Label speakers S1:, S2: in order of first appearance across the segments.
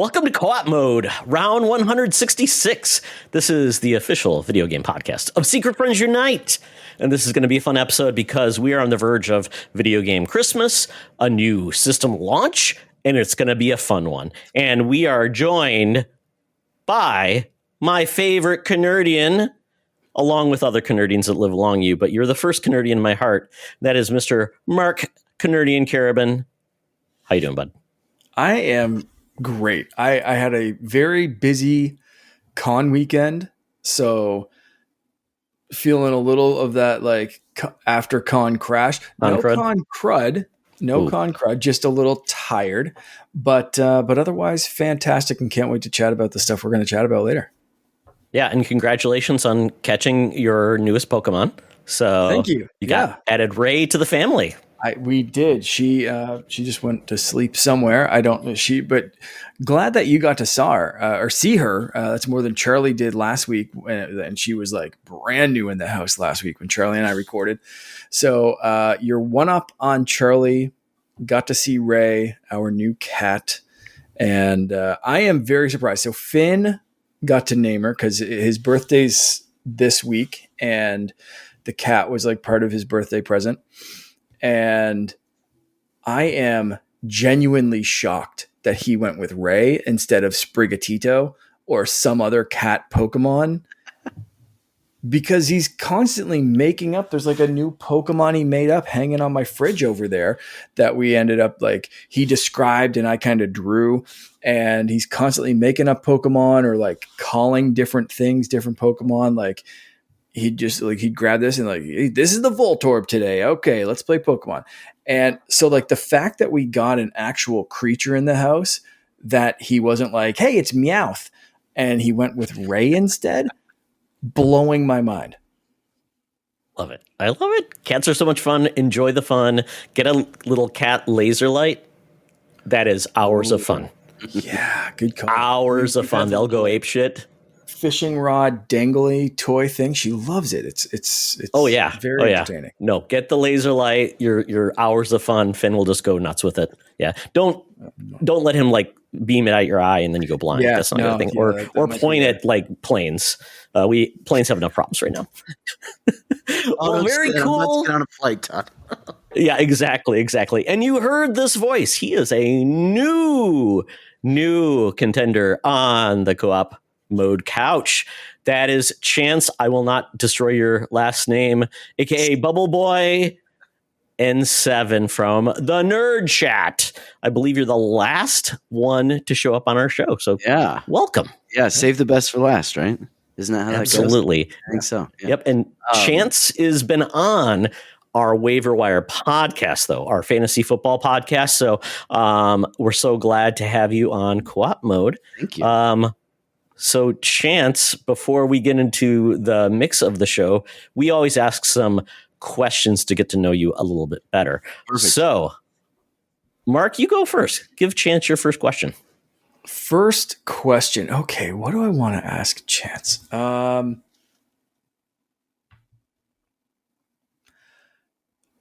S1: Welcome to Co-op Mode, round 166. This is the official video game podcast of Secret Friends Unite. And this is going to be a fun episode because we are on the verge of video game Christmas, a new system launch, and it's going to be a fun one. And we are joined by my favorite Canardian, along with other Canardians that live along you, but you're the first Canardian in my heart. That is Mr. Mark Canardian Carabin. How you doing, bud?
S2: I am great. I had a very busy con weekend, so feeling a little of that like after con crash. No con crud, just a little tired, but otherwise fantastic, and can't wait to chat about the stuff we're going to chat about later.
S1: Yeah, and congratulations on catching your newest Pokemon. So
S2: thank you.
S1: You got added Ray to the family.
S2: We did. She just went to sleep somewhere. But glad that you got to see her. That's more than Charlie did last week. And she was like brand new in the house last week when Charlie and I recorded. So you're one up on Charlie. Got to see Ray, our new cat. And I am very surprised. So Finn got to name her because his birthday's this week. And the cat was like part of his birthday present. And I am genuinely shocked that he went with Ray instead of Sprigatito or some other cat Pokemon, because he's constantly making up. There's like a new Pokemon he made up hanging on my fridge over there that we ended up like he described and I kind of drew, and he's constantly making up Pokemon or like calling different things, different Pokemon. Like he'd grab this and like, hey, this is the Voltorb today. Okay, let's play Pokemon. And so like the fact that we got an actual creature in the house that he wasn't like, hey, it's Meowth, and he went with Ray instead, blowing my mind.
S1: Love it. I love it. Cats are so much fun. Enjoy the fun. Get a little cat laser light. That is hours of fun.
S2: Yeah, good call.
S1: Hours of fun. They'll go ape shit.
S2: Fishing rod dangly toy thing. She loves it. It's very entertaining.
S1: No, get the laser light. Your hours of fun. Finn will just go nuts with it. Yeah. Don't let him like beam it at your eye and then you go blind.
S2: Yeah,
S1: that's not a thing. Or point at like planes. Planes have enough problems right now. Well, very cool.
S3: Let's get on a flight, Todd.
S1: Yeah, exactly. And you heard this voice. He is a new contender on the Co-op Mode couch. That is Chance. I will not destroy your last name, aka Bubble Boy N7 from the Nerd Chat. I believe you're the last one to show up on our show. So
S3: yeah,
S1: welcome.
S3: Yeah, save the best for last, right? Isn't that how that goes?
S1: Absolutely.
S3: I think so. Yeah.
S1: Yep. And Chance has been on our Waiver Wire podcast, though, our fantasy football podcast. So we're so glad to have you on Co-op Mode.
S3: Thank you.
S1: So, Chance, before we get into the mix of the show, we always ask some questions to get to know you a little bit better. Perfect. So, Mark, you go first. Give Chance your first question.
S2: First question. Okay, what do I want to ask Chance? I'm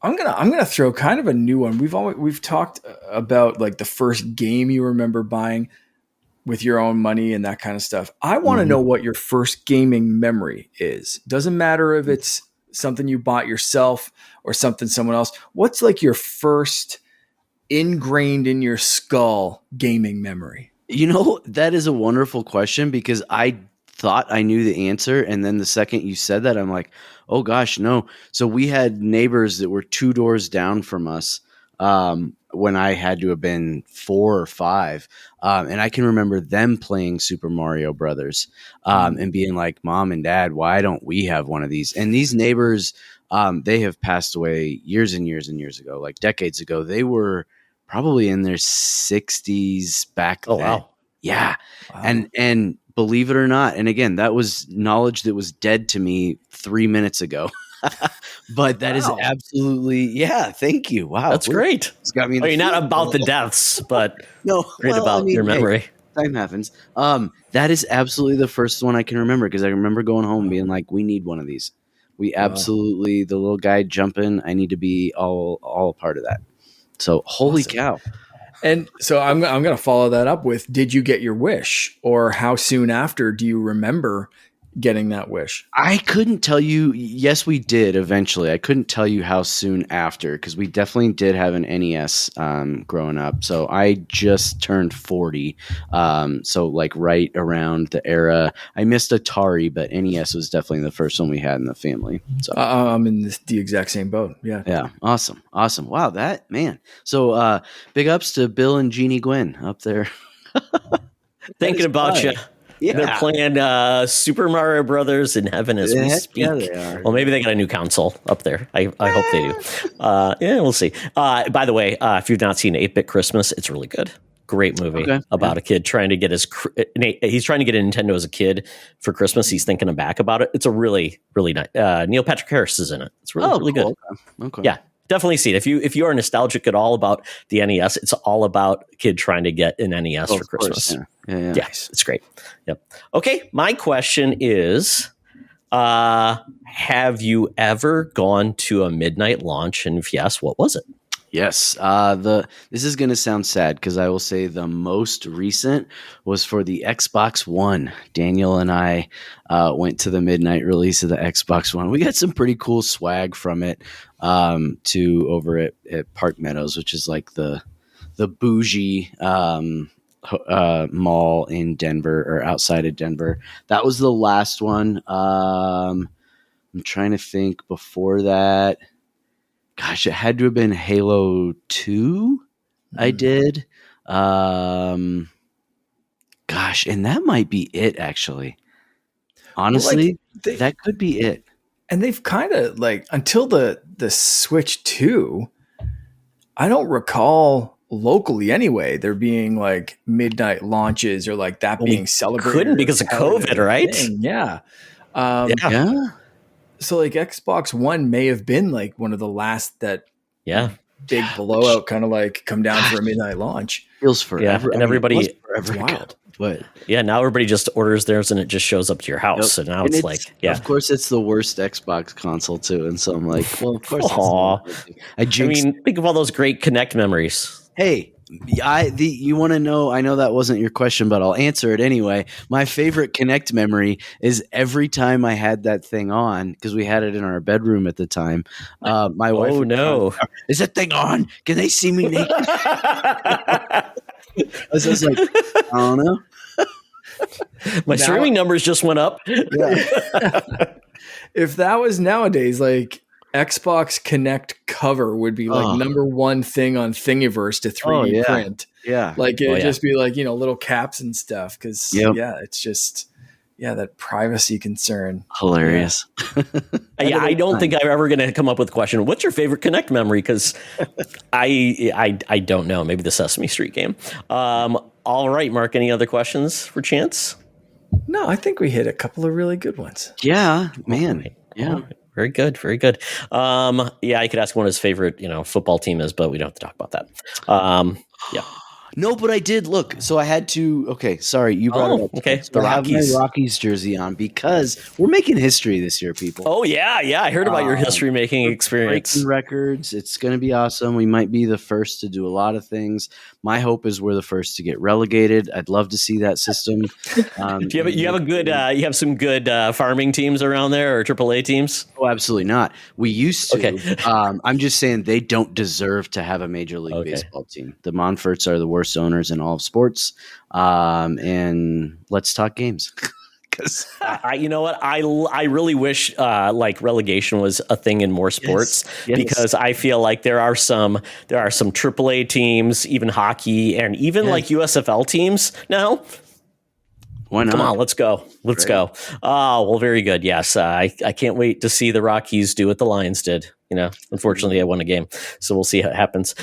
S2: gonna throw kind of a new one. We've talked about like the first game you remember buying with your own money and that kind of stuff. I want to know what your first gaming memory is. Doesn't matter if it's something you bought yourself or something someone else. What's like your first ingrained in your skull gaming memory?
S3: You know, that is a wonderful question because I thought I knew the answer. And then the second you said that, I'm like, oh gosh, no. So we had neighbors that were 2 doors down from us when I had to have been 4 or 5. And I can remember them playing Super Mario Brothers and being like, Mom and Dad, why don't we have one of these? And these neighbors, they have passed away years and years and years ago, like decades ago. They were probably in their 60s back then.
S1: Wow.
S3: Yeah. Wow. And believe it or not, and again, that was knowledge that was dead to me 3 minutes ago. But that is absolutely, yeah. Thank you. Wow,
S1: that's great.
S3: It's got me.
S1: Not about the deaths, but
S3: no,
S1: great about your memory.
S3: Hey, time happens. That is absolutely the first one I can remember because I remember going home and being like, "We need one of these. We absolutely the little guy jumping. I need to be all a part of that." So, holy cow!
S2: And so I'm going to follow that up with, did you get your wish, or how soon after do you remember getting that wish?
S3: I couldn't tell you. Yes, we did eventually. I couldn't tell you how soon after, because we definitely did have an NES growing up. So I just turned 40. So like right around the era. I missed Atari, but NES was definitely the first one we had in the family. So
S2: I'm in the exact same boat. Yeah.
S3: yeah, awesome. Wow, that man. So big ups to Bill and Jeannie Gwen up there.
S1: Thinking about you.
S3: Yeah.
S1: They're playing Super Mario Brothers in heaven as we
S3: Heck
S1: speak.
S3: yeah, they are.
S1: Well, maybe they got a new console up there. I hope they do. Yeah, we'll see. By the way, if you've not seen 8-Bit Christmas, it's really good. Great movie about a kid trying to get he's trying to get a Nintendo as a kid for Christmas. He's thinking back about it. It's a really, really nice. Neil Patrick Harris is in it. It's really, really
S3: cool.
S1: good.
S3: Okay.
S1: Yeah. Definitely see it. If you are nostalgic at all about the NES, it's all about a kid trying to get an NES for Christmas.
S3: Yeah.
S1: Yeah, it's great. Yep. Okay, my question is, have you ever gone to a midnight launch? And if yes, what was it?
S3: Yes. This is going to sound sad because I will say the most recent was for the Xbox One. Daniel and I went to the midnight release of the Xbox One. We got some pretty cool swag from it to over at Park Meadows, which is like the bougie mall in Denver, or outside of Denver. That was the last one. I'm trying to think before that. Gosh, it had to have been Halo 2 I did. Gosh, and that might be it, actually. Honestly, that could be it.
S2: And they've kind of like, until the Switch 2, I don't recall locally anyway there being like midnight launches or like that being celebrated.
S1: Couldn't because of COVID, right?
S2: Yeah.
S3: Yeah.
S2: So like Xbox One may have been like one of the last that big blowout kind of like come down for a midnight launch.
S3: Feels forever.
S1: Yeah, and everybody
S3: forever wild. But
S1: yeah, now everybody just orders theirs and it just shows up to your house. So now it's like,
S3: of course it's the worst Xbox console too. And so I'm like, well, of course.
S1: I mean, think of all those great Kinect memories.
S3: Hey, you want to know? I know that wasn't your question, but I'll answer it anyway. My favorite Kinect memory is every time I had that thing on, because we had it in our bedroom at the time. My wife, is that thing on? Can they see me naked? I was just like, I don't know.
S1: My streaming numbers just went up.
S2: Yeah. If that was nowadays, like Xbox Kinect cover would be like number one thing on Thingiverse to 3D print.
S3: Yeah.
S2: Like it'd just be like, little caps and stuff. Cause it's just, that privacy concern.
S3: Hilarious.
S1: Yeah. I don't think I'm ever going to come up with a question. What's your favorite Kinect memory? Cause I don't know. Maybe the Sesame Street game. All right, Mark, any other questions for Chance?
S2: No, I think we hit a couple of really good ones.
S3: Yeah, man.
S1: Right.
S3: Yeah.
S1: Right. Very good. Very good. I could ask what his favorite, football team is, but we don't have to talk about that. Yeah.
S3: No, but I did look. So I had to. Okay, sorry, you brought it up.
S1: Okay,
S3: so
S1: the
S3: Rockies. I have my
S1: Rockies
S3: jersey on because we're making history this year, people.
S1: Oh yeah. I heard about your history making experience.
S3: Breaking records. It's going to be awesome. We might be the first to do a lot of things. My hope is we're the first to get relegated. I'd love to see that system.
S1: Do you have some good farming teams around there, or AAA teams?
S3: Oh, absolutely not. We used to. Okay. I'm just saying they don't deserve to have a Major League Baseball team. The Monforts are the worst owners in all of sports. And let's talk games.
S1: You know what? I really wish like relegation was a thing in more sports because I feel like there are some AAA teams, even hockey, and even like USFL teams now.
S3: Why not?
S1: Come on, let's go. Let's go. Oh, well, very good. Yes. I can't wait to see the Rockies do what the Lions did. Unfortunately, I won a game, so we'll see how it happens.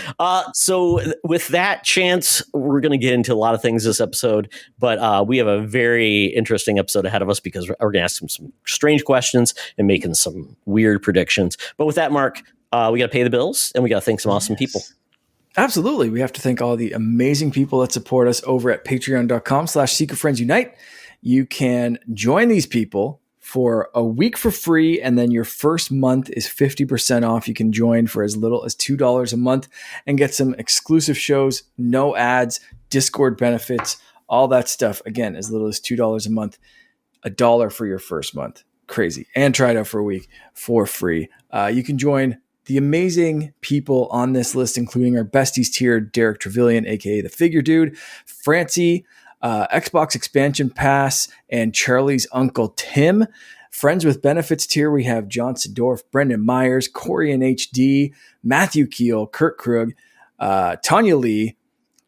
S1: So with that, Chance, we're going to get into a lot of things this episode, but we have a very interesting episode ahead of us because we're going to ask some strange questions and making some weird predictions. But with that, Mark, we got to pay the bills and we got to thank some awesome people.
S2: Absolutely. We have to thank all the amazing people that support us over at patreon.com/secretfriendsunite. You can join these people for a week for free, and then your first month is 50% off. You can join for as little as $2 a month and get some exclusive shows, no ads, Discord benefits, all that stuff. Again, as little as $2 a month, $1 for your first month. Crazy. And try it out for a week for free. You can join the amazing people on this list, including our besties tier, Derek Trevelyan, aka the Figure Dude, Francie, Xbox Expansion Pass, and Charlie's Uncle Tim. Friends with Benefits tier, we have John Sedorf, Brendan Myers, Corey in HD, Matthew Keel, Kurt Krug, Tanya Lee,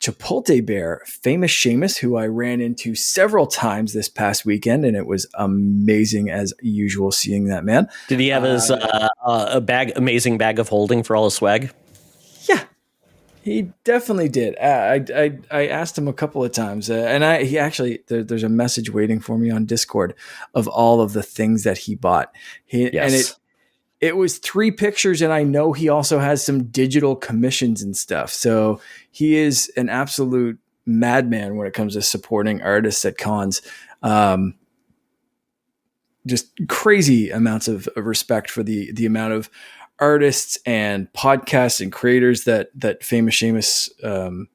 S2: Chipotle Bear, Famous Seamus, who I ran into several times this past weekend, and it was amazing as usual seeing that man.
S1: Did he have his amazing bag of holding for all his swag?
S2: Yeah, he definitely did. I asked him a couple of times, and he actually there's a message waiting for me on Discord of all of the things that he bought. And it was 3 pictures, and I know he also has some digital commissions and stuff. So he is an absolute madman when it comes to supporting artists at cons. Just crazy amounts of respect for the amount of artists and podcasts and creators that Famous Seamus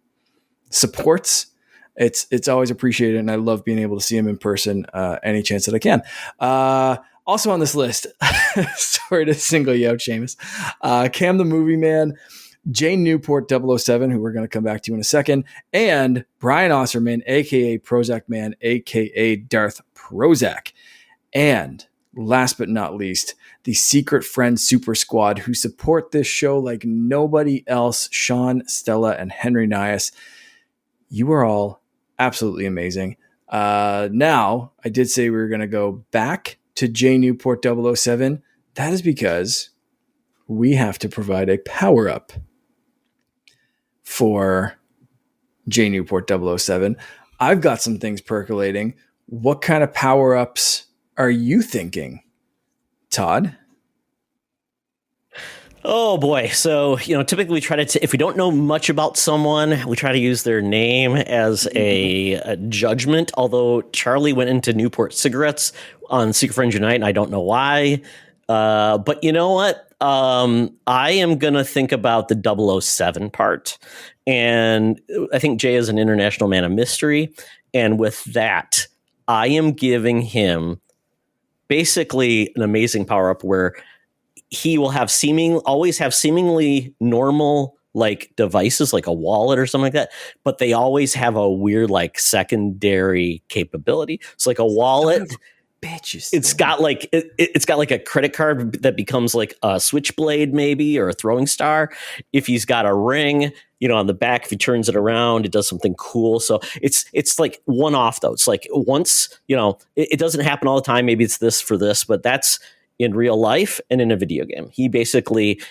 S2: supports. It's always appreciated, and I love being able to see him in person any chance that I can. Also on this list, sorry to single you out, Seamus, Cam the Movie Man, Jane Newport 007, who we're going to come back to in a second, and Brian Osserman, a.k.a. Prozac Man, a.k.a. Darth Prozac. And last but not least, the Secret Friends Super Squad, who support this show like nobody else, Sean, Stella, and Henry Nias. You are all absolutely amazing. Now, I did say we were going to go back to J Newport 007. That is because we have to provide a power-up for J Newport 007. I've got some things percolating. What kind of power-ups are you thinking, Todd?
S1: Oh boy. So, typically we try to, if we don't know much about someone, we try to use their name as a judgment. Although Charlie went into Newport cigarettes on Secret Friends Unite, and I don't know why. But you know what? I am going to think about the 007 part. And I think Jay is an international man of mystery. And with that, I am giving him basically an amazing power up where he will have always have seemingly normal like devices, like a wallet or something like that, but they always have a weird like secondary capability. It's like a wallet.
S2: Bitches.
S1: It's got like it's got like a credit card that becomes like a switchblade maybe, or a throwing star. If he's got a ring, on the back, if he turns it around, it does something cool. So it's like one off though. It's like once, it doesn't happen all the time. Maybe it's this for this, but that's in real life and in a video game. He basically,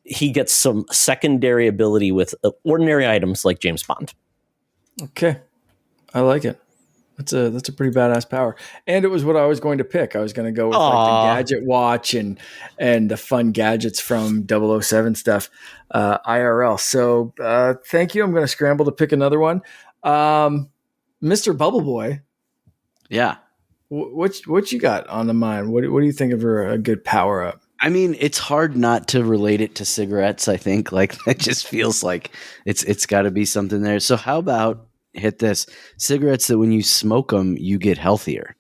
S1: he gets some secondary ability with ordinary items like James Bond.
S2: Okay. I like it. That's a pretty badass power. And it was what I was going to pick. I was going to go with like the gadget watch and the fun gadgets from 007 stuff, IRL. So thank you. I'm going to scramble to pick another one. Mr. Bubble Boy.
S3: Yeah.
S2: What you got on the mind? What do you think of a good power up?
S3: I mean, it's hard not to relate it to cigarettes. I think like it just feels like it's got to be something there. So how about hit this cigarettes that when you smoke them, you get healthier.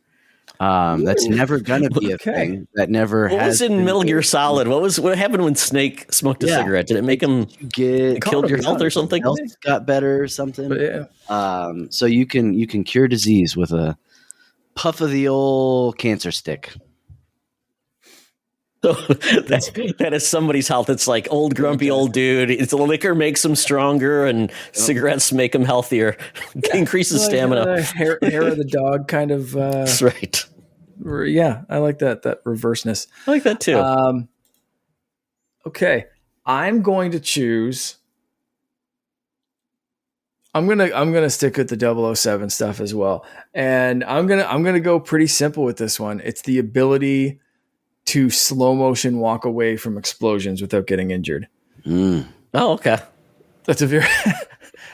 S3: That's never gonna be a thing. That never
S1: what
S3: has.
S1: Was in Metal Gear Solid? What happened when Snake smoked a cigarette? Did it make him killed your health or something?
S3: Health got better or something.
S2: But yeah.
S3: So you can cure disease with a puff of the old cancer stick.
S1: So that is somebody's health. It's like old grumpy old dude. It's liquor makes him stronger, and cigarettes make him healthier. Increases stamina.
S2: Hair of the dog kind of.
S1: That's right.
S2: Yeah, I like that reverseness.
S1: I like that too.
S2: Okay, I'm going to choose. I'm gonna stick with the 007 stuff as well, and I'm gonna go pretty simple with this one. It's the ability to slow motion walk away from explosions without getting injured.
S1: Oh, okay.
S2: That's a very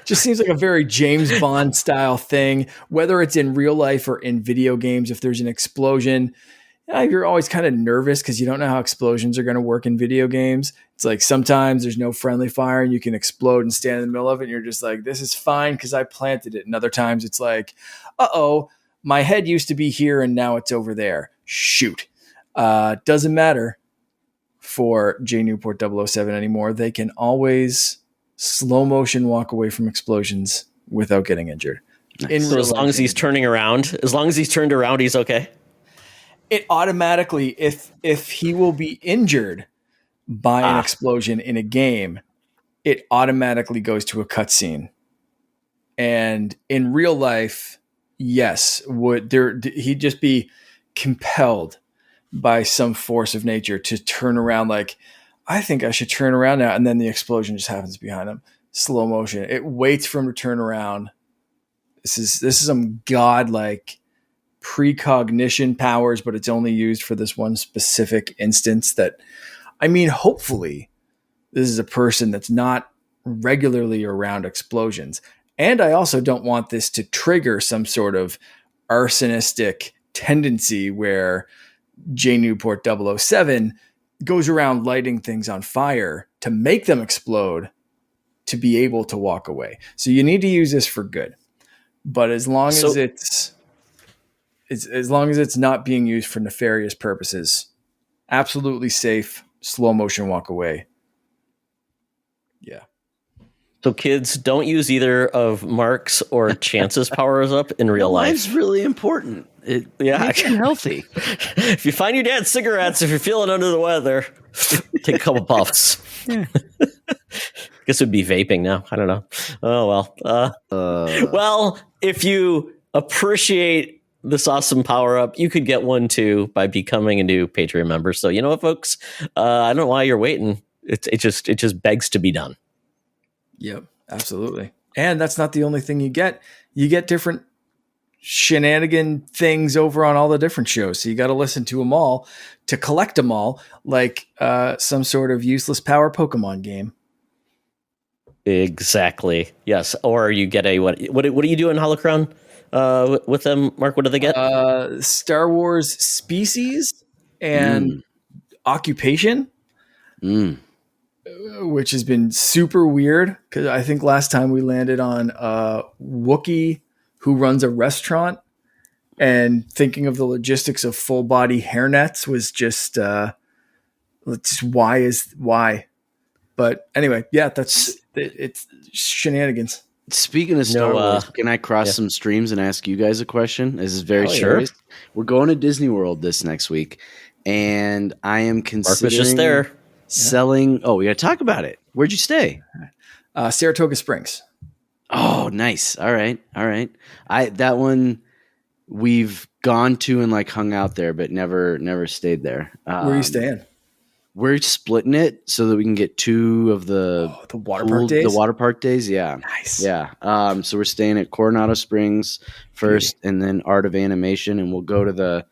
S2: Just seems like a very James Bond style thing, whether it's in real life or in video games. If there's an explosion, you're always kind of nervous because you don't know how explosions are going to work in video games. It's like sometimes there's no friendly fire and you can explode and stand in the middle of it. And you're just like, this is fine because I planted it. And other times it's like, uh-oh, my head used to be here and now it's over there. Shoot. Doesn't matter for J. Newport 007 anymore. They can always slow motion walk away from explosions without getting injured.
S1: So as long as he's turning around, he's okay.
S2: It automatically, if he will be injured by an explosion in a game, it automatically goes to a cutscene. And in real life, yes, he'd just be compelled by some force of nature to turn around like, I think I should turn around now. And then the explosion just happens behind him. Slow motion. It waits for him to turn around. This is some godlike precognition powers, but it's only used for this one specific instance that, hopefully this is a person that's not regularly around explosions. And I also don't want this to trigger some sort of arsonistic tendency where J. Newport 007 goes around lighting things on fire to make them explode to be able to walk away. So you need to use this for good. But as long as it's not being used for nefarious purposes, absolutely safe, slow motion walk away. Yeah.
S1: So kids, don't use either of Mark's or Chance's powers up in real life.
S3: Mine's really important. It makes you healthy.
S1: If you find your dad's cigarettes, if you're feeling under the weather, take a couple puffs. Yeah. Guess it would be vaping now. I don't know. Oh, well. Well, if you appreciate this awesome power up, you could get one too by becoming a new Patreon member. So you know what, folks? I don't know why you're waiting. It just begs to be done.
S2: Yep, absolutely. And that's not the only thing you get. You get different shenanigan things over on all the different shows. So you got to listen to them all to collect them all, like some sort of useless power Pokemon game.
S1: Exactly. Yes. Or you get a what do you do in Holocron with them, Mark? What do they get?
S2: Star Wars species and occupation. Which has been super weird because I think last time we landed on a Wookiee who runs a restaurant, and thinking of the logistics of full body hairnets was just why. But anyway, yeah, it's shenanigans.
S3: Speaking of Star Wars, can I cross some streams and ask you guys a question? This is very serious. Sure. We're going to Disney World this next week, and I am considering
S1: Mark was just there.
S3: Selling. Oh, we got to talk about it. Where'd you stay?
S2: Saratoga Springs.
S3: Oh, nice. All right. That one we've gone to and like hung out there, but never stayed there.
S2: Where are you staying?
S3: We're splitting it so that we can get two of the
S2: water park days.
S3: The water park days, yeah,
S2: nice.
S3: Yeah. So we're staying at Coronado Springs first, and then Art of Animation, and we'll go to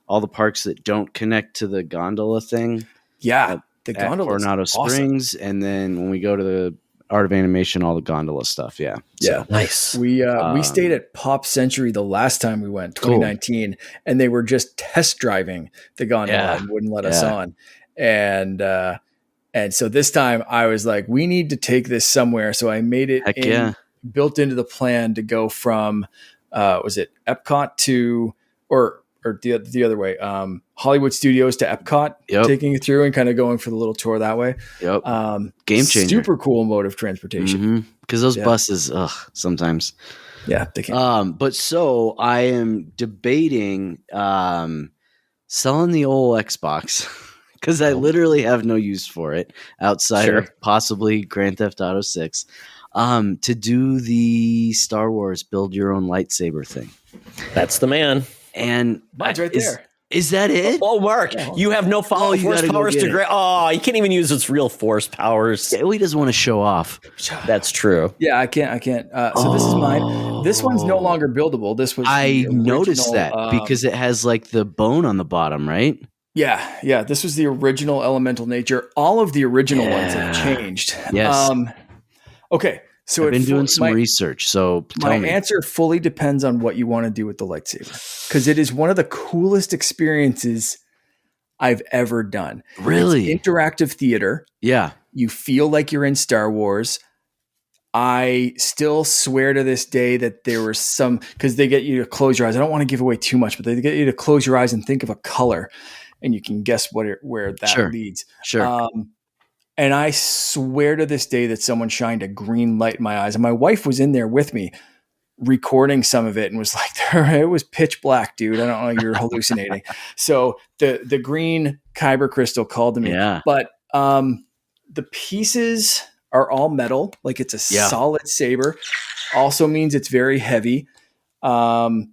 S3: all the parks that don't connect to the gondola thing.
S2: Yeah, the gondola
S3: Coronado Springs, and then when we go to the Art of Animation, all the gondola stuff. Yeah,
S2: yeah,
S1: nice.
S2: We stayed at Pop Century the last time we went, 2019, and they were just test driving the gondola and wouldn't let us on. And so this time I was like, we need to take this somewhere. So I made it built into the plan to go from, was it Epcot to, or the other way, Hollywood Studios to Epcot, taking it through and kind of going for the little tour that way.
S3: Yep. Game changer.
S2: Super cool mode of transportation.
S3: Because those buses, sometimes.
S2: Yeah, they can.
S3: But so I am debating selling the old Xbox. Because I literally have no use for it outside of possibly Grand Theft Auto 6 to do the Star Wars build your own lightsaber thing.
S1: That's the man.
S3: And
S2: mine's right there.
S3: Is that it?
S1: Oh, Mark, you have no force powers to grant. Oh, you can't even use its real force powers.
S3: Yeah, he doesn't want to show off.
S1: That's true.
S2: Yeah, I can't. So this is mine. This one's no longer buildable. This was.
S3: I noticed that because it has like the bone on the bottom, right?
S2: Yeah. This was the original Elemental Nature. All of the original ones have changed.
S3: Yes.
S2: Okay. So
S3: I've been doing some research. So
S2: my answer fully depends on what you want to do with the lightsaber, because it is one of the coolest experiences I've ever done.
S3: Really?
S2: It's interactive theater.
S3: Yeah.
S2: You feel like you're in Star Wars. I still swear to this day that there were some, because they get you to close your eyes. I don't want to give away too much, but they get you to close your eyes and think of a color, and you can guess where that leads.
S3: Sure.
S2: And I swear to this day that someone shined a green light in my eyes. And my wife was in there with me recording some of it and was like, it was pitch black, dude. I don't know, you're hallucinating. So the green kyber crystal called to me.
S3: Yeah.
S2: But the pieces are all metal. Like, it's a solid saber. Also means it's very heavy. And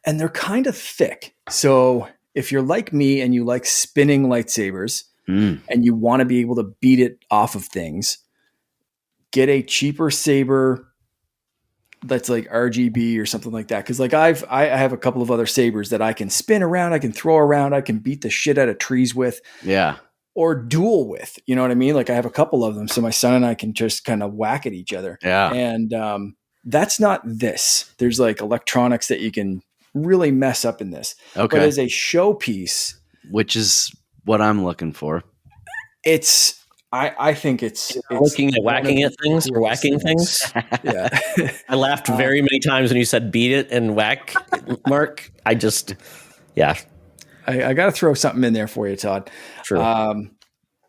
S2: they're kind of thick. So if you're like me and you like spinning lightsabers, and you want to be able to beat it off of things, get a cheaper saber that's like RGB or something like that. Cause like I have a couple of other sabers that I can spin around, I can throw around, I can beat the shit out of trees with.
S3: Yeah.
S2: Or duel with, you know what I mean? Like, I have a couple of them. So my son and I can just kind of whack at each other.
S3: Yeah.
S2: And that's not this. There's like electronics that you can really mess up in this.
S3: Okay.
S2: But as a showpiece,
S3: which is what I'm looking for.
S2: I think it's
S1: looking at whacking at things or whacking things.
S2: Yeah.
S1: I laughed very many times when you said beat it and whack, Mark. I got to
S2: throw something in there for you, Todd.
S1: Sure.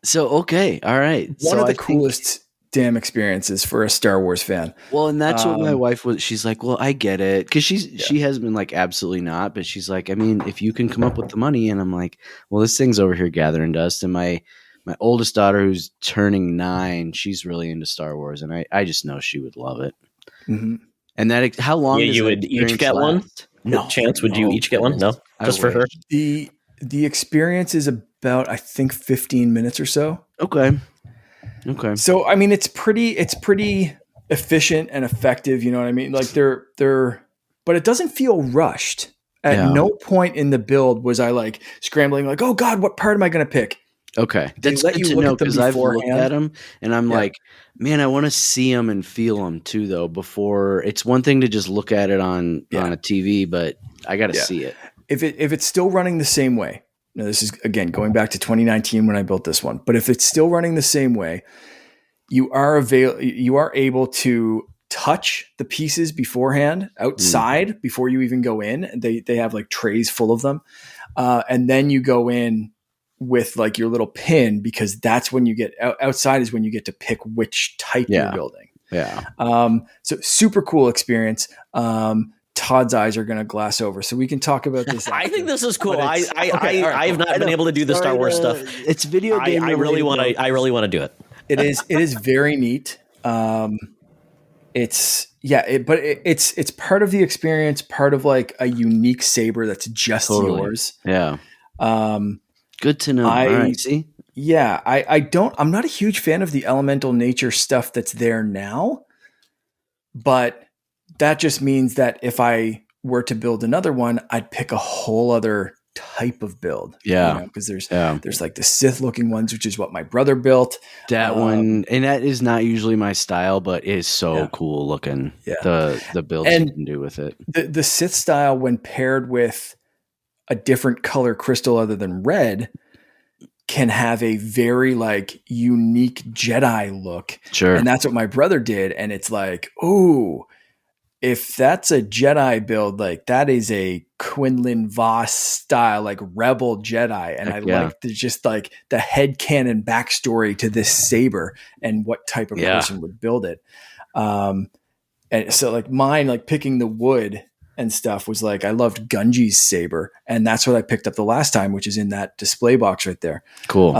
S3: So, okay. All right.
S2: One of the coolest damn experiences for a Star Wars fan.
S3: Well, and that's what my wife was. She's like, well, I get it. Cause she has been like, absolutely not. But she's like, I mean, if you can come up with the money. And I'm like, well, this thing's over here gathering dust. And my oldest daughter, who's turning 9, she's really into Star Wars. And I just know she would love it.
S2: Mm-hmm.
S3: And that, how long does
S1: you would each get one? No. Chance, would you each get one? No, just for her?
S2: The experience is about, I think, 15 minutes or so.
S3: Okay.
S2: So, I mean, it's pretty efficient and effective. You know what I mean? Like but it doesn't feel rushed. At no point in the build was I like scrambling, like, oh God, what part am I going to pick?
S3: Okay. That's good to know, because I've looked at them and I'm like, man, I want to see them and feel them too, though, before. It's one thing to just look at it on a TV, but I got to see it.
S2: If it's still running the same way. Now, this is, again, going back to 2019 when I built this one. But if it's still running the same way, you are able to touch the pieces beforehand outside before you even go in. They have like trays full of them. And then you go in with like your little pin, because that's when you get outside is when you get to pick which type you're building. Yeah. So super cool experience. Todd's eyes are going to glass over, so we can talk about this.
S1: I think this is cool. I have not been able to do the Star Wars stuff.
S3: It's video game.
S1: I really want to do it.
S2: It is very neat. It's part of the experience, part of like a unique saber that's just yours.
S3: Yeah. Good to know. All right, see?
S2: Yeah, I'm not a huge fan of the elemental nature stuff that's there now, but that just means that if I were to build another one, I'd pick a whole other type of build.
S3: Yeah.
S2: Because there's like the Sith looking ones, which is what my brother built.
S3: That one, and that is not usually my style, but it is so cool looking. Yeah. The builds you can do with it.
S2: The Sith style, when paired with a different color crystal other than red, can have a very like unique Jedi look.
S3: Sure.
S2: And that's what my brother did. And it's like, ooh, if that's a Jedi build, like that is a Quinlan Voss style, like rebel Jedi. And like just like the headcanon backstory to this saber and what type of person would build it. And so like mine, like picking the wood and stuff was like, I loved Gunji's saber. And that's what I picked up the last time, which is in that display box right there.
S3: Cool.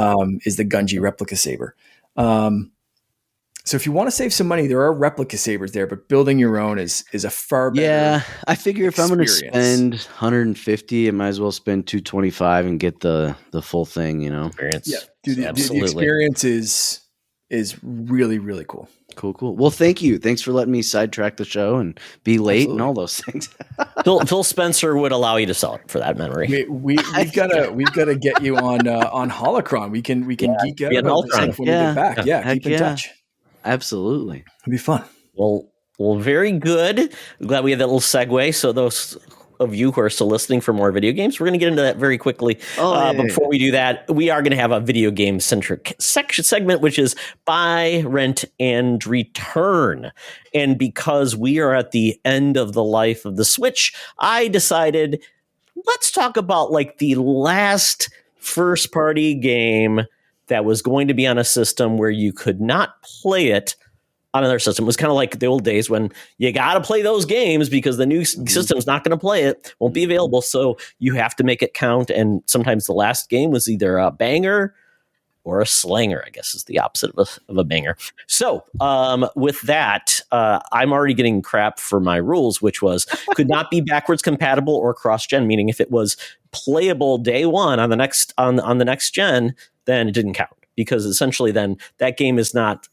S2: Is the Gunji replica saber. So if you want to save some money, there are replica sabers there, but building your own is a far better. Yeah,
S3: I figure if I'm going to spend 150, I might as well spend 225 and get the full thing, you know.
S1: Experience.
S2: Yeah, dude, the experience is really, really cool.
S3: Cool. Well, thank you. Thanks for letting me sidetrack the show and be late and all those things.
S1: Phil Spencer would allow you to sell it for that memory.
S2: We've got to get you on Holocron. We can geek out about this stuff when we get back. Yeah, keep in touch.
S3: Absolutely.
S2: It'd be fun.
S1: Well, very good. Glad we had that little segue. So those of you who are still listening for more video games, we're going to get into that very quickly. But before we do that, we are going to have a video game centric segment, which is buy, rent, and return. And because we are at the end of the life of the Switch, I decided let's talk about like the last first party game that was going to be on a system where you could not play it on another system. It was kind of like the old days when you got to play those games because the new system's not going to play it, won't be available. So you have to make it count. And sometimes the last game was either a banger or a slanger, I guess is the opposite of a banger. So with that, I'm already getting crap for my rules, which was could not be backwards compatible or cross-gen, meaning if it was playable day one on the next on the next gen, then it didn't count because essentially then that game is not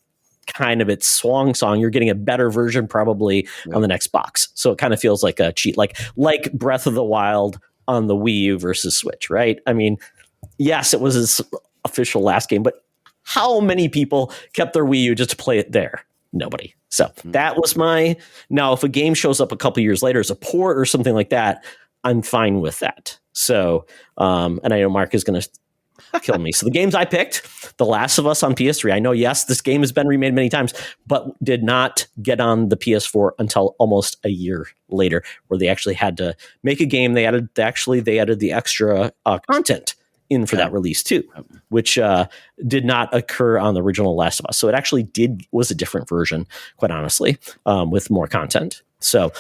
S1: kind of its swan song. You're getting a better version probably on the next box. So it kind of feels like a cheat, like Breath of the Wild on the Wii U versus Switch, right? I mean, yes, it was its official last game, but how many people kept their Wii U just to play it there? Nobody. So that was now if a game shows up a couple years later as a port or something like that, I'm fine with that. So, and I know Mark is going to kill me. So the games I picked, The Last of Us on PS3. I know, yes, this game has been remade many times, but did not get on the PS4 until almost a year later, where they actually had to make a game. They added the extra content in for that release too, which did not occur on the original Last of Us. So it actually was a different version, quite honestly, with more content. So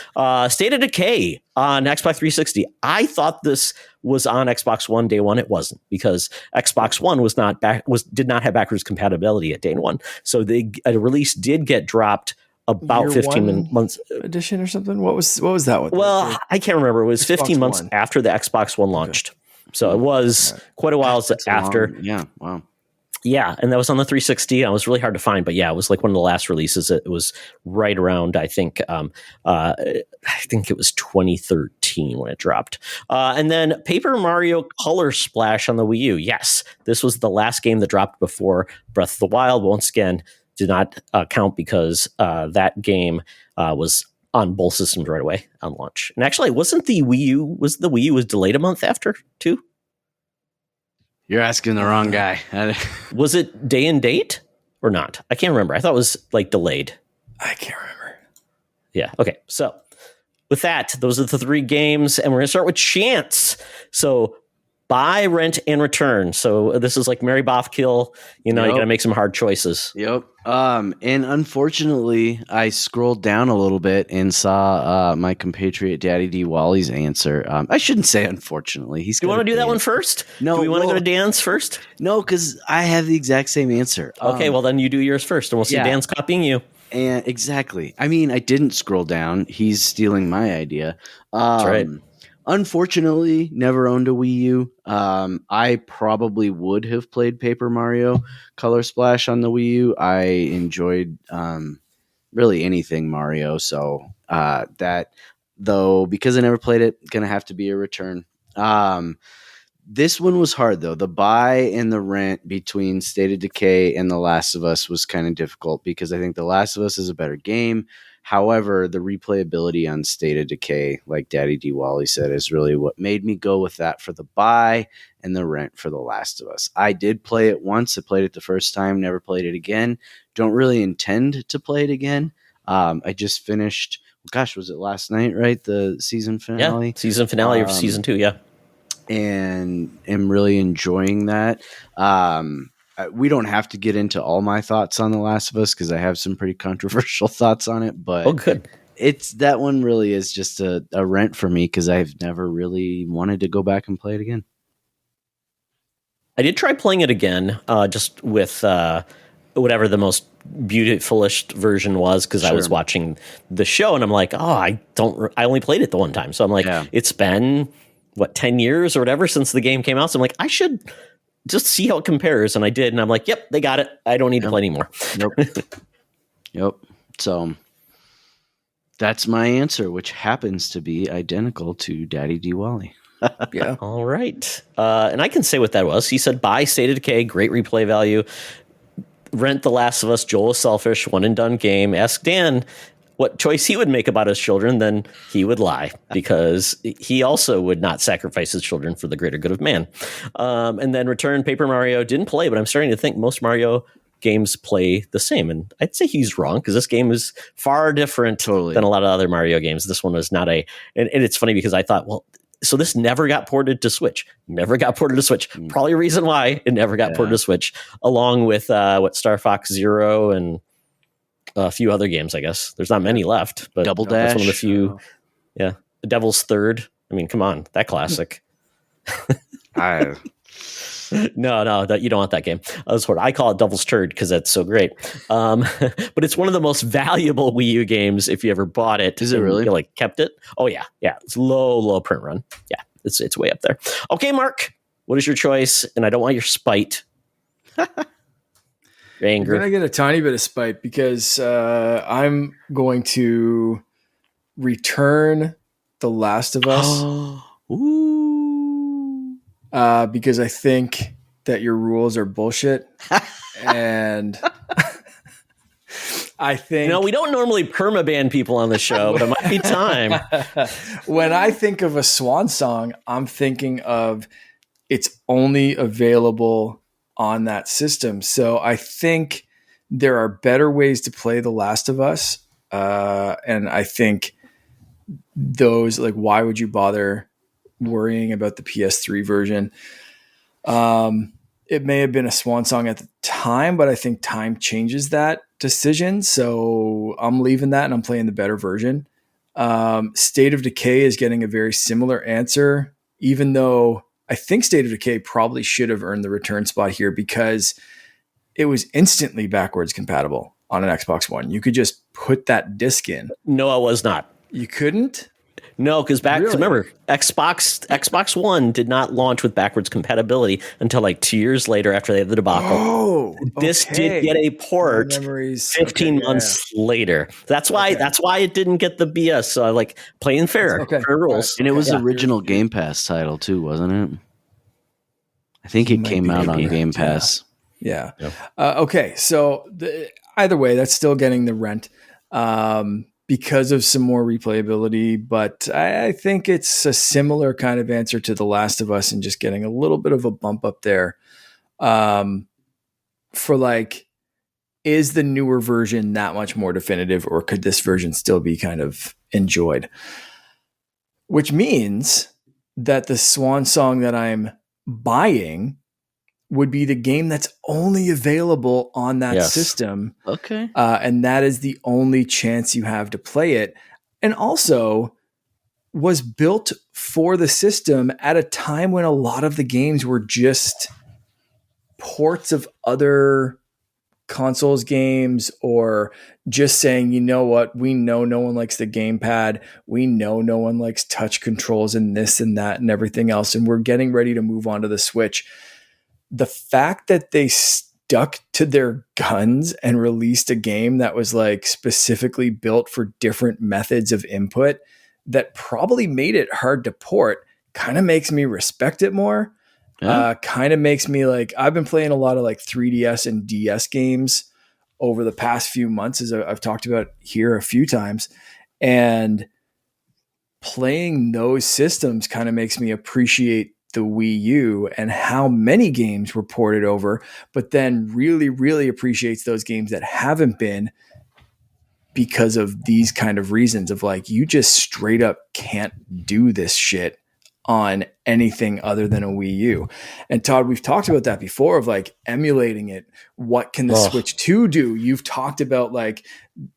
S1: State of Decay on Xbox 360. I thought this was on Xbox One day one. It wasn't, because Xbox One did not have backwards compatibility at day one. So a release did get dropped about
S2: Year
S1: 15 months
S2: edition or something. What was that one?
S1: Well, I can't remember. It was
S2: Xbox
S1: 15 months
S2: One.
S1: after the Xbox One launched. So it was quite a while after.
S3: Yeah. Wow.
S1: Yeah, and that was on the 360. It was really hard to find, but yeah, it was like one of the last releases. It was right around, I think it was 2013 when it dropped. And then Paper Mario Color Splash on the Wii U. Yes, this was the last game that dropped before Breath of the Wild. Once again, did not count because that game was on both systems right away on launch. And actually, wasn't the Wii U was delayed a month after too?
S3: You're asking the wrong guy.
S1: Was it day and date or not? I can't remember. I thought it was like delayed.
S2: I can't remember.
S1: Yeah. Okay. So with that, those are the three games, and we're going to start with Chance. So buy, rent, and return. So this is like Mary Boffkill. You got to make some hard choices.
S3: Yep. And unfortunately, I scrolled down a little bit and saw my compatriot Daddy D. Wally's answer. I shouldn't say unfortunately.
S1: Do you want to do that one first?
S3: No.
S1: Do we want to go to Dan's first?
S3: No, because I have the exact same answer.
S1: Okay, well then you do yours first, and we'll see Dan's copying you.
S3: And exactly. I mean, I didn't scroll down. He's stealing my idea.
S1: That's right.
S3: Unfortunately, never owned a Wii U. I probably would have played Paper Mario Color Splash on the Wii U. I enjoyed really anything Mario. So that, though, because I never played it, going to have to be a return. This one was hard, though. The buy and the rent between State of Decay and The Last of Us was kind of difficult because I think The Last of Us is a better game. However, the replayability on State of Decay, like Daddy D. Wally said, is really what made me go with that for the buy and the rent for The Last of Us. I did play it once. I played it the first time, never played it again. Don't really intend to play it again. I just finished, was it last night, right? The season finale?
S1: Yeah, season finale of season 2, yeah.
S3: And am really enjoying that. We don't have to get into all my thoughts on The Last of Us because I have some pretty controversial thoughts on it. But
S1: good.
S3: That one really is just a rent for me because I've never really wanted to go back and play it again.
S1: I did try playing it again, just with whatever the most beautifulest version was, because I was watching the show and I'm like, I only played it the one time. So I'm like, It's been 10 years or whatever since the game came out. So I'm like, I should just see how it compares. And I did. And I'm like, yep, they got it. I don't need to play anymore.
S3: Yep. So that's my answer, which happens to be identical to Daddy D. Wally.
S2: Yeah.
S1: All right. And I can say what that was. He said, buy State of Decay, great replay value. rent The Last of Us, Joel is selfish, one and done game. Ask Dan what choice he would make about his children, then he would lie, because he also would not sacrifice his children for the greater good of man. And then Return, Paper Mario, didn't play, but I'm starting to think most Mario games play the same. And I'd say he's wrong, because this game is far different than a lot of other Mario games. This one was not and it's funny because I thought, well, so this never got ported to Switch. Probably a reason why it never got ported to Switch, along with Star Fox Zero and a few other games, I guess. There's not many left, but
S3: Double Dash.
S1: That's one of the few. Yeah. The Devil's Third. I mean, come on, that classic. No, that you don't want that game. I call it Devil's Turd because that's so great. But it's one of the most valuable Wii U games if you ever bought it.
S3: Is it really?
S1: You kept it? Oh yeah. It's low print run. Yeah, it's way up there. Okay, Mark, what is your choice? And I don't want your spite. Anger.
S2: I'm gonna get a tiny bit of spite because I'm going to return The Last of Us.
S3: Ooh.
S2: Because I think that your rules are bullshit. And I think...
S1: we don't normally permaban people on the show, but it might be time.
S2: When I think of a Swan song, I'm thinking of it's only available on that system. So I think there are better ways to play The Last of Us. And I think those, why would you bother worrying about the PS3 version? It may have been a Swan song at the time, but I think time changes that decision. So I'm leaving that and I'm playing the better version. State of Decay is getting a very similar answer, even though I think State of Decay probably should have earned the return spot here because it was instantly backwards compatible on an Xbox One. You could just put that disc in.
S1: No, it was not.
S2: You couldn't?
S1: No, because remember, Xbox One did not launch with backwards compatibility until 2 years later after they had the debacle.
S2: Oh,
S1: this did get a port 15 months later. That's why it didn't get the BS. So playing fair rules.
S3: And it was original Game Pass title too, wasn't it? I think it came out on Game Pass.
S2: Yeah. Okay, so either way, that's still getting the rent. Because of some more replayability, but I think it's a similar kind of answer to The Last of Us and just getting a little bit of a bump up there. For is the newer version that much more definitive, or could this version still be kind of enjoyed? Which means that the Swan song that I'm buying would be the game that's only available on that system.
S3: Okay.
S2: And that is the only chance you have to play it. And also was built for the system at a time when a lot of the games were just ports of other consoles games, or just saying, you know what, we know no one likes the gamepad. We know no one likes touch controls and this and that and everything else. And we're getting ready to move on to the Switch. The fact that they stuck to their guns and released a game that was specifically built for different methods of input that probably made it hard to port kind of makes me respect it more. Kind of makes me I've been playing a lot of 3DS and DS games over the past few months, as I've talked about here a few times, and playing those systems kind of makes me appreciate the Wii U and how many games were ported over, but then really, really appreciates those games that haven't been, because of these kind of reasons of you just straight up can't do this shit on anything other than a Wii U. And Todd, we've talked about that before of emulating it. What can the Switch 2 do? You've talked about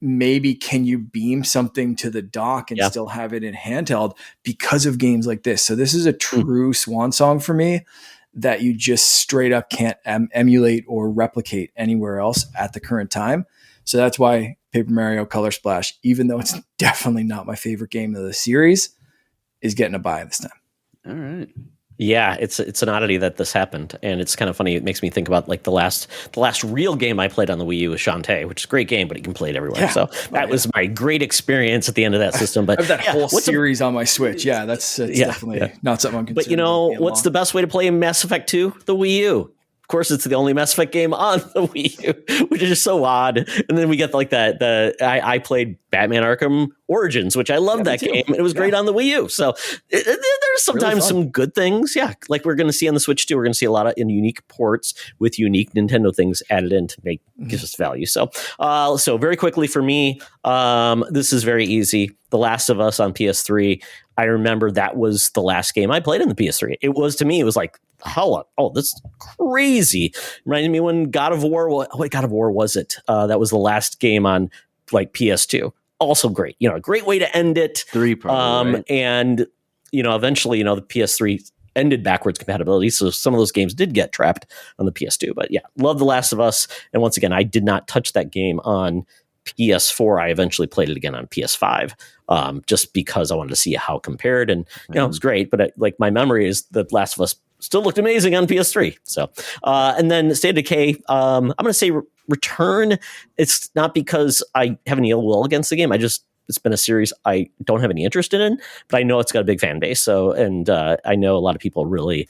S2: maybe can you beam something to the dock and still have it in handheld because of games like this. So this is a true Swan song for me that you just straight up can't emulate or replicate anywhere else at the current time. So that's why Paper Mario Color Splash, even though it's definitely not my favorite game of the series, is getting a buy this time.
S3: All right.
S1: Yeah, it's an oddity that this happened, and it's kind of funny. It makes me think about the last real game I played on the Wii U was Shantae, which is a great game, but you can play it everywhere. Yeah. So that was my great experience at the end of that system. But
S2: I have that whole series on my Switch. Yeah, that's definitely not something I'm considering.
S1: But what's the best way to play Mass Effect 2? The Wii U. Of course, it's the only Mass Effect game on the Wii U, which is just so odd. And then we get like I played Batman Arkham Origins, which I love that game. It was great on the Wii U. So there's sometimes
S2: really
S1: some good things. Yeah. Like we're going to see on the Switch too. We're going to see a lot of unique ports with unique Nintendo things added in to make gives us value. So, so very quickly for me, this is very easy. The Last of Us on PS3. I remember that was the last game I played in the PS3. It was, to me, it was like, hell, oh, this is crazy. Reminded me when God of War, what God of War was it? That was the last game on like PS2. Also great, a great way to end it.
S3: 3 probably, right?
S1: And, eventually, the PS3 ended backwards compatibility. So some of those games did get trapped on the PS2. But yeah, love The Last of Us. And once again, I did not touch that game on PS4. I eventually played it again on PS5, just because I wanted to see how it compared. And, it was great. But my memory is The Last of Us still looked amazing on PS3. So, and then State of Decay, I'm going to say Return. It's not because I have any ill will against the game. It's been a series I don't have any interest in, but I know it's got a big fan base. So, and I know a lot of people really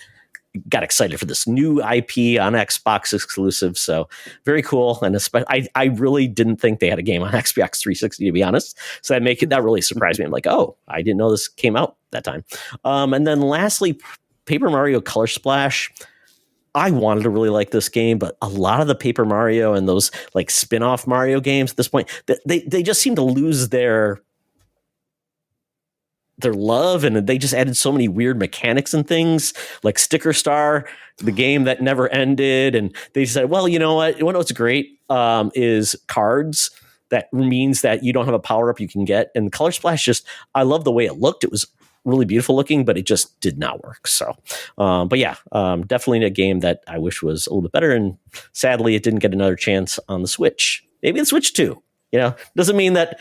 S1: got excited for this new IP on Xbox exclusive. So very cool. And I really didn't think they had a game on Xbox 360, to be honest. So that really surprised me. I'm like, oh, I didn't know this came out that time. And then lastly, Paper Mario Color Splash. I wanted to really like this game, but a lot of the Paper Mario and those like spin-off Mario games at this point, they just seem to lose their love, and they just added so many weird mechanics and things like Sticker Star, the game that never ended. And they said, well, you know what's great is cards. That means that you don't have a power-up you can get. And Color Splash I love the way it looked. It was really beautiful looking, but it just did not work. So, but yeah, definitely a game that I wish was a little bit better. And sadly, it didn't get another chance on the Switch. Maybe the Switch 2. Doesn't mean that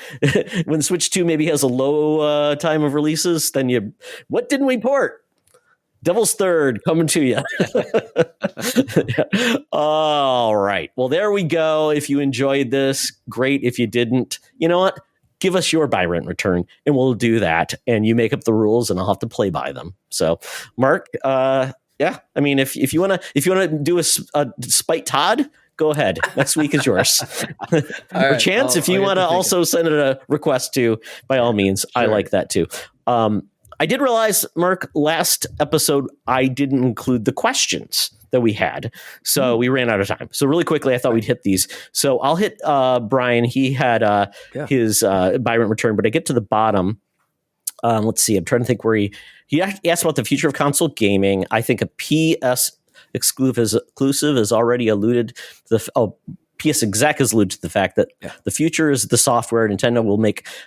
S1: when Switch 2 maybe has a low time of releases, then what didn't we port? Devil's Third coming to you. All right. Well, there we go. If you enjoyed this, great. If you didn't, you know what? Give us your buy, rent, return, and we'll do that. And you make up the rules, and I'll have to play by them. So, Mark, yeah. I mean, if you wanna do a spite Todd, go ahead. Next week is yours. Or Chance, if you want to also send it a request to, by all means, sure. I like that too. I did realize, Mark, last episode, I didn't include the questions that we had. So we ran out of time. So really quickly, I thought we'd hit these. So I'll hit Brian. He had his buy, rent, return, but I get to the bottom. Let's see. I'm trying to think where he asked about the future of console gaming. I think a PS exclusive has already alluded to PS Exec has alluded to the fact that the future is the software. Nintendo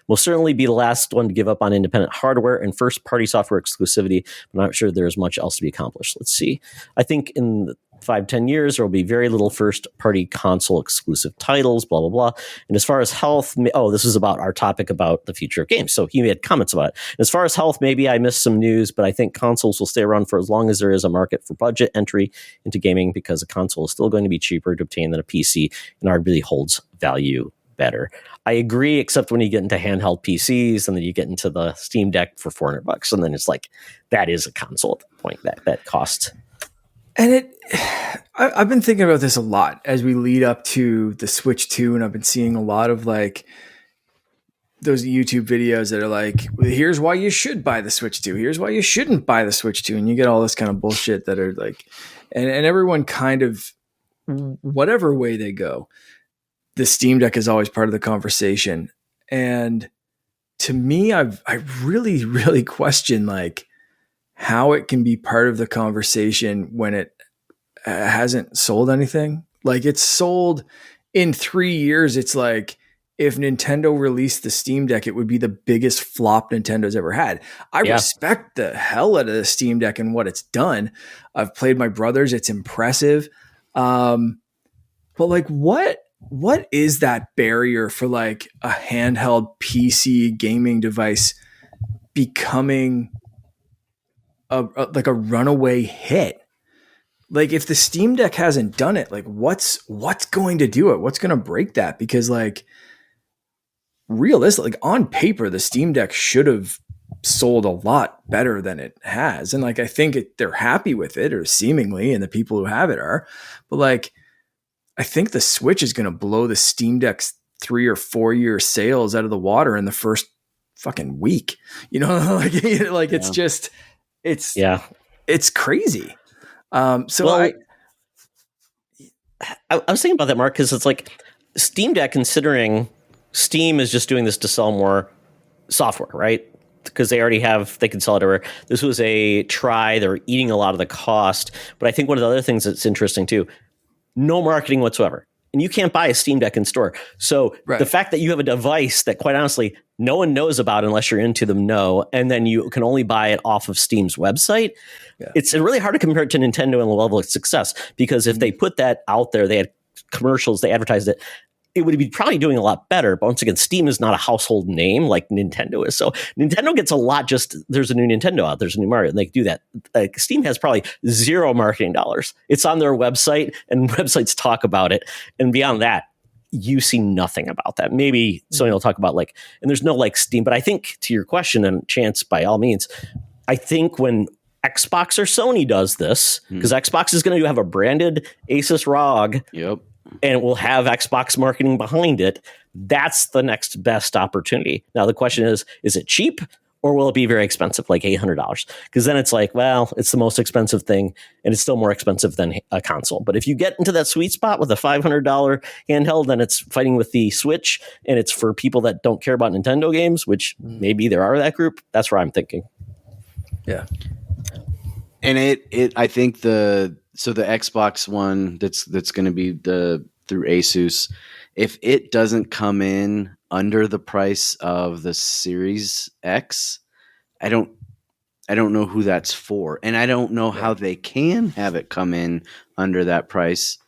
S1: will certainly be the last one to give up on independent hardware and first-party software exclusivity. I'm not sure there's much else to be accomplished. Let's see. I think in 5-10 years, there will be very little first-party console exclusive titles, blah, blah, blah. And as far as health, this is about our topic about the future of games. So he made comments about it. As far as health, maybe I missed some news, but I think consoles will stay around for as long as there is a market for budget entry into gaming, because a console is still going to be cheaper to obtain than a PC and arguably holds value better. I agree, except when you get into handheld PCs and then you get into the Steam Deck for $400, and then it's like, that is a console at the point that cost.
S2: And I've been thinking about this a lot as we lead up to the Switch 2, and I've been seeing a lot of like those YouTube videos that are like, here's why you should buy the Switch 2. Here's why you shouldn't buy the Switch 2. And you get all this kind of bullshit that are like, and everyone kind of, whatever way they go, the Steam Deck is always part of the conversation. And to me, I really, really question like, how it can be part of the conversation when it hasn't sold anything. Like, it's sold in 3 years. It's like, if Nintendo released the Steam Deck, it would be the biggest flop Nintendo's ever had. I respect the hell out of the Steam Deck and what it's done. I've played my brother's. It's impressive. But like, what is that barrier for like a handheld PC gaming device becoming like a runaway hit? Like, if the Steam Deck hasn't done it, like what's going to do it? What's going to break that? Because like, realistic, like on paper, the Steam Deck should have sold a lot better than it has. And like, I think they're happy with it, or seemingly, and the people who have it are. But like, I think the Switch is going to blow the Steam Deck's 3 or 4 year sales out of the water in the first fucking week. You know, like it's just, it's crazy. So
S1: well, I was thinking about that, Mark, because it's like Steam Deck, considering Steam is just doing this to sell more software, right? Because they can sell it everywhere. This was a try. They're eating a lot of the cost. But I think one of the other things that's interesting too, no marketing whatsoever. And you can't buy a Steam Deck in store. So the fact that you have a device that, quite honestly, no one knows about unless you're into them, and then you can only buy it off of Steam's website. Yeah. It's really hard to compare it to Nintendo and the level of success, because if they put that out there, they had commercials, they advertised it, it would be probably doing a lot better. But once again, Steam is not a household name like Nintendo is. So Nintendo gets a lot, just there's a new Nintendo out, there's a new Mario, and they do that. Steam has probably zero marketing dollars. It's on their website, and websites talk about it. And beyond that, you see nothing about that. Maybe Sony will talk about and there's no Steam. But I think, to your question, and Chance, by all means, I think when Xbox or Sony does this, because Xbox is going to have a branded Asus ROG.
S3: Yep.
S1: And we'll have Xbox marketing behind it. That's the next best opportunity. Now, the question is it cheap, or will it be very expensive, like $800? Because then it's it's the most expensive thing, and it's still more expensive than a console. But if you get into that sweet spot with a $500 handheld, then it's fighting with the Switch, and it's for people that don't care about Nintendo games, which maybe there are that group. That's where I'm thinking.
S2: Yeah.
S3: And I think the Xbox One that's going to be through Asus, if it doesn't come in under the price of the Series X, I don't know who that's for, and I don't know how they can have it come in under that price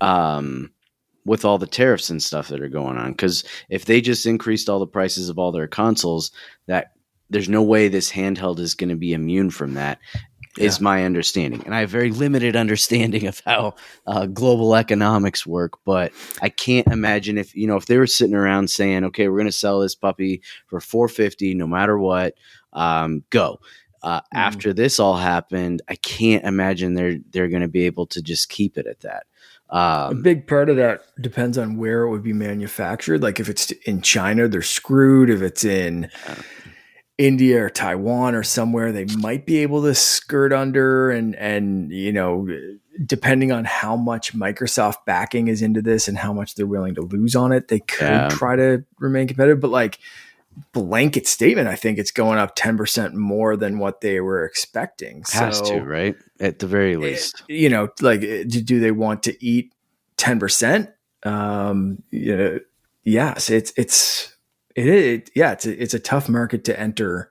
S3: with all the tariffs and stuff that are going on. Because if they just increased all the prices of all their consoles, that there's no way this handheld is going to be immune from that. Is my understanding. And I have very limited understanding of how global economics work, but I can't imagine if they were sitting around saying, okay, we're going to sell this puppy for $450 no matter what, go. After this all happened, I can't imagine they're going to be able to just keep it at that.
S2: A big part of that depends on where it would be manufactured. Like if it's in China, they're screwed. If it's in India or Taiwan or somewhere, they might be able to skirt under, and depending on how much Microsoft backing is into this and how much they're willing to lose on it, they could try to remain competitive. But blanket statement, I think it's going up 10% more than what they were expecting.
S3: Has to, right? At the very least.
S2: Do they want to eat 10%? Yes, it's a tough market to enter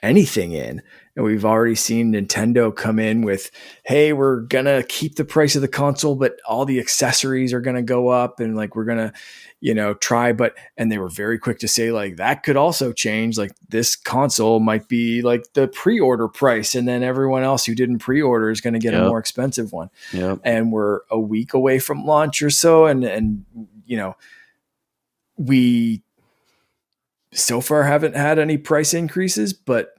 S2: anything in. And we've already seen Nintendo come in with, hey, we're going to keep the price of the console, but all the accessories are going to go up, and we're going to, try. And they were very quick to say that could also change. This console might be the pre-order price, and then everyone else who didn't pre-order is going to get a more expensive one. Yep. And we're a week away from launch or so. And we so far haven't had any price increases, but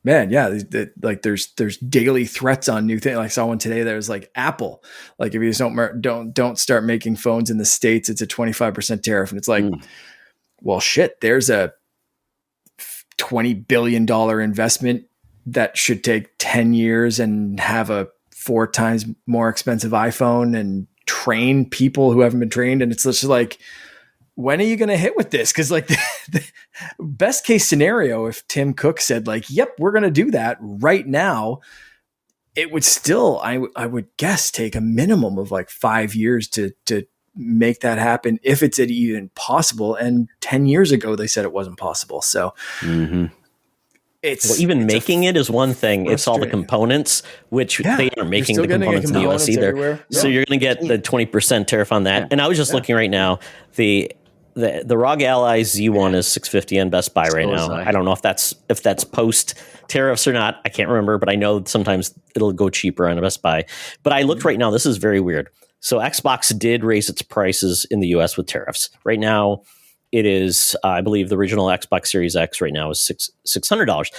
S2: man, there's daily threats on new things. I saw one today that was Apple, if you just don't start making phones in the States, it's a 25% tariff. And it's well, shit, there's a $20 billion investment that should take 10 years and have a 4 times more expensive iPhone and train people who haven't been trained. And it's just when are you going to hit with this? Because the best case scenario, if Tim Cook said yep, we're going to do that right now, it would still, I would guess, take a minimum of 5 years to make that happen, if it's even possible. And 10 years ago, they said it wasn't possible. So it's making
S1: it is one thing. It's all the components, which they aren't making the components in the US either. Everywhere. So you're going to get the 20% tariff on that. Yeah. And I was just looking right now, the ROG Ally Z1 is $650 on Best Buy right now. I don't know if that's post tariffs or not. I can't remember, but I know sometimes it'll go cheaper on a Best Buy. But I looked right now. This is very weird. So Xbox did raise its prices in the US with tariffs. Right now, it is, I believe, the original Xbox Series X right now is $600.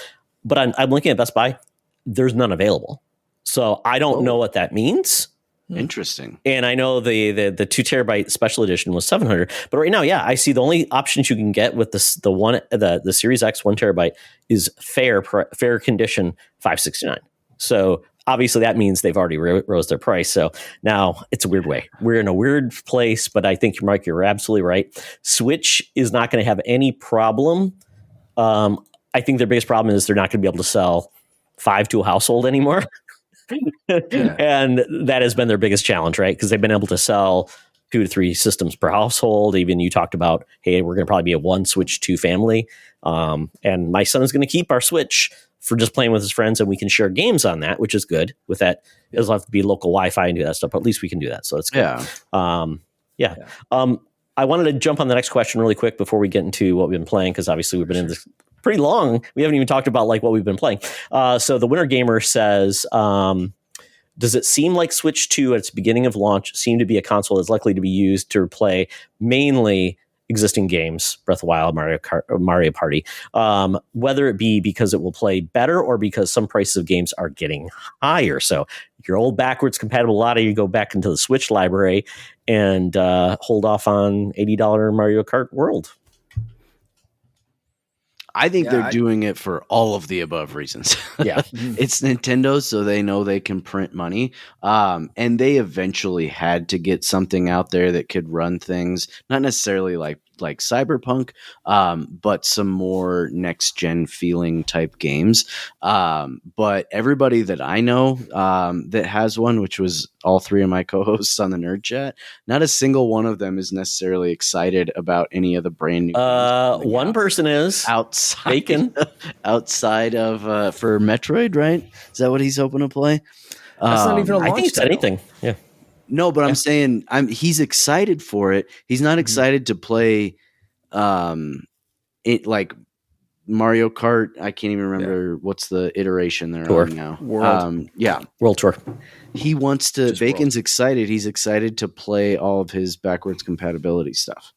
S1: But I'm looking at Best Buy. There's none available, so I don't know what that means.
S3: Interesting.
S1: And I know the 2 terabyte special edition was 700, but right now, yeah, I see the only options you can get with the Series X 1 terabyte is fair condition 569. So obviously that means they've already rose their price. So now it's a weird way. We're in a weird place, but I think, Mike, you're absolutely right. Switch is not going to have any problem. I think their biggest problem is they're not going to be able to sell 5 to a household anymore. And that has been their biggest challenge, right? Because they've been able to sell 2 to 3 systems per household. Even you talked about, hey, we're going to probably be a 1 Switch 2 family. And my son is going to keep our Switch for just playing with his friends, and we can share games on that, which is good. With that, it doesn't have to be local Wi-Fi and do that stuff, but at least we can do that. So it's good. Yeah. I wanted to jump on the next question really quick before we get into what we've been playing, because obviously we've been in this pretty long. We haven't even talked about like what we've been playing. So the Winter Gamer says, does it seem like Switch 2 at its beginning of launch seemed to be a console that's likely to be used to play mainly existing games, Breath of the Wild, Mario Party, whether it be because it will play better or because some prices of games are getting higher. So your old backwards compatible, a lot of you go back into the Switch library and hold off on $80 Mario Kart World.
S3: I think they're doing it for all of the above reasons.
S1: Yeah.
S3: It's Nintendo, so they know they can print money. And they eventually had to get something out there that could run things, not necessarily like Cyberpunk, but some more next gen feeling type games. But everybody that I know that has one, which was all 3 of my co-hosts on the Nerd Chat, not a single one of them is necessarily excited about any of the brand new games
S1: one person is
S3: outside of for Metroid, right? Is that what he's hoping to play?
S2: That's not even a launch
S1: I think it's
S2: title.
S1: anything. Yeah.
S3: No, but I'm saying he's excited for it. He's not excited to play it like Mario Kart. I can't even remember what's the iteration they're on now.
S2: World.
S1: World Tour.
S3: He wants to
S2: Just
S3: Bacon's excited. He's excited to play all of his backwards compatibility stuff.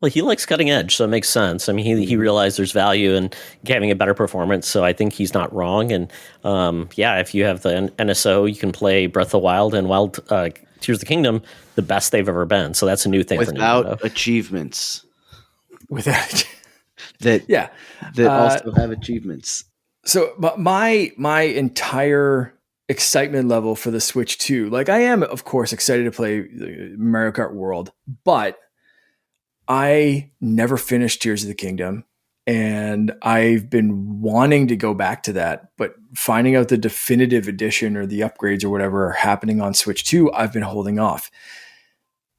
S1: Well, he likes cutting edge, so it makes sense. I mean, he realized there's value in having a better performance, so I think he's not wrong. And if you have the NSO, you can play Breath of the Wild and Tears of the Kingdom the best they've ever been. So that's a new thing
S3: without
S1: for Nintendo.
S3: Achievements.
S2: Without
S3: that also have achievements.
S2: So my entire excitement level for the Switch 2, like I am, of course, excited to play Mario Kart World, but I never finished Tears of the Kingdom, and I've been wanting to go back to that, but finding out the definitive edition or the upgrades or whatever are happening on Switch 2, I've been holding off.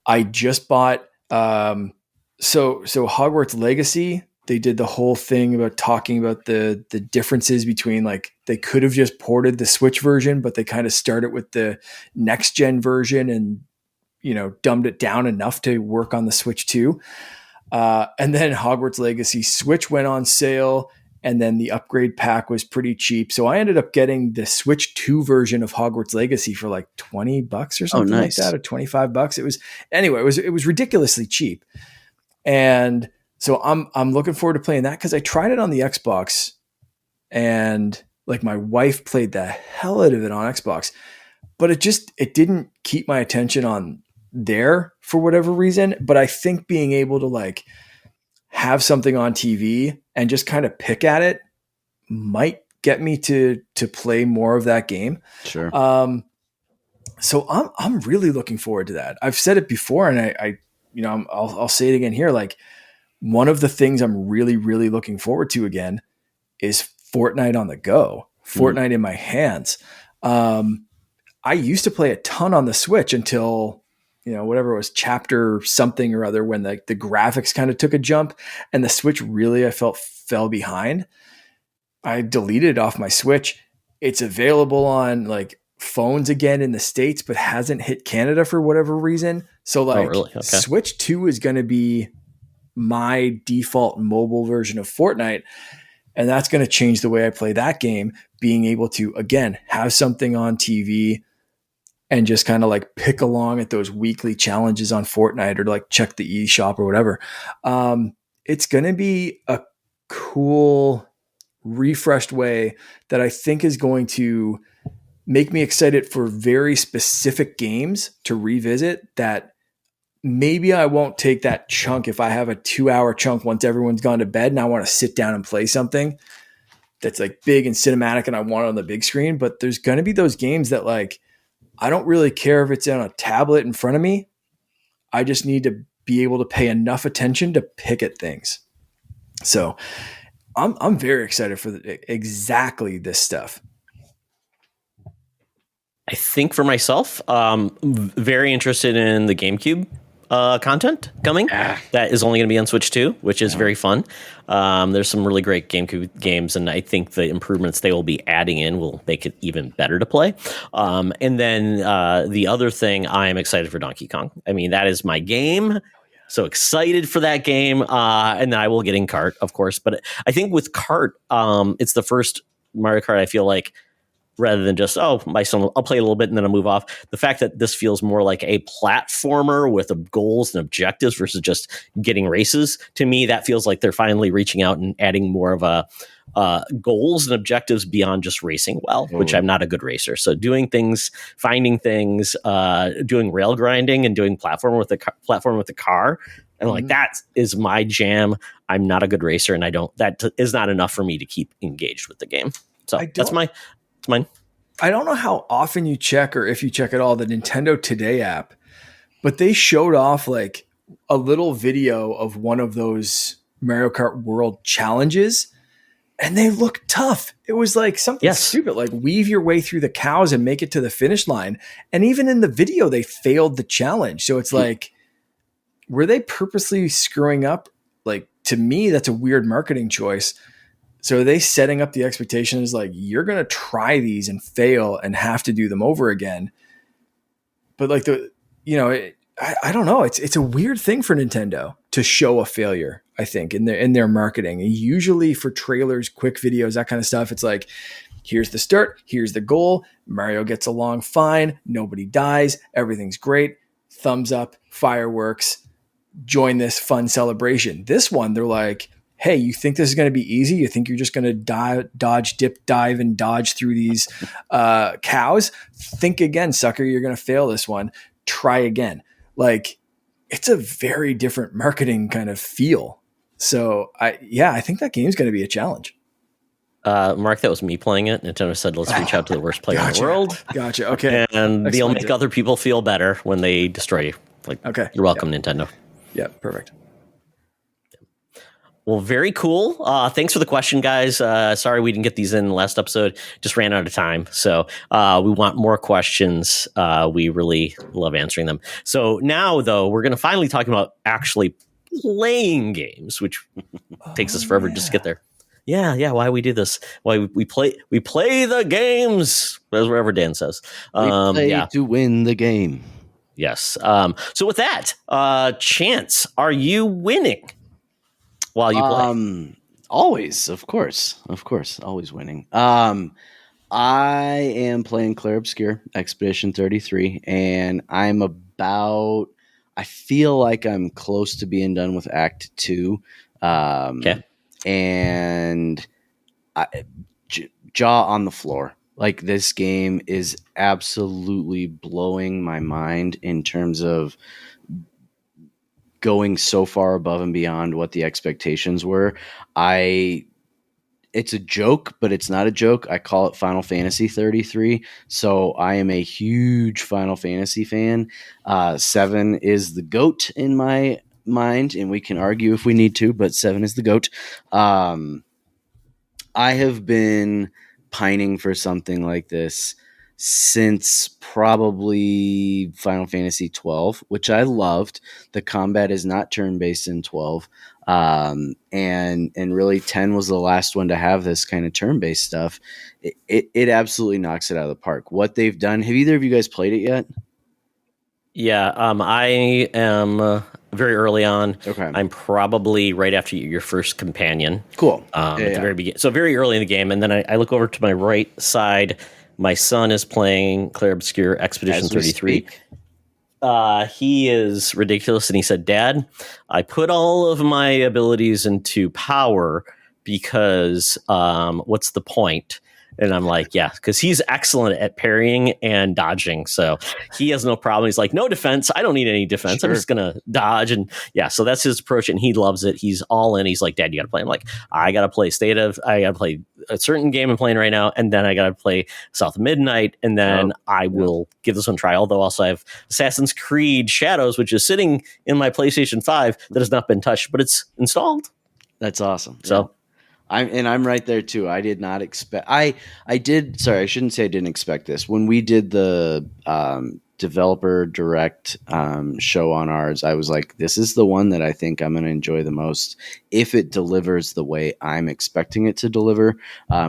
S2: I just bought so Hogwarts Legacy. They did the whole thing about talking about the differences between, like, they could have just ported the Switch version, but they kind of started with the next gen version and dumbed it down enough to work on the Switch 2. And then Hogwarts Legacy Switch went on sale, and then the upgrade pack was pretty cheap. So I ended up getting the Switch 2 version of Hogwarts Legacy for like $20 or something like that, or $25. It was ridiculously cheap. And so I'm looking forward to playing that, because I tried it on the Xbox, and like my wife played the hell out of it on Xbox, but it didn't keep my attention on there for whatever reason. But I think being able to like have something on TV and just kind of pick at it might get me to play more of that game.
S3: Sure.
S2: So I'm really looking forward to that. I've said it before, and I'll say it again here. Like, one of the things I'm really, really looking forward to again is Fortnite on the go, Fortnite in my hands. I used to play a ton on the Switch until, whatever it was, chapter something or other, when the graphics kind of took a jump and the Switch really, I felt, fell behind. I deleted it off my Switch. It's available on like phones again in the States, but hasn't hit Canada for whatever reason. So like,
S1: really? Okay.
S2: Switch 2 is going to be my default mobile version of Fortnite. And that's going to change the way I play that game, being able to, again, have something on TV, and just kind of like pick along at those weekly challenges on Fortnite or like check the eShop or whatever. It's going to be a cool, refreshed way that I think is going to make me excited for very specific games to revisit that maybe I won't take that chunk if I have a 2-hour chunk once everyone's gone to bed and I want to sit down and play something that's like big and cinematic and I want it on the big screen. But there's going to be those games that like, I don't really care if it's on a tablet in front of me. I just need to be able to pay enough attention to pick at things. So I'm very excited for exactly this stuff.
S1: I think for myself, very interested in the GameCube content coming. That is only going to be on Switch 2, which is very fun. There's some really great GameCube games, and I think the improvements they will be adding in will make it even better to play. And then the other thing, I am excited for Donkey Kong. I mean, that is my game. So excited for that game. And then I will get in Kart, of course. But I think with Kart, it's the first Mario Kart I feel like, rather than just, my son, I'll play a little bit and then I'll move off. The fact that this feels more like a platformer with goals and objectives versus just getting races, to me, that feels like they're finally reaching out and adding more of a goals and objectives beyond just racing well, which I'm not a good racer. So doing things, finding things, doing rail grinding and doing platform with the car. And like, that is my jam. I'm not a good racer and that is not enough for me to keep engaged with the game. So that's mine.
S2: I don't know how often you check or if you check at all the Nintendo Today app, but they showed off like a little video of one of those Mario Kart World challenges and they look tough. It was like something stupid, like weave your way through the cows and make it to the finish line. And even in the video, they failed the challenge. So it's like, were they purposely screwing up? Like, to me, that's a weird marketing choice. So are they setting up the expectations like you're going to try these and fail and have to do them over again? But like I don't know. It's a weird thing for Nintendo to show a failure, I think, in their marketing. And usually for trailers, quick videos, that kind of stuff, it's like, here's the start, here's the goal. Mario gets along fine. Nobody dies. Everything's great. Thumbs up, fireworks, join this fun celebration. This one, they're like, hey, you think this is going to be easy? You think you're just going to dodge, dip, dive, and dodge through these cows? Think again, sucker. You're going to fail this one. Try again. Like, it's a very different marketing kind of feel. So, I think that game's going to be a challenge.
S1: Mark, that was me playing it. Nintendo said, let's reach out to the worst player in the world.
S2: Gotcha. Okay.
S1: And they'll make other people feel better when they destroy you. Like, okay. You're welcome, Nintendo.
S2: Yeah, perfect.
S1: Well, very cool. Thanks for the question, guys. Sorry we didn't get these in the last episode. Just ran out of time. So we want more questions. We really love answering them. So now, though, we're going to finally talk about actually playing games, which takes us forever just to get there. Yeah. Why we do this? Why we play the games, as whatever Dan says.
S3: We play to win the game.
S1: Yes. So with that, Chance, are you winning while you play?
S3: Always, of course, always winning. I am playing Clair Obscur Expedition 33, and I feel like I'm close to being done with Act 2.
S1: Okay.
S3: And jaw on the floor. Like, this game is absolutely blowing my mind in terms of going so far above and beyond what the expectations were. It's a joke, but it's not a joke. I call it Final Fantasy 33. So I am a huge Final Fantasy fan. 7 is the GOAT in my mind, and we can argue if we need to, but 7 is the GOAT. I have been pining for something like this since probably Final Fantasy 12, which I loved. The combat is not turn-based in 12. And really 10 was the last one to have this kind of turn-based stuff. It absolutely knocks it out of the park. What they've done, have either of you guys played it yet?
S1: Yeah, I am very early on.
S3: Okay.
S1: I'm probably right after your first companion.
S3: Cool.
S1: At the very beginning. So very early in the game. And then I look over to my right side. My son is playing Clair Obscur Expedition
S3: As we
S1: 33.
S3: speak.
S1: He is ridiculous, and he said, "Dad, I put all of my abilities into power because what's the point?" And I'm like, "Yeah, because he's excellent at parrying and dodging, so he has no problem." He's like, "No defense. I don't need any defense. I'm
S3: Sure.
S1: just gonna dodge." And yeah, so that's his approach, and he loves it. He's all in. He's like, "Dad, you got to play." I'm like, "I got to play I got to play a certain game I'm playing right now, and then I got to play South of Midnight, and then I will give this one a try." Although also I have Assassin's Creed Shadows, which is sitting in my PlayStation 5 that has not been touched, but it's installed.
S3: That's awesome.
S1: So
S3: I'm right there too. I did not expect. I did. Sorry, I shouldn't say I didn't expect this. When we did the developer direct show on ours, I was like, this is the one that I think I'm going to enjoy the most if it delivers the way I'm expecting it to deliver.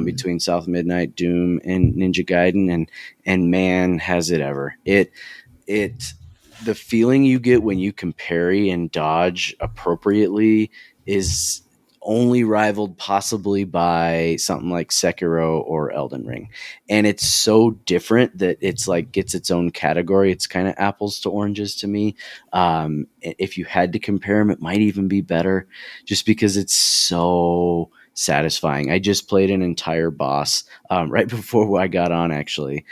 S3: Between South Midnight, Doom, and Ninja Gaiden, and man, has it ever. The feeling you get when you can parry and dodge appropriately is only rivaled possibly by something like Sekiro or Elden Ring. And it's so different that it's like gets its own category. It's kind of apples to oranges to me. If you had to compare them, it might even be better just because it's so satisfying. I just played an entire boss right before I got on, actually.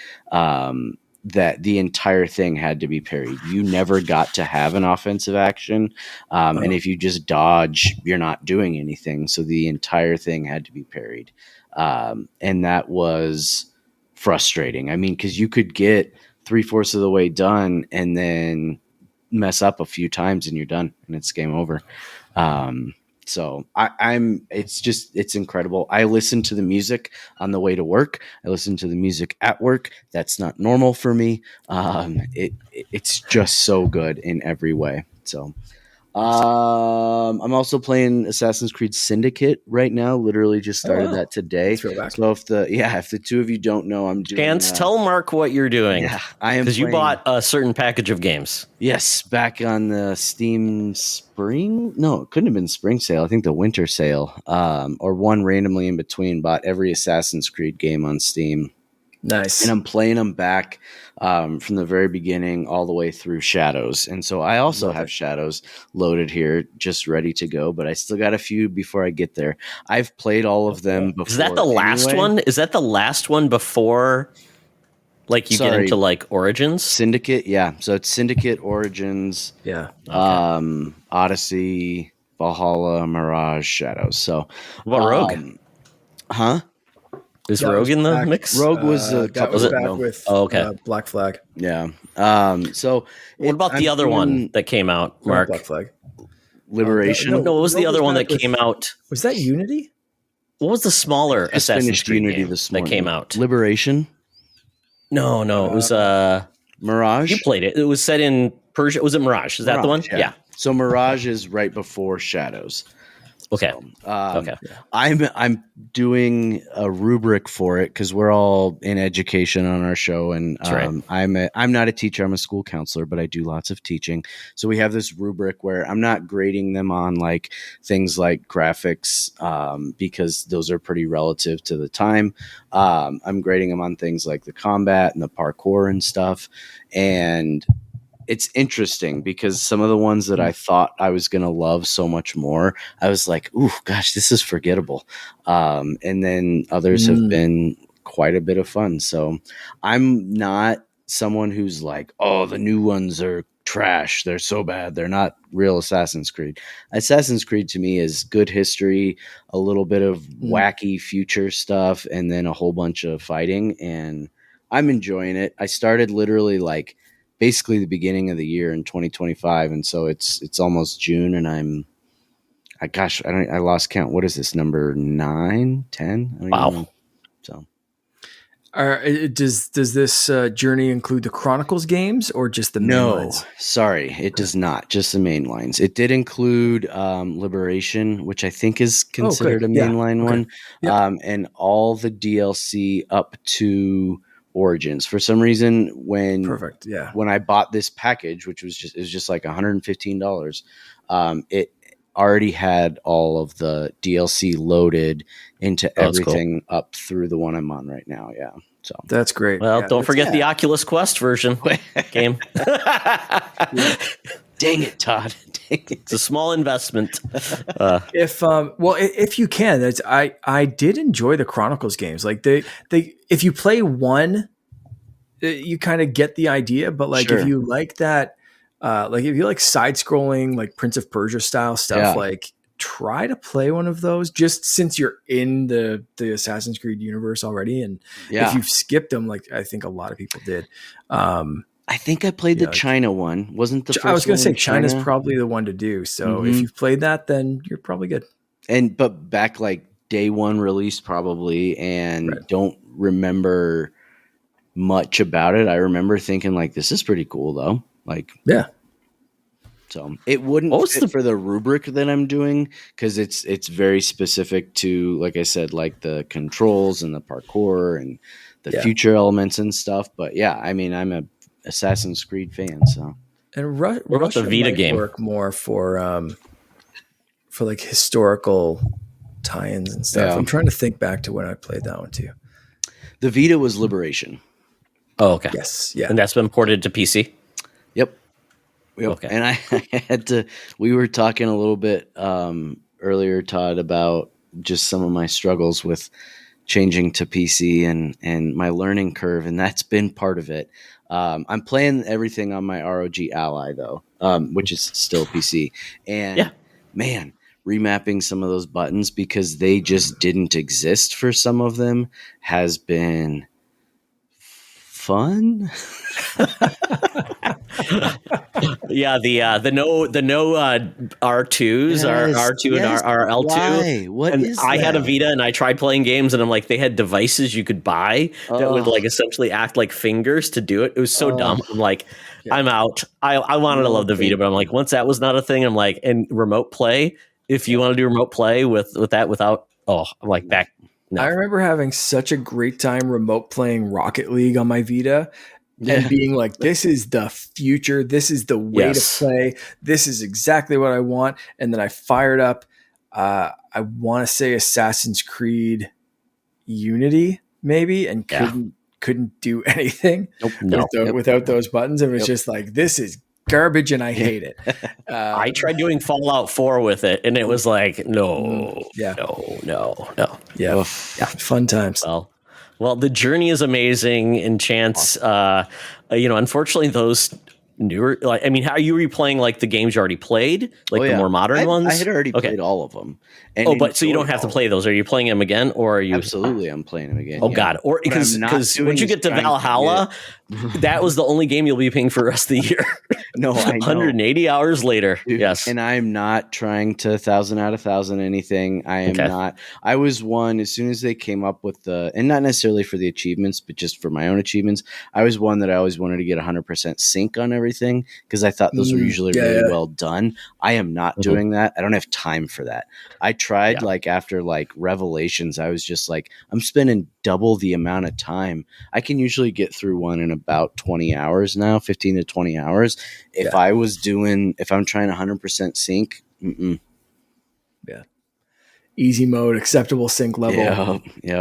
S3: That the entire thing had to be parried. You never got to have an offensive action. And if you just dodge, you're not doing anything. So the entire thing had to be parried. And that was frustrating. I mean, because you could get 3/4 of the way done and then mess up a few times and you're done and it's game over. So it's incredible. I listen to the music on the way to work. I listen to the music at work. That's not normal for me. It's just so good in every way. So, I'm also playing Assassin's Creed Syndicate right now. Literally just started that today.
S2: Throwback.
S3: So if the two of you don't know, I'm doing.
S1: Chance, tell Mark what you're doing.
S3: Yeah, I am
S1: because you bought a certain package of games.
S3: Yes, back on the Steam spring. No, it couldn't have been spring sale. I think the winter sale, or one randomly in between. Bought every Assassin's Creed game on Steam.
S2: Nice.
S3: And I'm playing them back from the very beginning all the way through Shadows. And so I also have Shadows loaded here, just ready to go. But I still got a few before I get there. I've played all of them before.
S1: Is that the last one? Is that the last one before? Like you get into like Origins?
S3: Syndicate, yeah. So it's Syndicate, Origins,
S2: Yeah.
S3: Odyssey, Valhalla, Mirage, Shadows. So
S1: what about Rogue?
S3: Huh?
S1: Is Rogue in the mix?
S3: Rogue was a couple
S2: was
S3: of
S2: back
S3: ago.
S2: with Black Flag.
S3: Yeah. So
S1: what about the other one that came out, Mark?
S2: Black Flag.
S3: Liberation?
S1: No, what was the other one that came out?
S2: Was that Unity?
S1: What was the smaller Assassin's Creed
S3: Unity
S1: game
S3: this morning.
S1: that came out?
S3: Liberation?
S1: No, it was
S3: Mirage.
S1: You played it. It was set in Persia. Was it Mirage? Is that the one? Yeah.
S3: So Mirage is right before Shadows.
S1: Okay.
S3: So, I'm doing a rubric for it because we're all in education on our show, and I'm not a teacher. I'm a school counselor, but I do lots of teaching. So we have this rubric where I'm not grading them on like things like graphics because those are pretty relative to the time. I'm grading them on things like the combat and the parkour and stuff, and it's interesting because some of the ones that I thought I was going to love so much more, I was like, ooh, gosh, this is forgettable. And then others have been quite a bit of fun. So I'm not someone who's like, oh, the new ones are trash. They're so bad. They're not real Assassin's Creed. Assassin's Creed to me is good history, a little bit of wacky future stuff, and then a whole bunch of fighting. And I'm enjoying it. I started literally like basically the beginning of the year in 2025, and so it's almost June, and I lost count. What is this, number 9, 10?
S1: Wow.
S3: So
S2: does this journey include the Chronicles games or just the main lines?
S3: Sorry, it does not. Just the main lines. It did include Liberation, which I think is considered a mainline one, and all the DLC up to Origins. For some reason, when I bought this package, which was just like $115, it already had all of the DLC loaded into everything up through the one I'm on right now. Yeah. So
S2: That's great.
S1: Well,
S2: Yeah,
S1: don't forget the Oculus Quest version game.
S3: dang it, Todd. Dang it.
S1: It's a small investment.
S2: If you can, I did enjoy the Chronicles games. Like they if you play one, you kind of get the idea. But like
S3: Sure.
S2: if you like that, like if you like side scrolling, like Prince of Persia style stuff, like try to play one of those. Just since you're in the Assassin's Creed universe already, and if you've skipped them, like I think a lot of people did.
S3: I think I played the China one. Wasn't the first one?
S2: I was going to say
S3: China?
S2: China's probably the one to do. So if you've played that, then you're probably good.
S3: But back like day one release probably, and don't remember much about it. I remember thinking like, this is pretty cool though. Like,
S2: yeah.
S3: So it wouldn't fit for the rubric that I'm doing because it's very specific to, like I said, like the controls and the parkour and the future elements and stuff. But yeah, I mean, I'm a Assassin's Creed fan, so.
S2: And
S1: what about the Vita game?
S2: Work more for like historical tie-ins and stuff. I'm trying to think back to when I played that one too.
S3: The Vita was Liberation.
S1: Oh, okay.
S2: Yes, yeah,
S1: and that's been ported to PC.
S3: Yep. Okay. And I had to. We were talking a little bit earlier, Todd, about just some of my struggles with changing to PC and my learning curve, and that's been part of it. I'm playing everything on my ROG Ally though, which is still PC. And man, remapping some of those buttons because they just didn't exist for some of them has been fun.
S1: Yeah, the no R2s are R2 and RL2.
S3: Why? What
S1: and
S3: is
S1: I
S3: that?
S1: had a Vita and I tried playing games and I'm like, they had devices you could buy that would like essentially act like fingers to do it. It was so dumb. I'm like, I'm out. I wanted to love the Vita, but I'm like, once that was not a thing, I'm like, and remote play, if you want to do remote play with that without, I'm like back. No.
S2: I remember having such a great time remote playing Rocket League on my Vita. And being like, this is the future. This is the way to play. This is exactly what I want. And then I fired up, I want to say Assassin's Creed Unity, maybe, and couldn't do anything without those buttons. It was just like, this is garbage and I hate it.
S1: I tried doing Fallout 4 with it and it was like, no.
S2: Yeah.
S1: Fun
S2: times.
S1: Well, the journey is amazing. Enchants, unfortunately, those newer, like, I mean, how are you replaying like the games you already played, like the more modern ones?
S3: I had already played all of them. And
S1: but so you don't have to play those. Are you playing them again, or are you?
S3: Absolutely, I'm playing them again.
S1: Oh God, or because once you get to Valhalla, that was the only game you'll be paying for the rest of the year.
S3: No, I know.
S1: 180 hours later.
S3: Dude,
S1: yes,
S3: and I'm not trying to 1,000 out of 1,000 anything. I am not. I was one as soon as they came up with and not necessarily for the achievements, but just for my own achievements. I was one that I always wanted to get 100% sync on everything because I thought those were usually really well done. I am not doing that. I don't have time for that. I tried after Revelations, I was just like, I'm spending double the amount of time. I can usually get through one in about 20 hours now, 15 to 20 hours. If I'm trying 100% sync,
S2: easy mode, acceptable sync level,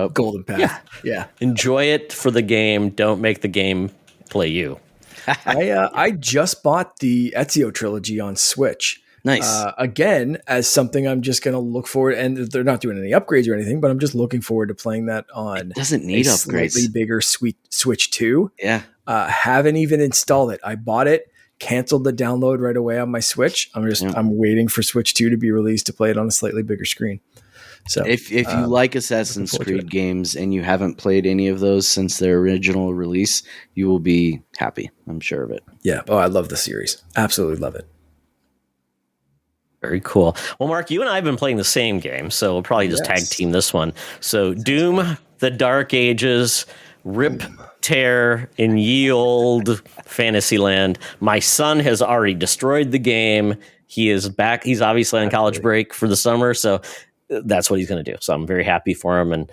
S2: golden path. Yeah.
S1: Enjoy it for the game. Don't make the game play you.
S2: I just bought the Ezio trilogy on Switch.
S3: Nice.
S2: Again, as something I'm just going to look forward, and they're not doing any upgrades or anything, but I'm just looking forward to playing that on.
S3: It doesn't need upgrades.
S2: Slightly bigger Switch 2.
S3: Yeah.
S2: Haven't even installed it. I bought it, canceled the download right away on my Switch. I'm waiting for Switch 2 to be released to play it on a slightly bigger screen. So
S3: if you like Assassin's Creed games and you haven't played any of those since their original release, you will be happy. I'm sure of it.
S2: Yeah. Oh, I love the series. Absolutely love it.
S1: Very cool. Well, Mark, you and I have been playing the same game, so we'll probably just tag team this one. So Doom, The Dark Ages, rip, tear in ye old Fantasyland. My son has already destroyed the game. He is back. He's obviously on college break for the summer, so that's what he's going to do. So I'm very happy for him, and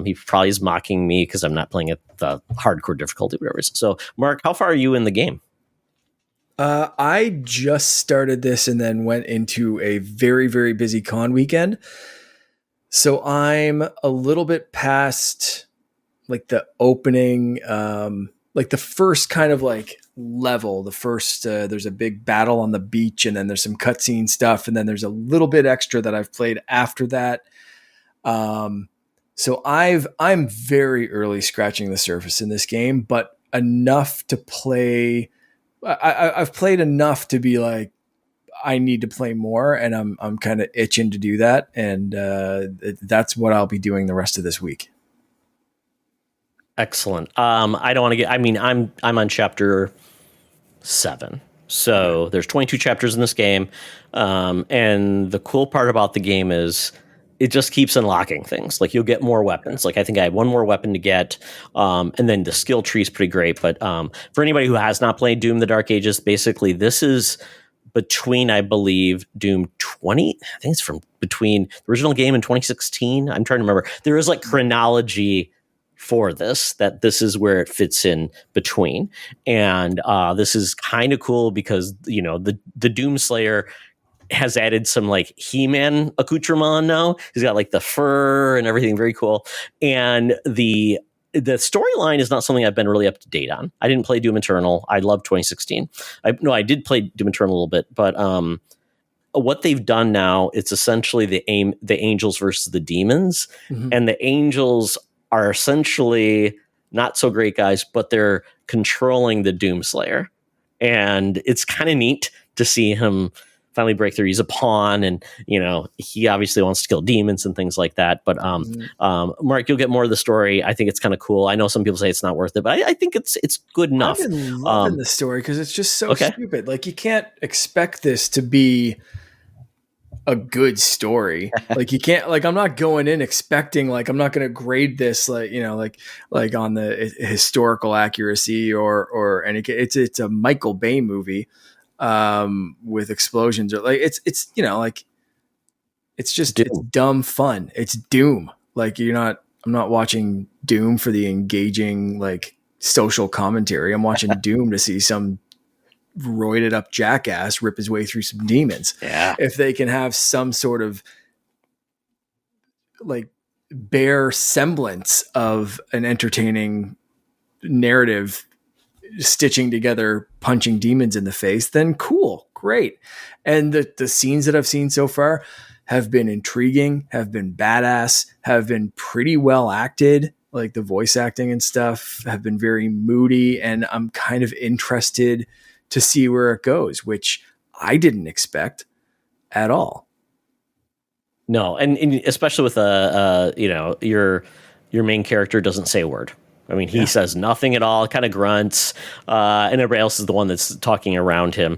S1: he probably is mocking me because I'm not playing at the hardcore difficulty, whatever it is. So, Mark, how far are you in the game?
S2: I just started this and then went into a very, very busy con weekend. So I'm a little bit past like the opening, like the first kind of like level, the first, there's a big battle on the beach, and then there's some cutscene stuff. And then there's a little bit extra that I've played after that. So I'm very early scratching the surface in this game, but enough to play. I've played enough to be like, I need to play more, and I'm kind of itching to do that. And, that's what I'll be doing the rest of this week.
S1: Excellent. I don't want to get. I mean, I'm on chapter 7, so there's 22 chapters in this game, and the cool part about the game is it just keeps unlocking things. Like, you'll get more weapons. Like, I think I have one more weapon to get, and then the skill tree is pretty great. But for anybody who has not played Doom: The Dark Ages, basically this is between, I believe, Doom 20. I think it's from between the original game in 2016. I'm trying to remember. There is like chronology for this, that this is where it fits in between. And this is kind of cool because, you know, the Doomslayer has added some like He-Man accoutrement now. He's got like the fur and everything, very cool. And the storyline is not something I've been really up to date on. I didn't play Doom Eternal. I love 2016. I did play Doom Eternal a little bit, but what they've done now, it's essentially the angels versus the demons. Mm-hmm. And the angels are essentially not so great guys, but they're controlling the Doomslayer. And it's kind of neat to see him finally break through. He's a pawn, and, you know, he obviously wants to kill demons and things like that. But Mark, you'll get more of the story. I think it's kind of cool. I know some people say it's not worth it, but I think it's good enough.
S2: I've been loving the story because it's just so stupid. Like, you can't expect this to be a good story. Like, you can't, like, I'm not going in expecting, like, I'm not going to grade this, like, you know, like on the historical accuracy or any. It's a Michael Bay movie with explosions, or like it's you know, like, it's just it's dumb fun. It's Doom. Like, I'm not watching Doom for the engaging like social commentary. I'm watching Doom to see some roided up jackass rip his way through some demons.
S1: Yeah.
S2: If they can have some sort of like bare semblance of an entertaining narrative stitching together punching demons in the face, then cool, great. And the scenes that I've seen so far have been intriguing, have been badass, have been pretty well acted. Like, the voice acting and stuff have been very moody, and I'm kind of interested to see where it goes, which I didn't expect at all.
S1: No, and especially with you know, your main character doesn't say a word. I mean, he says nothing at all, kind of grunts, and everybody else is the one that's talking around him,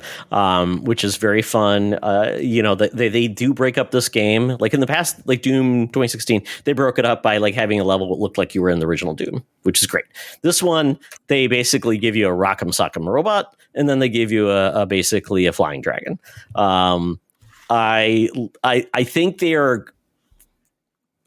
S1: which is very fun. You know, they do break up this game. Like in the past, like Doom 2016, they broke it up by like having a level that looked like you were in the original Doom, which is great. This one, they basically give you a rock'em sock'em robot, and then they give you basically a flying dragon. I think they are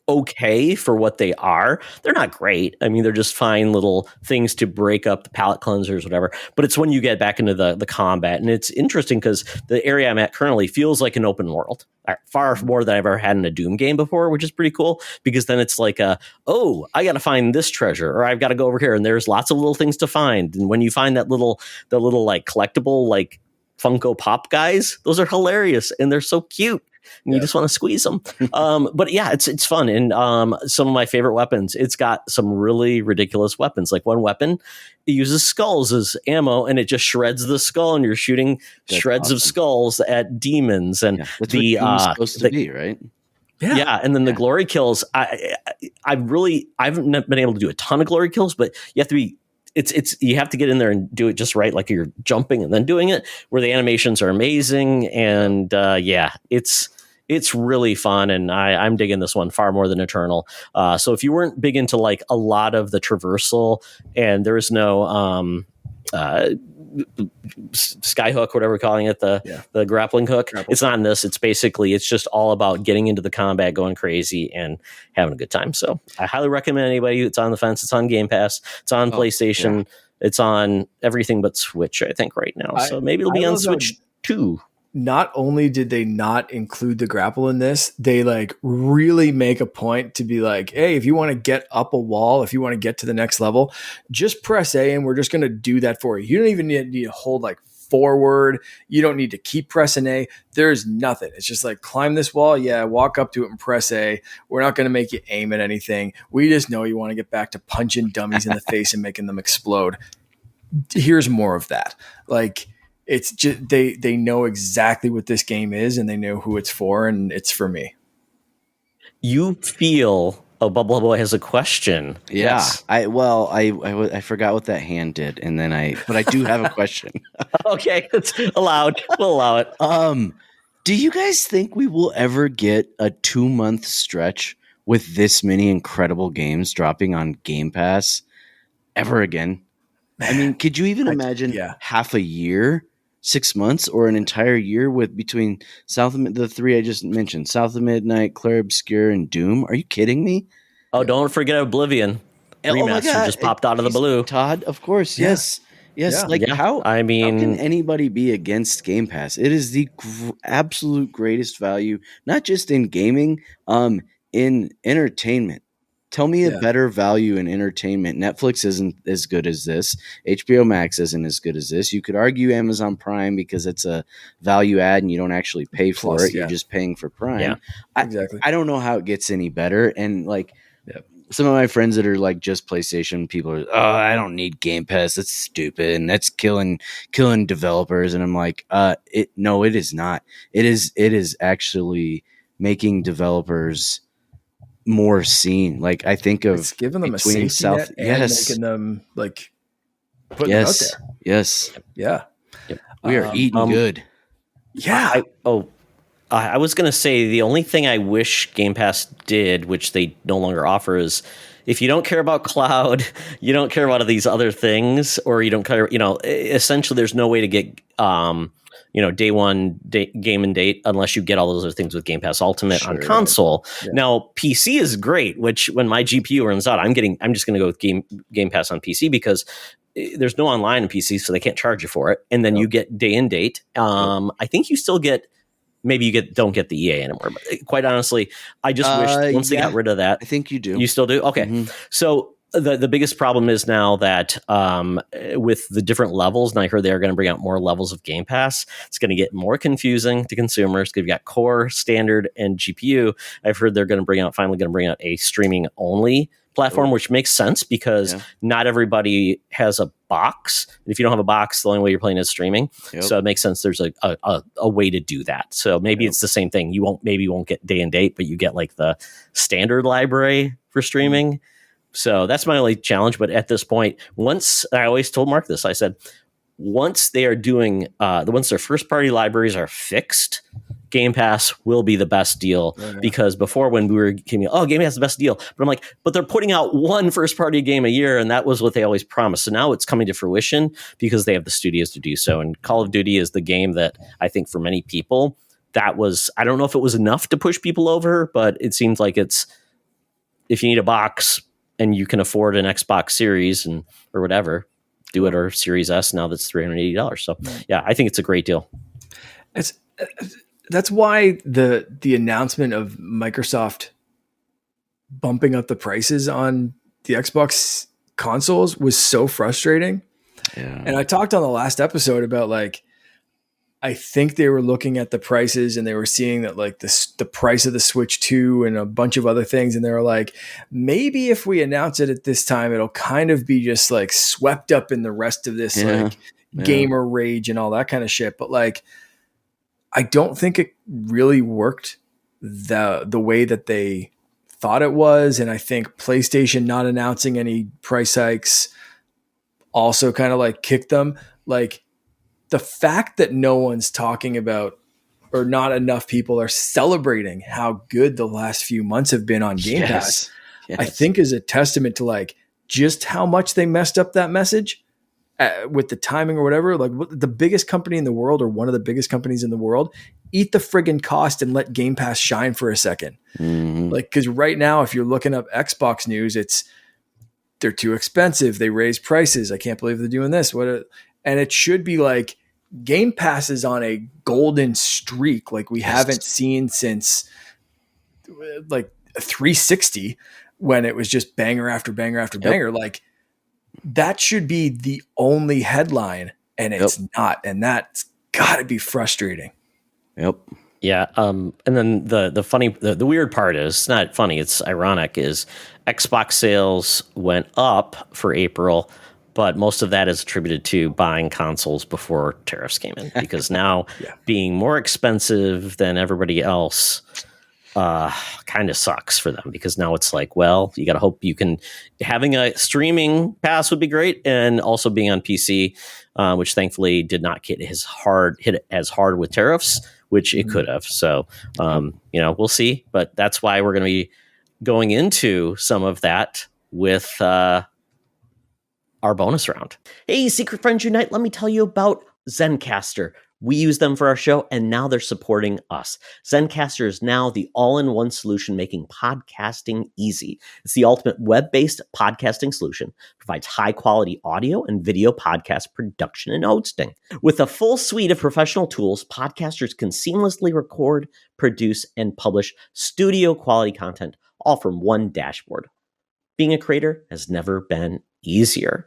S1: okay for what they are. They're not great. I mean, they're just fine little things to break up the palate cleansers, whatever. But it's when you get back into the combat, and it's interesting because the area I'm at currently feels like an open world, far more than I've ever had in a Doom game before, which is pretty cool, because then it's like, I got to find this treasure, or I've got to go over here, and there's lots of little things to find. And when you find the little like collectible like Funko Pop guys, those are hilarious, and they're so cute. And you just want to squeeze them. But yeah, it's fun. And some of my favorite weapons, it's got some really ridiculous weapons. Like one weapon, it uses skulls as ammo, and it just shreds the skull, and you're shooting shreds of skulls at demons. And
S3: that's what it's supposed to be, right?
S1: Yeah. And then the glory kills, I haven't been able to do a ton of glory kills, but you have to be, you have to get in there and do it just right, like you're jumping and then doing it, where the animations are amazing. And it's really fun, and I'm digging this one far more than Eternal. So if you weren't big into like a lot of the traversal, and there is no skyhook, whatever we're calling it, the grappling hook, it's not in this. It's basically, it's just all about getting into the combat, going crazy, and having a good time. So I highly recommend anybody that's on the fence. It's on Game Pass. It's on PlayStation. Yeah. It's on everything but Switch, I think, right now. So maybe it'll be on Switch too.
S2: not only did they not include the grapple in this, they like really make a point to be like, hey, if you want to get up a wall, if you want to get to the next level, just press A and we're just going to do that for you. You don't even need to hold like forward. You don't need to keep pressing A. There's nothing. It's just like climb this wall. Yeah, walk up to it and press A. We're not going to make you aim at anything. We just know you want to get back to punching dummies in the face and making them explode. Here's more of that. Like, it's just they know exactly what this game is and they know who it's for, and it's for me.
S1: You feel Bubble Boy has a question.
S3: Yeah.
S1: Yes.
S3: I forgot what that hand did, and then but I do have a question.
S1: Okay, it's allowed. We'll allow it.
S3: Do you guys think we will ever get a 2-month stretch with this many incredible games dropping on Game Pass ever again? I mean, could you even imagine half a year, 6 months, or an entire year with between the three I just mentioned, South of Midnight, Clair Obscur, and Doom? Are you kidding me?
S1: Oh, don't forget Oblivion. Remaster just popped out of the blue.
S3: Todd, of course, yes. Yes, how can anybody be against Game Pass? It is the absolute greatest value, not just in gaming, in entertainment. Tell me a better value in entertainment. Netflix isn't as good as this. HBO Max isn't as good as this. You could argue Amazon Prime because it's a value add and you don't actually pay for it. You're just paying for Prime.
S1: Yeah,
S2: exactly.
S3: I don't know how it gets any better. And like some of my friends that are like just PlayStation people are, I don't need Game Pass. That's stupid. And that's killing developers. And I'm like, no, it is not. It is actually making developers more seen. Like I think of
S2: it's giving them a safety net and making them like putting it out there.
S3: Yes.
S2: Yeah.
S3: Yep. We are eating good.
S2: Yeah.
S1: I was going to say the only thing I wish Game Pass did, which they no longer offer, is if you don't care about cloud, you don't care about these other things, or you don't care, essentially there's no way to get, day one game and date unless you get all those other things with Game Pass Ultimate on console. Yeah. Now PC is great, which when my GPU runs out, I'm just going to go with Game Pass on PC because there's no online in PC, so they can't charge you for it. And then you get day and date. I think you still get. Maybe you don't get the EA anymore. But quite honestly, I just wish once they got rid of that.
S3: I think you do.
S1: You still do? Okay. Mm-hmm. So the biggest problem is now that with the different levels, and I heard they are going to bring out more levels of Game Pass, it's going to get more confusing to consumers because you've got core, standard, and GPU. I've heard they're finally going to bring out a streaming only platform, which makes sense because not everybody has a box. And if you don't have a box, the only way you're playing is streaming. Yep. So it makes sense. There's a way to do that. So maybe it's the same thing. You won't get day and date, but you get like the standard library for streaming. So that's my only challenge. But at this point, I always told Mark this, I said, once they are doing, once their first party libraries are fixed, Game Pass will be the best deal because before when we were Game Pass is the best deal. But I'm like, but they're putting out one first party game a year. And that was what they always promised. So now it's coming to fruition because they have the studios to do so. And Call of Duty is the game that I think for many people, I don't know if it was enough to push people over, but it seems like it's, if you need a box and you can afford an Xbox Series or whatever, do it, or Series S now that's $380. So yeah, I think it's a great deal.
S2: That's why the announcement of Microsoft bumping up the prices on the Xbox consoles was so frustrating. Yeah. And I talked on the last episode about like, I think they were looking at the prices and they were seeing that like the price of the Switch 2 and a bunch of other things. And they were like, maybe if we announce it at this time, it'll kind of be just like swept up in the rest of this gamer rage and all that kind of shit. But like, I don't think it really worked the way that they thought it was. And I think PlayStation not announcing any price hikes also kind of like kicked them. Like the fact that no one's talking about, or not enough people are celebrating how good the last few months have been on Game Pass, I think is a testament to like just how much they messed up that message. With the timing or whatever, like the biggest company in the world or one of the biggest companies in the world, eat the friggin' cost and let Game Pass shine for a second. Mm-hmm. Like, cause right now, if you're looking up Xbox news, they're too expensive. They raise prices. I can't believe they're doing this. And it should be like, Game Pass is on a golden streak like we haven't seen since like 360, when it was just banger after banger after banger. Like, that should be the only headline, and it's not, and that's got to be frustrating.
S3: Yep.
S1: Yeah. And then the weird part is, it's not funny, it's ironic, is Xbox sales went up for April, but most of that is attributed to buying consoles before tariffs came in, because now being more expensive than everybody else kind of sucks for them, because now it's like, well, you got to hope you can, having a streaming pass would be great, and also being on PC, which thankfully did not hit as hard with tariffs, which it could have. So, we'll see, but that's why we're going to be going into some of that with our bonus round. Hey, Secret Friends Unite, let me tell you about Zencastr. We use them for our show, and now they're supporting us. Zencastr is now the all-in-one solution making podcasting easy. It's the ultimate web-based podcasting solution. Provides high-quality audio and video podcast production and hosting. With a full suite of professional tools, podcasters can seamlessly record, produce, and publish studio-quality content, all from one dashboard. Being a creator has never been easier.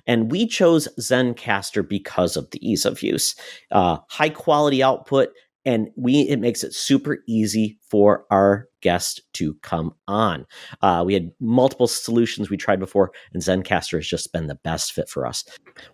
S1: And we chose Zencastr because of the ease of use, high quality output, and it makes it super easy for our guests to come on. We had multiple solutions we tried before, and Zencastr has just been the best fit for us.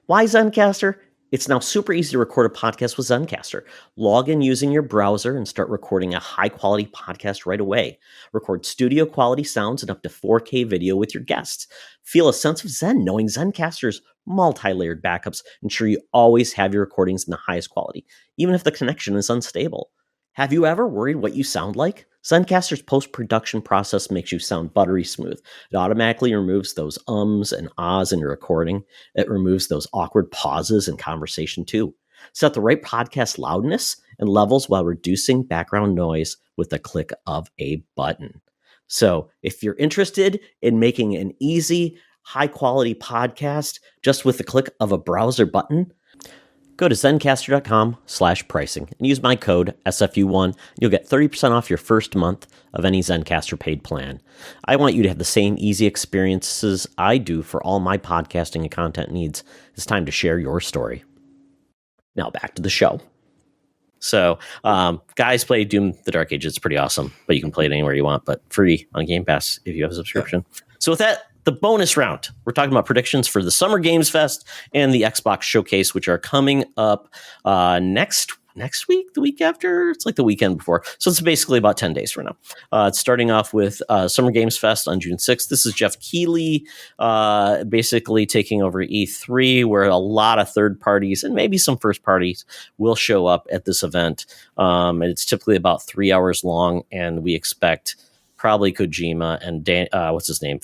S1: Why Zencastr? It's now super easy to record a podcast with Zencastr. Log in using your browser and start recording a high-quality podcast right away. Record studio-quality sounds and up to 4K video with your guests. Feel a sense of zen knowing Zencastr's multi-layered backups ensure you always have your recordings in the highest quality, even if the connection is unstable. Have you ever worried what you sound like? Zencastr's post-production process makes you sound buttery smooth. It automatically removes those ums and ahs in your recording. It removes those awkward pauses in conversation too. Set the right podcast loudness and levels while reducing background noise with the click of a button. So if you're interested in making an easy, high-quality podcast just with the click of a browser button, go to zencastr.com/pricing and use my code SFU1. You'll get 30% off your first month of any Zencastr paid plan. I want you to have the same easy experiences I do for all my podcasting and content needs. It's time to share your story. Now back to the show. So, guys, play Doom the Dark Ages. It's pretty awesome, but you can play it anywhere you want, but free on Game Pass if you have a subscription. So with that, the bonus round, we're talking about predictions for the Summer Games Fest and the Xbox Showcase, which are coming up next week, the week after. It's like the weekend before. So it's basically about 10 days from now. It's starting off with Summer Games Fest on June 6th. This is Jeff Keighley basically taking over E3, where a lot of third parties and maybe some first parties will show up at this event. And it's typically about 3 hours long, and we expect probably Kojima and what's his name?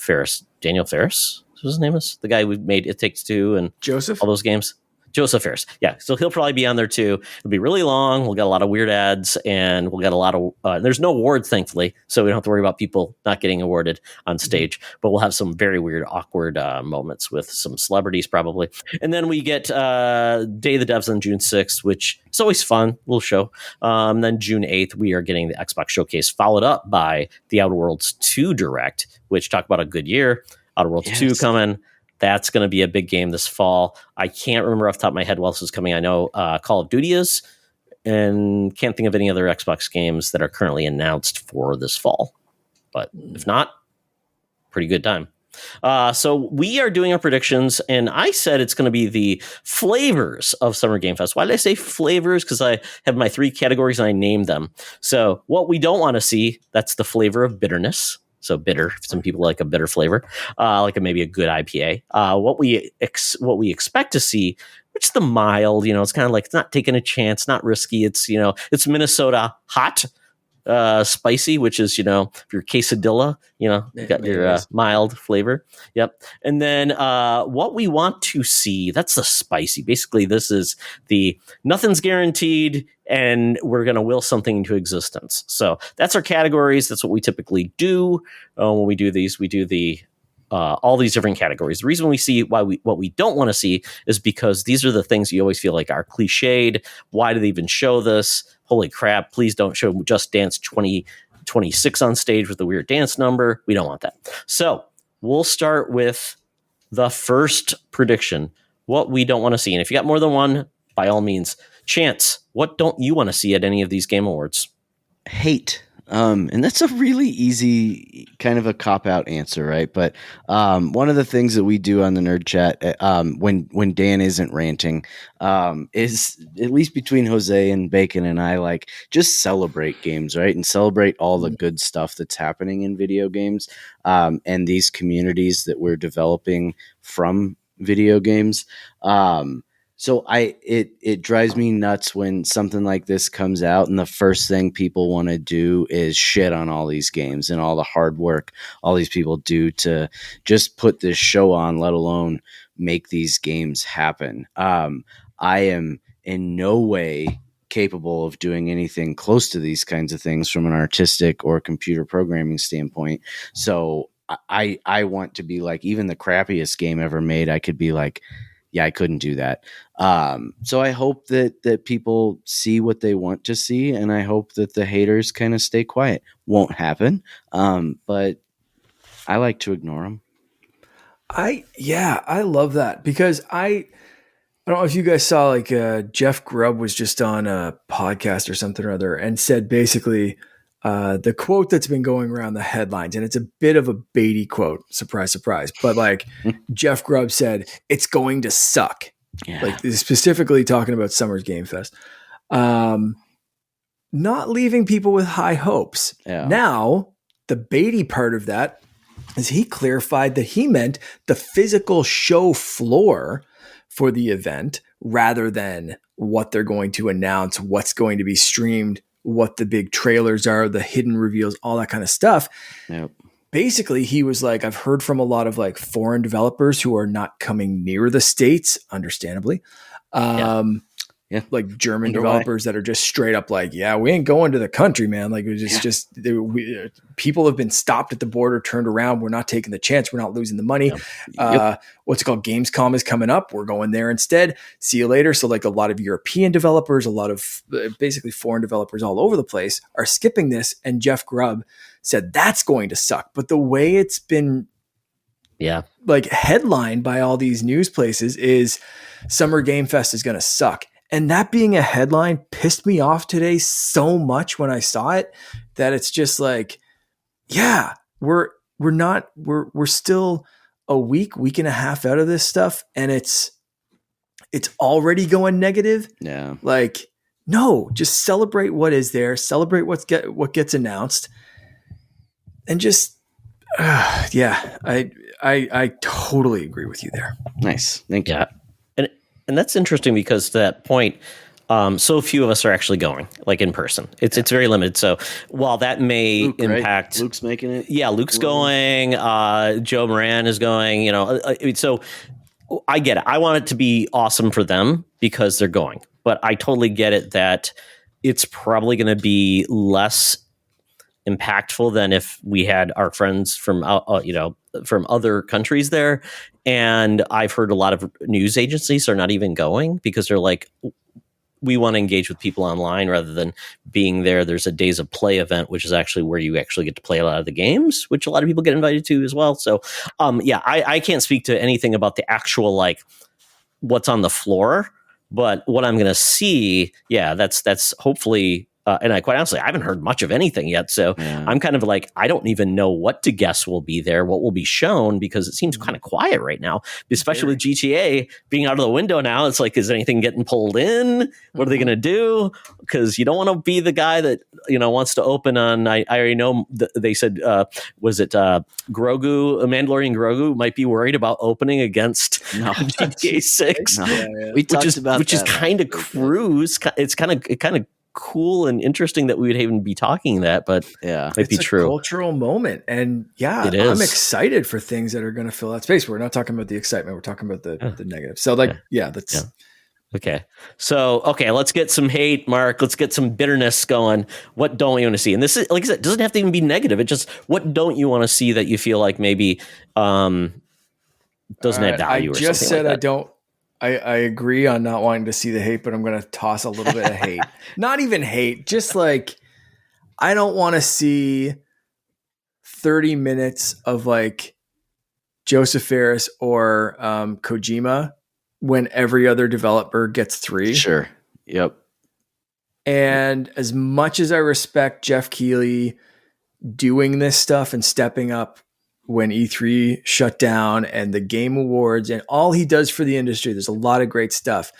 S1: Daniel Ferris? That's what his name is? The guy who made It Takes Two and
S2: Joseph?
S1: All those games. Joseph Ferris. Yeah. So he'll probably be on there too. It'll be really long. We'll get a lot of weird ads, and we'll get a lot of, there's no awards, thankfully. So we don't have to worry about people not getting awarded on stage, but we'll have some very weird, awkward moments with some celebrities probably. And then we get Day of the Devs on June 6th, which is always fun. Little show. Then June 8th, we are getting the Xbox Showcase, followed up by the Outer Worlds 2 Direct, which talk about a good year. Outer Worlds 2 coming. That's going to be a big game this fall. I can't remember off the top of my head what else is coming. I know Call of Duty is, and can't think of any other Xbox games that are currently announced for this fall. But if not, pretty good time. So we are doing our predictions, and I said it's going to be the flavors of Summer Game Fest. Why did I say flavors? Because I have my 3 categories and I named them. So what we don't want to see, that's the flavor of bitterness. So bitter. Some people like a bitter flavor, like maybe a good IPA. What we expect to see, which is the mild. It's kind of like, it's not taking a chance, not risky. It's it's Minnesota hot, spicy, which is if your quesadilla, you got your mild flavor. Yep. And then what we want to see, that's the spicy. Basically, this is the nothing's guaranteed, and we're going to will something into existence. So that's our categories. That's what we typically do when we do these. We do the all these different categories. The reason we see what we don't want to see is because these are the things you always feel like are cliched. Why do they even show this? Holy crap, please don't show Just Dance 2026 on stage with the weird dance number. We don't want that. So we'll start with the first prediction, what we don't want to see. And if you got more than one, by all means. Chance, what don't you want to see at any of these Game Awards?
S3: Hate. And that's a really easy kind of a cop-out answer, right? But one of the things that we do on the Nerd Chat when Dan isn't ranting is, at least between Jose and Bacon and I, like, just celebrate games, right? And celebrate all the good stuff that's happening in video games and these communities that we're developing from video games. So it drives me nuts when something like this comes out and the first thing people want to do is shit on all these games and all the hard work all these people do to just put this show on, let alone make these games happen. I am in no way capable of doing anything close to these kinds of things from an artistic or computer programming standpoint. So I want to be like, even the crappiest game ever made, I could be like, yeah, I couldn't do that. So I hope that people see what they want to see, and I hope that the haters kind of stay quiet. Won't happen, but I like to ignore them.
S2: I love that, because I don't know if you guys saw, like, Jeff Grubb was just on a podcast or something or other and said basically the quote that's been going around the headlines, and it's a bit of a baity quote, surprise, surprise, but like Jeff Grubb said, it's going to suck. Yeah. Like, specifically talking about Summer's Game Fest. Not leaving people with high hopes. Yeah. Now, the baity part of that is he clarified that he meant the physical show floor for the event rather than what they're going to announce, what's going to be streamed, what the big trailers are, the hidden reveals, all that kind of stuff. Yep. Basically, he was like, I've heard from a lot of like foreign developers who are not coming near the States, understandably. Like German developers that are just straight up like, yeah, we ain't going to the country, man. Like, it was people have been stopped at the border, turned around. We're not taking the chance. We're not losing the money. What's it called? Gamescom is coming up. We're going there instead. See you later. So like a lot of European developers, a lot of basically foreign developers all over the place are skipping this. And Jeff Grubb said that's going to suck. But the way it's been like headlined by all these news places is Summer Game Fest is going to suck. And that being a headline pissed me off today so much when I saw it that it's just like, yeah, we're still a week and a half out of this stuff, and it's already going negative. Yeah. Like, no, just celebrate what is there, celebrate what gets announced, and just I totally agree with you there.
S3: Nice. Thank you.
S1: And that's interesting because to that point, so few of us are actually going, like, in person. It's very limited. So while that may impact,
S3: right? Luke's making it.
S1: Yeah, Luke's going. Joe Moran is going. You know, so I get it. I want it to be awesome for them because they're going, but I totally get it that it's probably going to be less impactful than if we had our friends from from other countries there. And I've heard a lot of news agencies are not even going because they're like, we want to engage with people online rather than being there. There's a Days of Play event, which is actually where you actually get to play a lot of the games, which a lot of people get invited to as well. So I can't speak to anything about the actual, like, what's on the floor, but what I'm going to see, that's hopefully. And I quite honestly, I haven't heard much of anything yet. So I'm kind of like, I don't even know what to guess will be there, what will be shown, because it seems kind of quiet right now, especially with GTA being out of the window now. It's like, is anything getting pulled in? What are they going to do? Because you don't want to be the guy that, wants to open on, I already know they said, was it Grogu, Mandalorian Grogu might be worried about opening against GTA 6, which is kind of cruise. It's kind of cool and interesting that we would even be talking that, but might be true.
S2: Cultural moment, and I'm excited for things that are going to fill that space. We're not talking about the excitement; we're talking about the negative. So,
S1: Okay. So, okay, let's get some hate, Mark. Let's get some bitterness going. What don't you want to see? And this is, like I said, it doesn't have to even be negative. It just, what don't you want to see that you feel like maybe doesn't add value or
S2: just
S1: something
S2: said
S1: like
S2: I
S1: that?
S2: don't. I agree on not wanting to see the hate, but I'm going to toss a little bit of hate. Not even hate, just like I don't want to see 30 minutes of like Joseph Fares or Kojima when every other developer gets 3.
S3: Sure. Yep.
S2: And as much as I respect Jeff Keighley doing this stuff and stepping up when E3 shut down and the Game Awards and all he does for the industry, there's a lot of great stuff.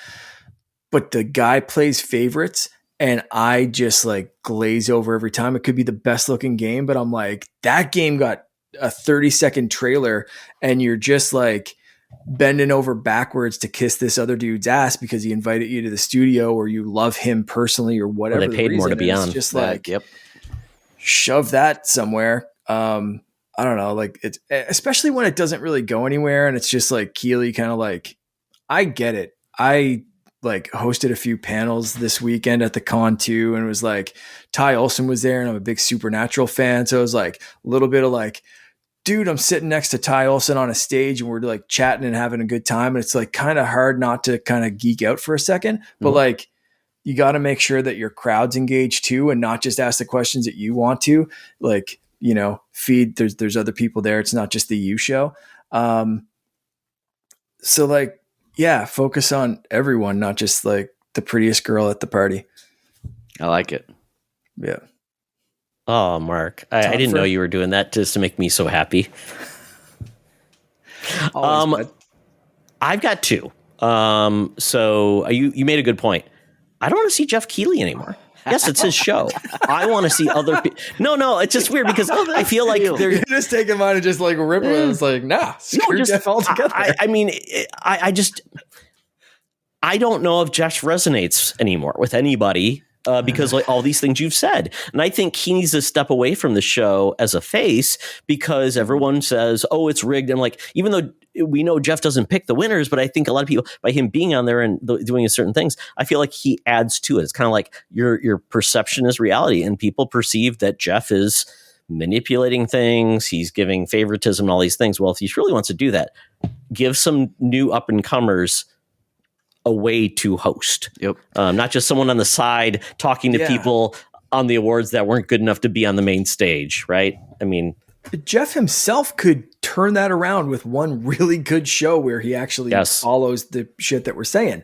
S2: But the guy plays favorites and I just like glaze over every time. It could be the best looking game, but I'm like, that game got a 30-second trailer and you're just like bending over backwards to kiss this other dude's ass because he invited you to the studio or you love him personally or whatever.
S1: Or they paid more to be on.
S2: It's just like,
S3: Yep.
S2: shove that somewhere. I don't know, like it's especially when it doesn't really go anywhere and it's just like Keighley kind of like, I get it. I like hosted a few panels this weekend at the con too, and it was like Ty Olson was there and I'm a big Supernatural fan. So it was like a little bit of like, dude, I'm sitting next to Ty Olson on a stage and we're like chatting and having a good time. And it's like kind of hard not to kind of geek out for a second, but like you got to make sure that your crowd's engaged too and not just ask the questions that you want to, like, you know, feed there's other people there. It's not just the you show. So like, yeah, focus on everyone, not just like the prettiest girl at the party.
S3: I like it.
S2: Yeah.
S1: Oh, Mark, I didn't know you were doing that just to make me so happy.
S2: Always,
S1: I've got 2. So you made a good point. I don't want to see Jeff Keighley anymore. Yes, it's his show. I want to see other people. No, it's just weird because I feel like
S2: they're just taking mine and just like rip it. It's like, nah, screw Jeff altogether.
S1: I mean, I don't know if Jeff resonates anymore with anybody. Because like all these things you've said. And I think he needs to step away from the show as a face because everyone says, oh, it's rigged. And like, even though we know Jeff doesn't pick the winners, but I think a lot of people, by him being on there and doing certain things, I feel like he adds to it. It's kind of like your perception is reality, and people perceive that Jeff is manipulating things. He's giving favoritism and all these things. Well, if he really wants to do that, give some new up and comers a way to host.
S3: Yep.
S1: Not just someone on the side talking to people on the awards that weren't good enough to be on the main stage, right? I mean,
S2: Jeff himself could turn that around with one really good show where he actually follows the shit that we're saying.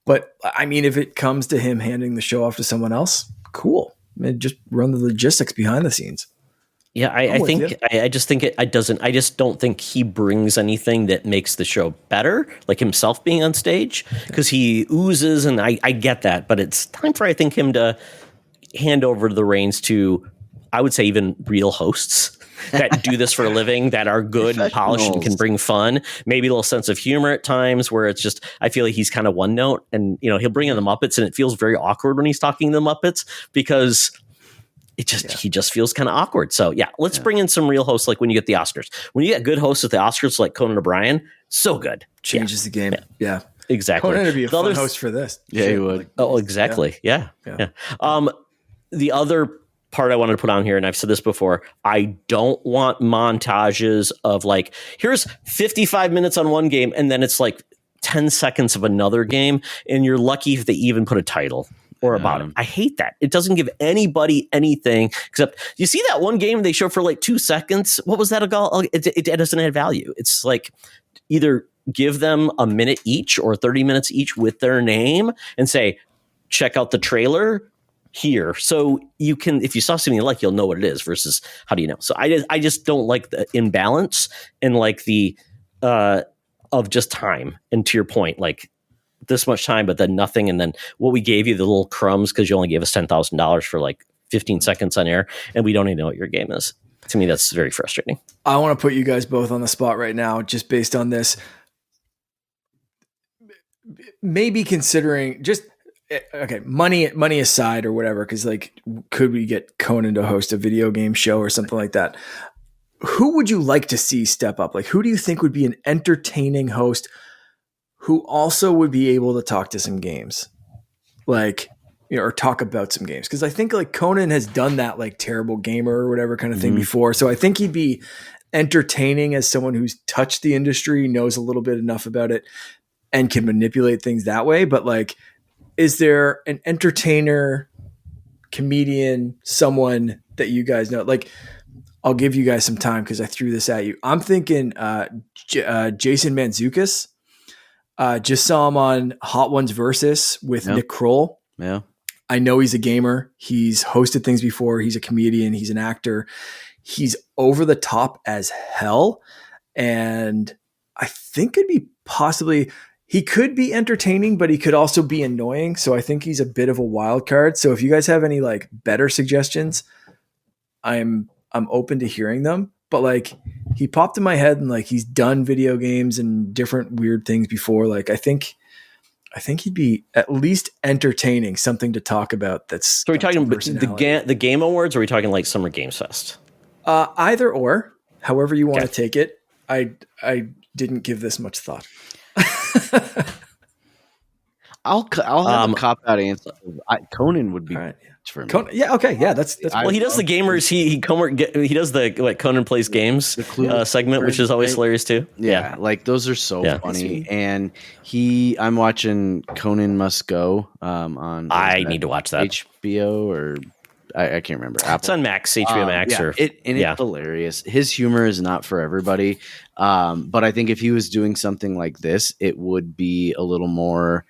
S2: But I mean, if it comes to him handing the show off to someone else, cool. I mean, just run the logistics behind the scenes.
S1: Yeah, I just don't think he brings anything that makes the show better, like himself being on stage, because he oozes, and I get that, but it's time for, I think, him to hand over the reins to, I would say, even real hosts that do this for a living, that are good and polished and can bring fun, maybe a little sense of humor at times, where it's just, I feel like he's kind of one note, and, you know, he'll bring in the Muppets and it feels very awkward when he's talking to the Muppets because he just feels kind of awkward. So let's bring in some real hosts, like when you get the Oscars. When you get good hosts at the Oscars, like Conan O'Brien, so good.
S2: Changes the game. Yeah.
S1: Exactly.
S2: Conan would be a fun host for this.
S3: Yeah, he would.
S1: Exactly. Yeah. The other part I wanted to put on here, and I've said this before, I don't want montages of like, here's 55 minutes on one game, and then it's like 10 seconds of another game, and you're lucky if they even put a title or about it. I hate that. It doesn't give anybody anything except, you see that one game they show for like 2 seconds? What was that? It doesn't add value. It's like, either give them a minute each or 30 minutes each with their name and say, check out the trailer here. So you can, if you saw something you like, you'll know what it is versus how do you know? So I just don't like the imbalance and like the, of just time. And to your point, like, this much time, but then nothing. And then what we gave you, the little crumbs, because you only gave us $10,000 for like 15 seconds on air, and we don't even know what your game is. To me, that's very frustrating.
S2: I want to put you guys both on the spot right now, just based on this. Maybe considering just, okay, money aside or whatever, because like, could we get Conan to host a video game show or something like that? Who would you like to see step up? Like, who do you think would be an entertaining host who also would be able to talk to some games, like, or talk about some games. Because I think like Conan has done that, like terrible gamer or whatever kind of thing before. So I think he'd be entertaining as someone who's touched the industry, knows a little bit enough about it, and can manipulate things that way. But like, is there an entertainer, comedian, someone that you guys know? Like, I'll give you guys some time because I threw this at you. I'm thinking Jason Mantzoukas. Just saw him on Hot Ones Versus with Nick Kroll.
S3: Yeah.
S2: I know he's a gamer. He's hosted things before. He's a comedian. He's an actor. He's over the top as hell. And I think it'd be possibly, he could be entertaining, but he could also be annoying. So I think he's a bit of a wild card. So if you guys have any like better suggestions, I'm open to hearing them. But like, he popped in my head, and like, he's done video games and different weird things before. Like, I think he'd be at least entertaining, something to talk about. That's
S1: So are we talking the Game Awards, or are we talking like Summer Games Fest?
S2: Either or, however you want to take it. I didn't give this much thought.
S3: I'll have a cop out answer. Conan would be for me.
S2: Conan, yeah, okay, yeah, that's
S1: well, he does the gamers. He does the Conan Plays Games segment, which is always hilarious too.
S3: Yeah, like those are so funny. And I'm watching Conan Must Go on.
S1: I need to watch that.
S3: HBO or I can't remember. Apple.
S1: It's on Max, HBO Max,
S3: it's hilarious. His humor is not for everybody, but I think if he was doing something like this, it would be a little more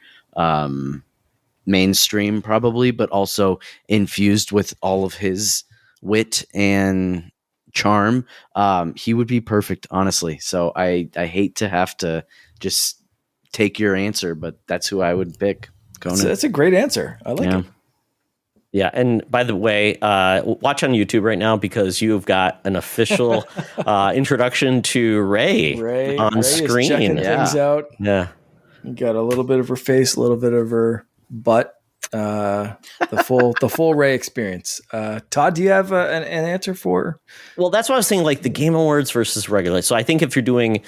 S3: mainstream, probably, but also infused with all of his wit and charm. He would be perfect, honestly. So I hate to have to just take your answer, but that's who I would pick. Conan.
S2: That's a great answer. I like it.
S1: Yeah, and by the way, watch on YouTube right now because you've got an official introduction to Ray on screen.
S2: Is checking things out.
S1: Yeah,
S2: you got a little bit of her face, a little bit of her butt. The full Ray experience. Todd, do you have an answer for?
S1: Well, that's what I was saying. Like the Game Awards versus regular. So I think if you're doing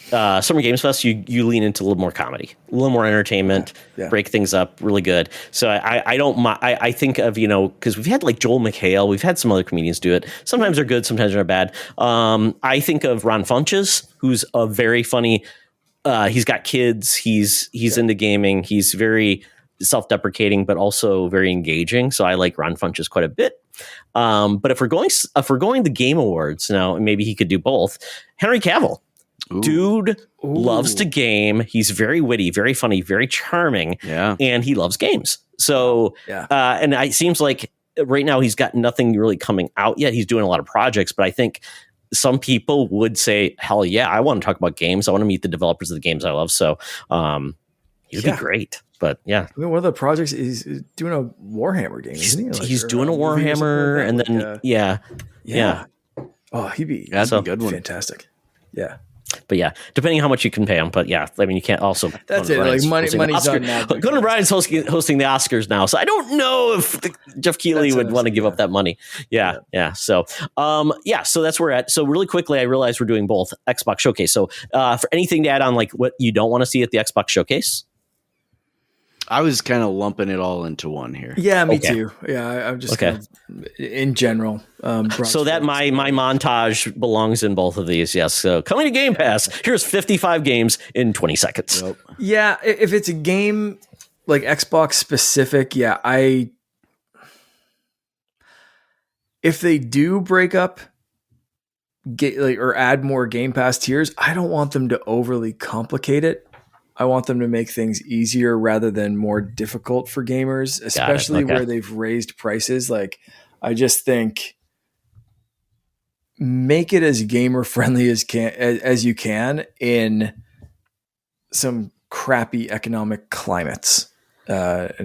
S1: Summer Games Fest, you lean into a little more comedy, a little more entertainment, break things up really good. So I think of, because we've had like Joel McHale, we've had some other comedians do it. Sometimes they're good, sometimes they're bad. I think of Ron Funches, who's a very funny. He's got kids. He's into gaming. He's very self-deprecating, but also very engaging. So I like Ron Funches quite a bit. But if we're going the Game Awards now, maybe he could do both. Henry Cavill. Ooh. Dude loves to game. He's very witty, very funny, very charming, and he loves games. So, and it seems like right now he's got nothing really coming out yet. He's doing a lot of projects, but I think some people would say, hell yeah, I want to talk about games. I want to meet the developers of the games I love. So he'd be great. But yeah,
S2: I mean, one of the projects is doing a Warhammer game, isn't he?
S1: He's doing a Warhammer, and then yeah.
S2: Oh, he'd be
S3: a good one.
S2: Fantastic. Yeah.
S1: But yeah, depending on how much you can pay him. But yeah, I mean, you can't also.
S2: That's it. Like money's on now.
S1: Conan Bryan's hosting the Oscars now, so I don't know if Jeff Keighley would want to give up that money. Yeah. So, so that's where we're at. So really quickly, I realize we're doing both Xbox Showcase. So, for anything to add on, like what you don't want to see at the Xbox Showcase.
S3: I was kind of lumping it all into one here.
S2: Yeah, me too. Yeah, I'm just kind of, in general.
S1: So that my montage belongs in both of these. Yes. So coming to Game Pass, here's 55 games in 20 seconds.
S2: Yep. Yeah, if it's a game like Xbox specific, if they do break up or add more Game Pass tiers, I don't want them to overly complicate it. I want them to make things easier rather than more difficult for gamers, especially where they've raised prices. Like, I just think make it as gamer friendly as you can in some crappy economic climates. I'd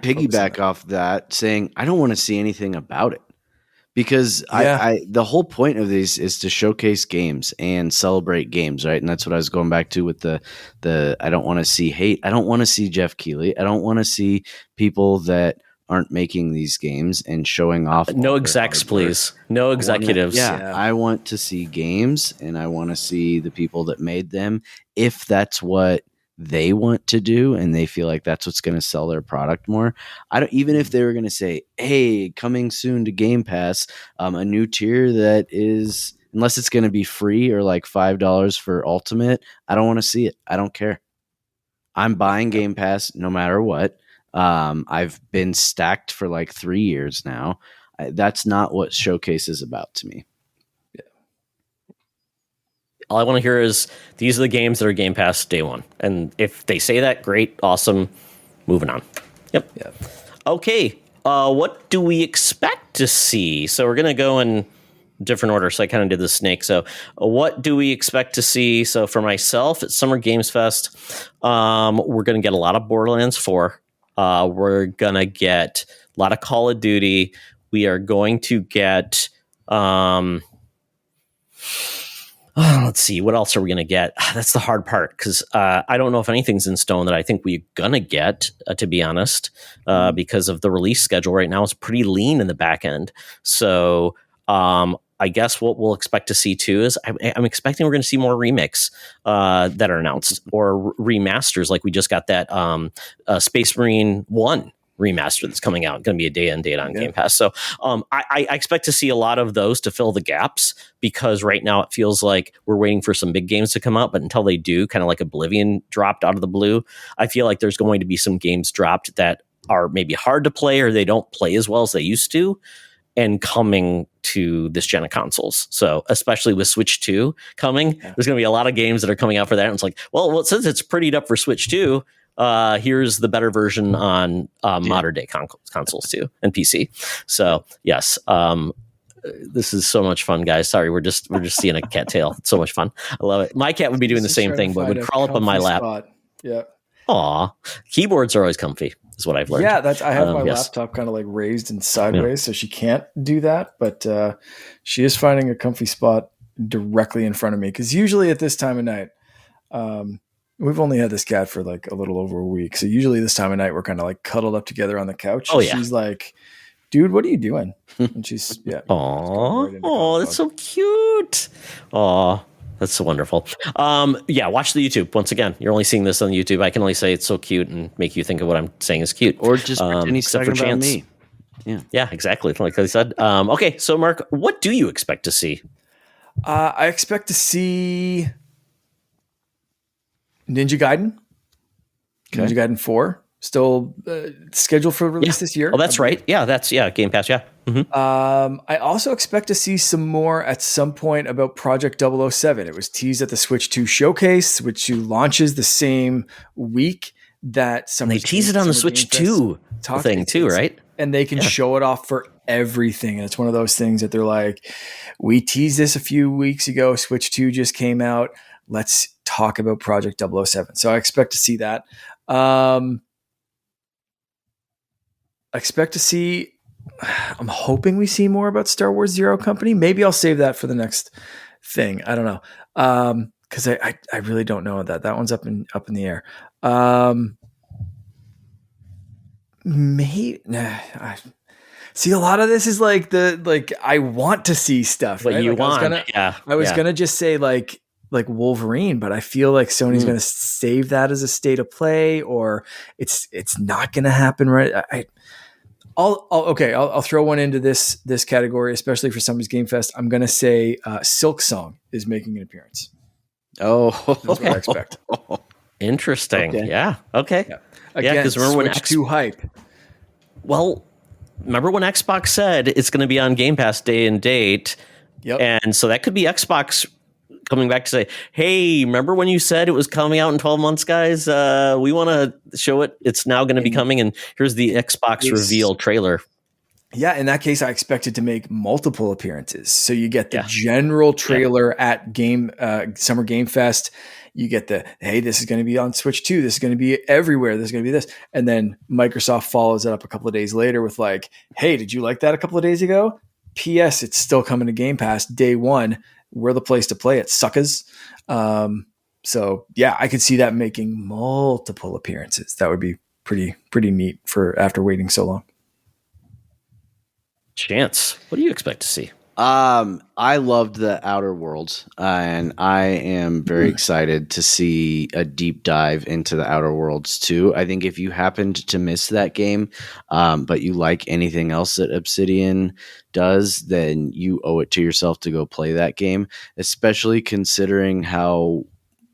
S3: piggyback off that saying, I don't want to see anything about it. Because the whole point of these is to showcase games and celebrate games, right? And that's what I was going back to with the I don't want to see hate. I don't want to see Jeff Keighley. I don't want to see people that aren't making these games and showing off.
S1: No
S3: all their
S1: execs,
S3: hardware.
S1: please. No executives.
S3: Yeah, I want to see games, and I want to see the people that made them. If that's what they want to do, and they feel like that's what's going to sell their product more, I don't. Even if they were going to say, "Hey, coming soon to Game Pass, a new tier that is." Unless it's going to be free or like $5 for Ultimate, I don't want to see it. I don't care. I'm buying Game Pass no matter what. I've been stacked for like 3 years now. That's not what Showcase is about to me.
S1: All I want to hear is these are the games that are Game Pass day one. And if they say that, great, awesome. Moving on. Yep. Okay. What do we expect to see? So we're going to go in different order. So I kind of did the snake. So what do we expect to see? So for myself at Summer Games Fest, we're going to get a lot of Borderlands 4. We're going to get a lot of Call of Duty. We are going to get, let's see, what else are we going to get? That's the hard part because I don't know if anything's in stone that I think we're going to get, to be honest, because of the release schedule right now is pretty lean in the back end. So I guess what we'll expect to see too is I'm expecting we're going to see more remakes that are announced or remasters. Like we just got that Space Marine 1 remaster that's coming out, going to be a day and date on Game Pass. So I expect to see a lot of those to fill the gaps because right now it feels like we're waiting for some big games to come out, but until they do, kind of like Oblivion dropped out of the blue, I feel like there's going to be some games dropped that are maybe hard to play or they don't play as well as they used to. And coming to this gen of consoles. So especially with Switch 2 coming, there's going to be a lot of games that are coming out for that. And it's like, well, since it's prettied up for Switch 2, here's the better version on modern day consoles too and PC. So yes, this is so much fun, guys. Sorry, we're just seeing a cattail. It's so much fun. I love it. My cat would be doing the same thing, but would crawl up on my lap.
S2: Yeah.
S1: Aw, keyboards are always comfy, is what I've learned.
S2: Yeah, I have my laptop kind of like raised and sideways, so she can't do that. But she is finding a comfy spot directly in front of me because usually at this time of night, we've only had this cat for like a little over a week. So usually this time of night, we're kind of like cuddled up together on the couch.
S1: Oh, yeah.
S2: She's like, dude, what are you doing? And she's, yeah.
S1: Oh, that's so cute. Oh, that's so wonderful. Yeah, watch the YouTube. Once again, you're only seeing this on YouTube. I can only say it's so cute and make you think of what I'm saying is cute.
S3: Or just pretend he's talking about me.
S1: Yeah, exactly. Like I said. Okay, so Mark, what do you expect to see?
S2: I expect to see Ninja Gaiden. Okay. Ninja Gaiden 4. Still scheduled for release this year.
S1: Oh, that's right. Yeah, that's Game Pass. Yeah. Mm-hmm.
S2: I also expect to see some more at some point about Project 007. It was teased at the Switch 2 showcase, which launches the same week that
S1: they tease it on the Switch 2 thing too, right?
S2: And they can show it off for everything. And it's one of those things that they're like, we teased this a few weeks ago. Switch 2 just came out. Let's talk about Project 007. So I expect to see that. I expect to see, I'm hoping we see more about Star Wars Zero Company. Maybe I'll save that for the next thing. I don't know. Cause I really don't know that one's up in the air. I see a lot of this is like I want to see stuff.
S1: What
S2: right?
S1: you
S2: like
S1: want.
S2: I was going to just say like Wolverine, but I feel like Sony's going to save that as a state of play or it's not going to happen. Right. I'll throw one into this category, especially for Summer's Game Fest. I'm going to say Silk Song is making an appearance.
S3: Oh,
S2: that's what I expect.
S1: Interesting. Okay. Yeah. Okay.
S2: Yeah. Again, because remember when too hype.
S1: Well, remember when Xbox said it's going to be on Game Pass day and date?
S2: Yep.
S1: And so that could be Xbox coming back to say, hey, remember when you said it was coming out in 12 months, guys? We want to show it. It's now going to be coming. And here's the Xbox reveal trailer.
S2: Yeah, in that case, I expected to make multiple appearances. So you get the general trailer at Summer Game Fest. You get hey, this is going to be on Switch 2. This is going to be everywhere. This is going to be this. And then Microsoft follows it up a couple of days later with like, hey, did you like that a couple of days ago? P.S. It's still coming to Game Pass day one. We're the place to play it, suckers. So yeah, I could see that making multiple appearances. That would be pretty neat for after waiting so long.
S1: Chance, what do you expect to see?
S3: I loved the Outer Worlds, and I am very excited to see a deep dive into the Outer Worlds too. I think if you happened to miss that game, but you like anything else that Obsidian does, then you owe it to yourself to go play that game, especially considering how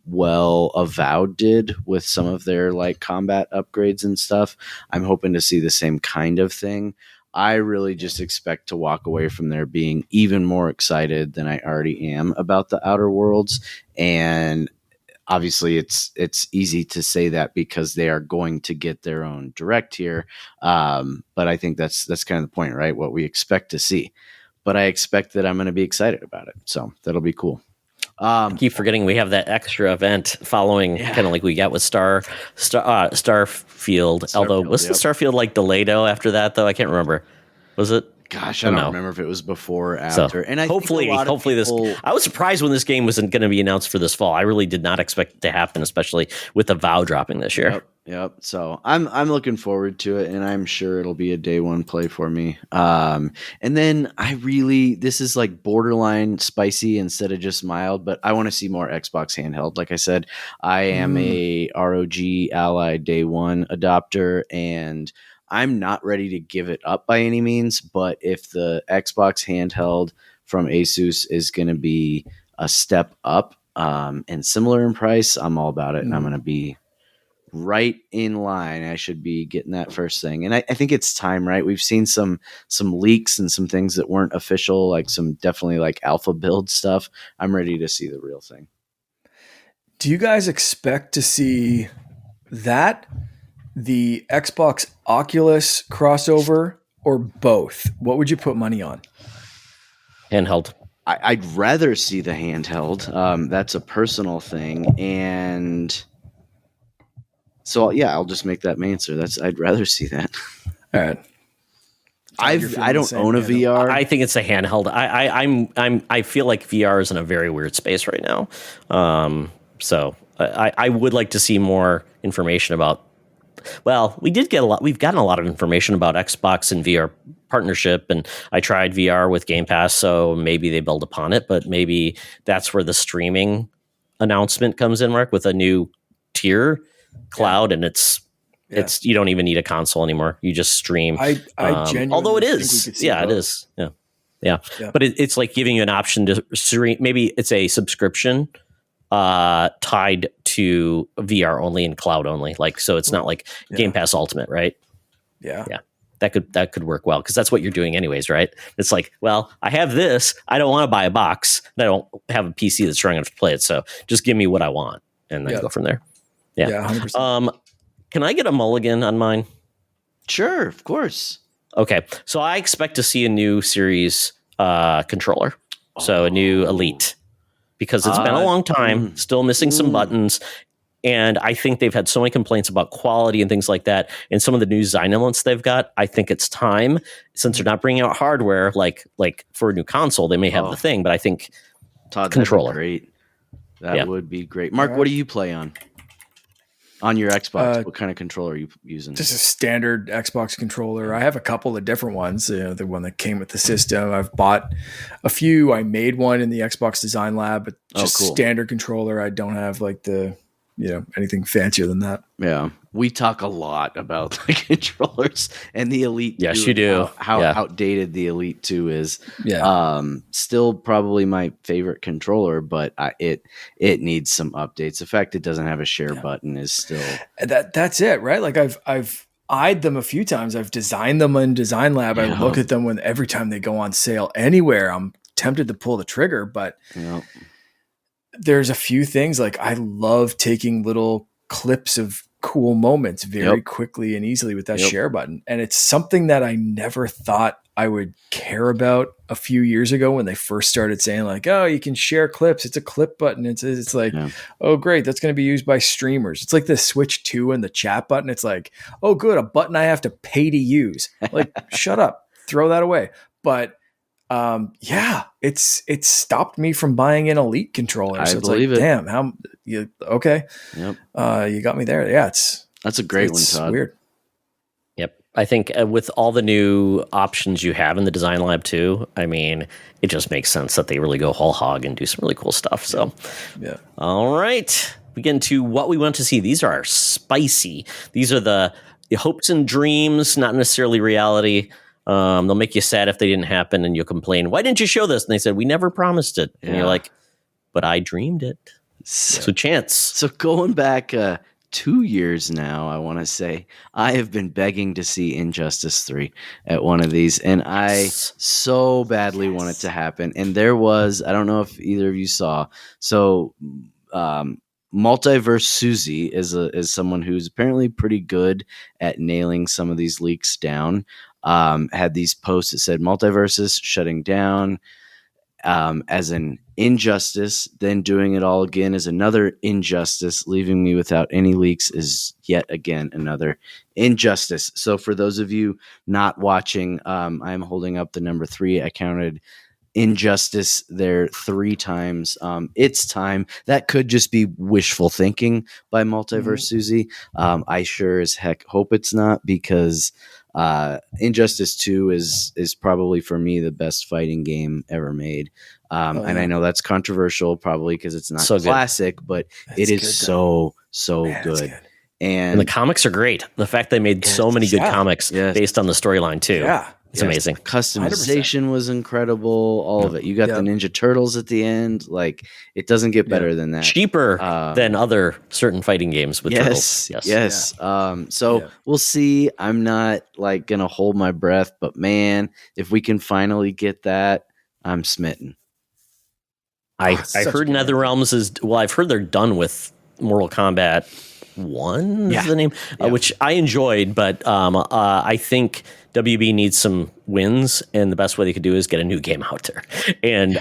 S3: well Avowed did with some of their like combat upgrades and stuff. I'm hoping to see the same kind of thing. I really just expect to walk away from there being even more excited than I already am about the Outer Worlds. And obviously, it's easy to say that because they are going to get their own direct here. But I think that's kind of the point, right? What we expect to see. But I expect that I'm going to be excited about it, so that'll be cool.
S1: I keep forgetting we have that extra event following, kind of like we got with Starfield. Although was the Starfield like delayed after that though? I can't remember. Was it?
S3: Gosh, I don't remember if it was before or after.
S1: So,
S3: and I
S1: hopefully this. I was surprised when this game wasn't going to be announced for this fall. I really did not expect it to happen, especially with the VOW dropping this year.
S3: Yep. So I'm looking forward to it, and I'm sure it'll be a day one play for me. And then this is like borderline spicy instead of just mild, but I want to see more Xbox handheld. Like I said, I am a ROG Ally day one adopter, and I'm not ready to give it up by any means. But if the Xbox handheld from Asus is going to be a step up and similar in price, I'm all about it, and I'm going to be right in line. I should be getting that first thing. And I think it's time, right? We've seen some leaks and some things that weren't official, like some definitely like alpha build stuff. I'm ready to see the real thing.
S2: Do you guys expect to see that, the Xbox Oculus crossover, or both? What would you put money on?
S1: Handheld.
S3: I'd rather see the handheld. That's a personal thing. And so, yeah, I'll just make that my answer. I'd rather see that.
S2: All right.
S3: I don't own a VR.
S1: I think it's a handheld. I feel like VR is in a very weird space right now. So I would like to see more information about. Well, we've gotten a lot of information about Xbox and VR partnership, and I tried VR with Game Pass, so maybe they build upon it. But maybe that's where the streaming announcement comes in, Mark, with a new tier. Cloud, and it's you don't even need a console anymore. You just stream.
S2: I genuinely
S1: although it
S2: think
S1: is,
S2: we could see
S1: it
S2: both.
S1: is, yeah. But it's like giving you an option to stream. Maybe it's a subscription tied to VR only and cloud only. Like so, it's not like Game Pass Ultimate, right? Yeah. That could work well because that's what you're doing anyways, right? It's like, well, I have this. I don't want to buy a box. And I don't have a PC that's strong enough to play it. So just give me what I want, and then go from there. Yeah,
S2: 100%.
S1: Can I get a mulligan on mine?
S3: Sure, of course.
S1: Okay, so I expect to see a new series controller, so a new Elite, because it's been a long time, still missing some buttons, and I think they've had so many complaints about quality and things like that, and some of the new design elements they've got. I think it's time, since they're not bringing out hardware like for a new console, they may have the thing, but I think
S3: Todd,
S1: controller.
S3: Great. That would be great. Mark, what do you play on? On your Xbox, what kind of controller are you using?
S2: Just a standard Xbox controller. I have a couple of different ones. The one that came with the system. I've bought a few. I made one in the Xbox Design Lab, but just standard controller. I don't have like the anything fancier than that.
S3: Yeah, we talk a lot about the controllers and the Elite.
S1: Yes,
S3: 2,
S1: you do.
S3: How outdated the Elite 2 is.
S2: Yeah.
S3: Still probably my favorite controller, but it needs some updates. The fact it doesn't have a share button is still
S2: that's it, right? Like I've eyed them a few times. I've designed them in Design Lab. I look at them every time they go on sale anywhere. I'm tempted to pull the trigger, but there's a few things like I love taking little clips of cool moments very quickly and easily with that share button. And it's something that I never thought I would care about a few years ago when they first started saying like, oh, you can share clips. It's a clip button. It's like, oh, great. That's going to be used by streamers. It's like the Switch 2 and the chat button. It's like, oh, good. A button I have to pay to use. Like, shut up, throw that away. But it's stopped me from buying an Elite controller. So it's like, damn, how you okay? Yep. You got me there. Yeah,
S3: that's a great one, Todd.
S2: Weird.
S1: Yep. I think with all the new options you have in the design lab too, I mean, it just makes sense that they really go whole hog and do some really cool stuff. So,
S2: Yeah.
S1: All right. We get into what we want to see. These are our spicy. These are the hopes and dreams, not necessarily reality. They'll make you sad if they didn't happen, and you'll complain, "Why didn't you show this?" And they said, "We never promised it." And you're like, "But I dreamed it." So Chance.
S3: So going back 2 years now, I want to say, I have been begging to see Injustice 3 at one of these, and I so badly want it to happen. And there was, I don't know if either of you saw, so Multiverse Susie is someone who's apparently pretty good at nailing some of these leaks down. Had these posts that said multiverses shutting down as an injustice, then doing it all again as another injustice, leaving me without any leaks is yet again another injustice. So for those of you not watching, I'm holding up the number 3. I counted injustice there 3 times. It's time. That could just be wishful thinking by Multiverse Susie. I sure as heck hope it's not, because Injustice 2 is probably for me the best fighting game ever made. And I know that's controversial probably because it's not
S1: So
S3: classic, but it is so good.
S1: And the comics are great. The fact they made so many good comics based on the storyline too.
S2: Yeah.
S1: It's amazing.
S3: Customization
S2: 100%.
S3: was incredible. All of it. You got the Ninja Turtles at the end. Like, it doesn't get better than that.
S1: Cheaper than other certain fighting games with turtles.
S3: Yes. We'll see. I'm not like gonna hold my breath, but man, if we can finally get that, I'm smitten.
S1: I heard NetherRealms is I've heard they're done with Mortal Kombat 1 is the name, which I enjoyed, but I think WB needs some wins, and the best way they could do is get a new game out there and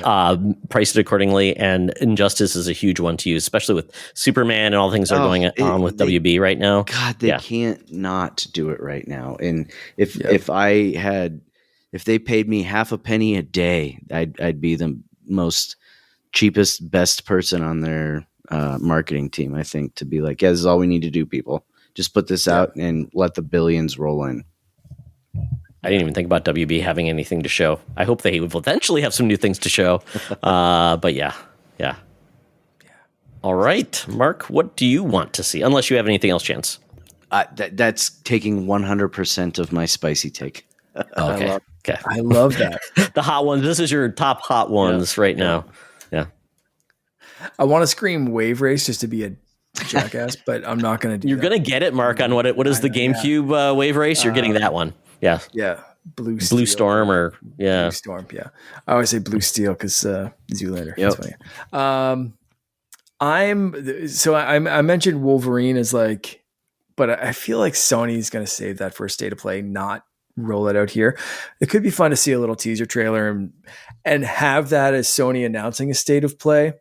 S1: price it accordingly. And Injustice is a huge one to use, especially with Superman and all things that are going on with WB right now.
S3: God, they can't not do it right now. And if they paid me half a penny a day, I'd be the most cheapest, best person on their marketing team, I think, to be like, yeah, this is all we need to do, people. Just put this out and let the billions roll in.
S1: I didn't even think about WB having anything to show. I hope they will eventually have some new things to show. But yeah. All right, Mark, what do you want to see? Unless you have anything else, Chance.
S3: That's taking 100% of my spicy take.
S1: Okay.
S2: I love that.
S1: The hot ones. This is your top hot ones right now. Yeah.
S2: I want to scream Wave Race just to be a jackass, but I'm not going to do
S1: You're
S2: that.
S1: going to get it, Mark, on what is the GameCube Wave Race? You're getting that one. Yeah.
S2: Yeah. Blue
S1: Storm
S2: Blue Storm. Yeah. I always say Blue Steel because Zoolander.
S3: Yep.
S2: That's funny. I mentioned Wolverine as like, but I feel like Sony's going to save that for a state of play, not roll it out here. It could be fun to see a little teaser trailer and have that as Sony announcing a state of play.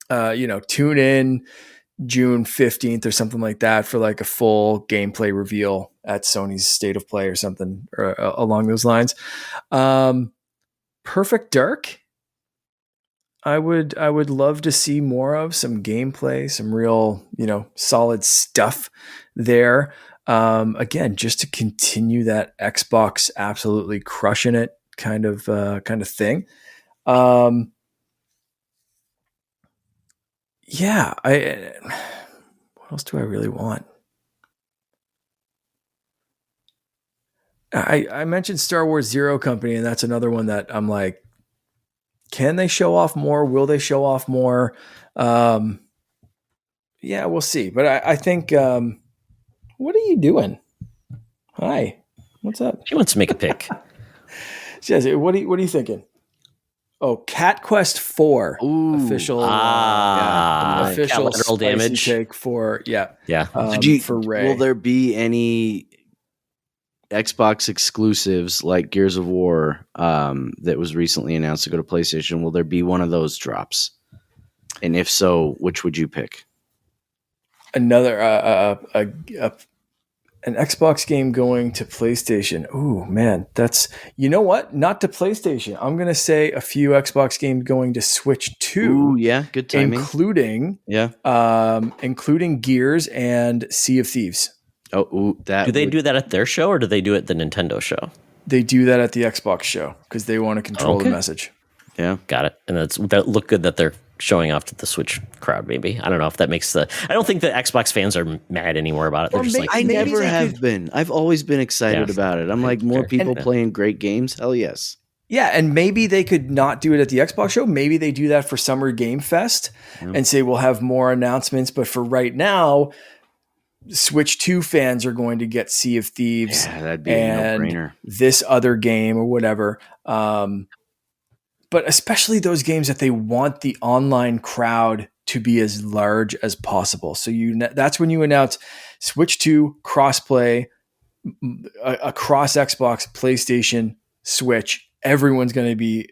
S2: Tune in June 15th or something like that for like a full gameplay reveal at Sony's state of play or something along those lines. Perfect Dark. I would love to see more of some gameplay, some real, solid stuff there. Again, just to continue that Xbox absolutely crushing it kind of thing. What else do I really want? I mentioned Star Wars Zero Company, and that's another one that I'm like, can they show off more? Will they show off more? We'll see. But I think, what are you doing? Hi, what's up?
S1: She wants to make a pick.
S2: She says, what are you thinking? Oh, Cat Quest 4 official official
S1: collateral damage
S2: take for for Ray.
S3: Will there be any Xbox exclusives like Gears of War that was recently announced to go to PlayStation? Will there be one of those drops? And if so, which would you pick?
S2: Another an Xbox game going to PlayStation. Ooh, man, that's, you know what? Not to PlayStation. I'm going to say a few Xbox games going to Switch 2.
S3: Ooh, yeah, good timing.
S2: Including Gears and Sea of Thieves.
S3: Oh, ooh, that
S1: Do they
S3: would-
S1: do that at their show, or do they do it at the Nintendo show?
S2: They do that at the Xbox show because they want to control
S1: Okay.
S2: the message.
S3: Yeah.
S1: Got it. And that look good that they're showing off to the Switch crowd. Maybe I don't know if that makes I don't think the Xbox fans are mad anymore about it. They're
S2: Or
S1: just like,
S3: I
S2: Maybe
S3: never
S2: they
S3: have
S2: could-
S3: been. I've always been excited
S1: Yeah.
S3: about it. I'm like, more people
S1: And-
S3: playing great games. Hell yes.
S2: Yeah, and maybe they could not do it at the Xbox show. Maybe they do that for Summer Game Fest and say we'll have more announcements. But for right now, Switch 2 fans are going to get Sea of Thieves
S3: Yeah, that'd be a
S2: and
S3: no-brainer.
S2: this other game or whatever. But especially those games that they want the online crowd to be as large as possible. So that's when you announce Switch 2 crossplay across Xbox, PlayStation, Switch. Everyone's going to be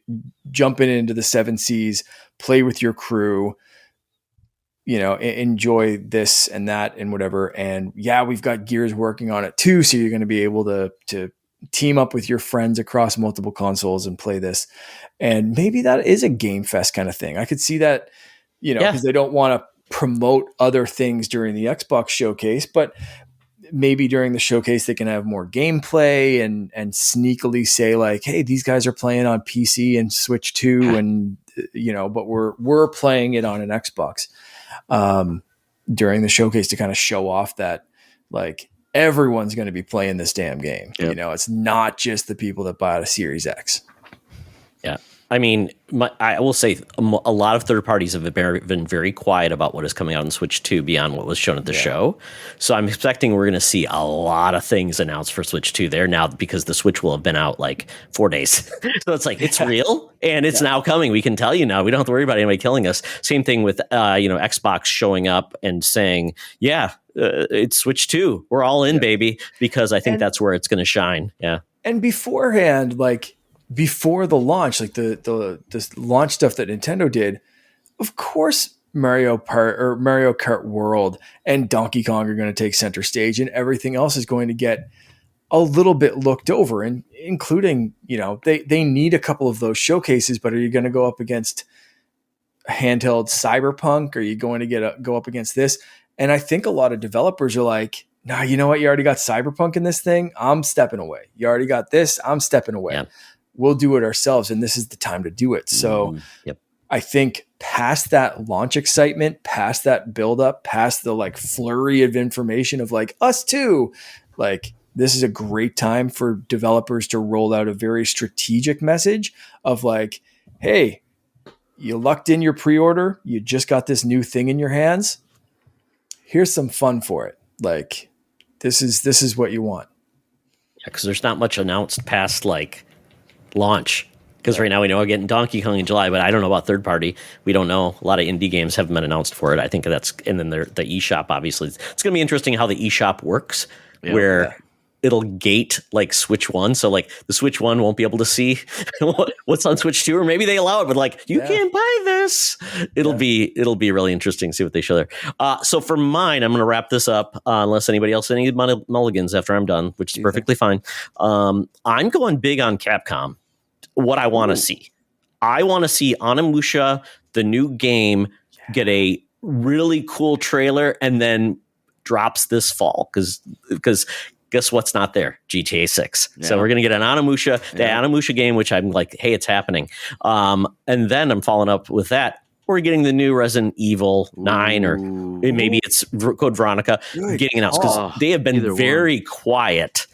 S2: jumping into the 7 Seas, play with your crew, enjoy this and that and whatever. And yeah, we've got Gears working on it too. So you're going to be able to team up with your friends across multiple consoles and play this. And maybe that is a Game Fest kind of thing. I could see that, because they don't want to promote other things during the Xbox showcase, but maybe during the showcase they can have more gameplay and sneakily say like, hey, these guys are playing on PC and Switch 2 and but we're playing it on an Xbox during the showcase to kind of show off that like everyone's going to be playing this damn game.
S3: Yep.
S2: It's not just the people that bought a Series X.
S1: yeah. I mean, I will say a lot of third parties have been very quiet about what is coming out on Switch 2 beyond what was shown at the show. So I'm expecting we're going to see a lot of things announced for Switch 2 there now because the Switch will have been out like 4 days. So it's like, it's real and it's now coming. We can tell you now. We don't have to worry about anybody killing us. Same thing with, Xbox showing up and saying, yeah, it's Switch 2. We're all in, baby, because I think that's where it's going to shine. Yeah.
S2: And beforehand, like, before the launch, like the launch stuff that Nintendo did, of course Mario Kart World and Donkey Kong are going to take center stage, and everything else is going to get a little bit looked over, and including, they need a couple of those showcases, but are you going to go up against handheld Cyberpunk? Are you going to go up against this? And I think a lot of developers are like, nah, you know what? You already got Cyberpunk in this thing. I'm stepping away. You already got this. I'm stepping away.
S1: Yeah.
S2: We'll do it ourselves. And this is the time to do it. So
S1: Yep.
S2: I think past that launch excitement, past that buildup, past the like flurry of information of like us too, like this is a great time for developers to roll out a very strategic message of like, hey, you lucked in your pre-order. You just got this new thing in your hands. Here's some fun for it. Like this is what you want.
S1: Yeah, because there's not much announced past like launch. Because right now we know we're getting Donkey Kong in July, but I don't know about third party. We don't know. A lot of indie games haven't been announced for it. I think and then the eShop, obviously. It's going to be interesting how the eShop works, where it'll gate like Switch 1. So like the Switch 1 won't be able to see what's on Switch 2, or maybe they allow it, but like, you can't buy this. It'll be really interesting to see what they show there. So for mine, I'm going to wrap this up unless anybody else any mulligans after I'm done, which is perfectly fine. I'm going big on Capcom. What I want to see. I want to see Onimusha, the new game, get a really cool trailer and then drops this fall because guess what's not there? GTA 6. Yeah. So we're going to get an Onimusha, the Onimusha game, which I'm like, hey, it's happening. And then I'm following up with that. We're getting the new Resident Evil 9 or maybe it's Code Veronica getting announced because they have been very quiet.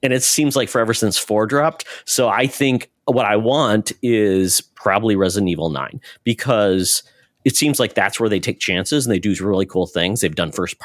S1: And it seems like forever since 4 dropped. So I think what I want is probably Resident Evil 9 because it seems like that's where they take chances and they do really cool things. They've done first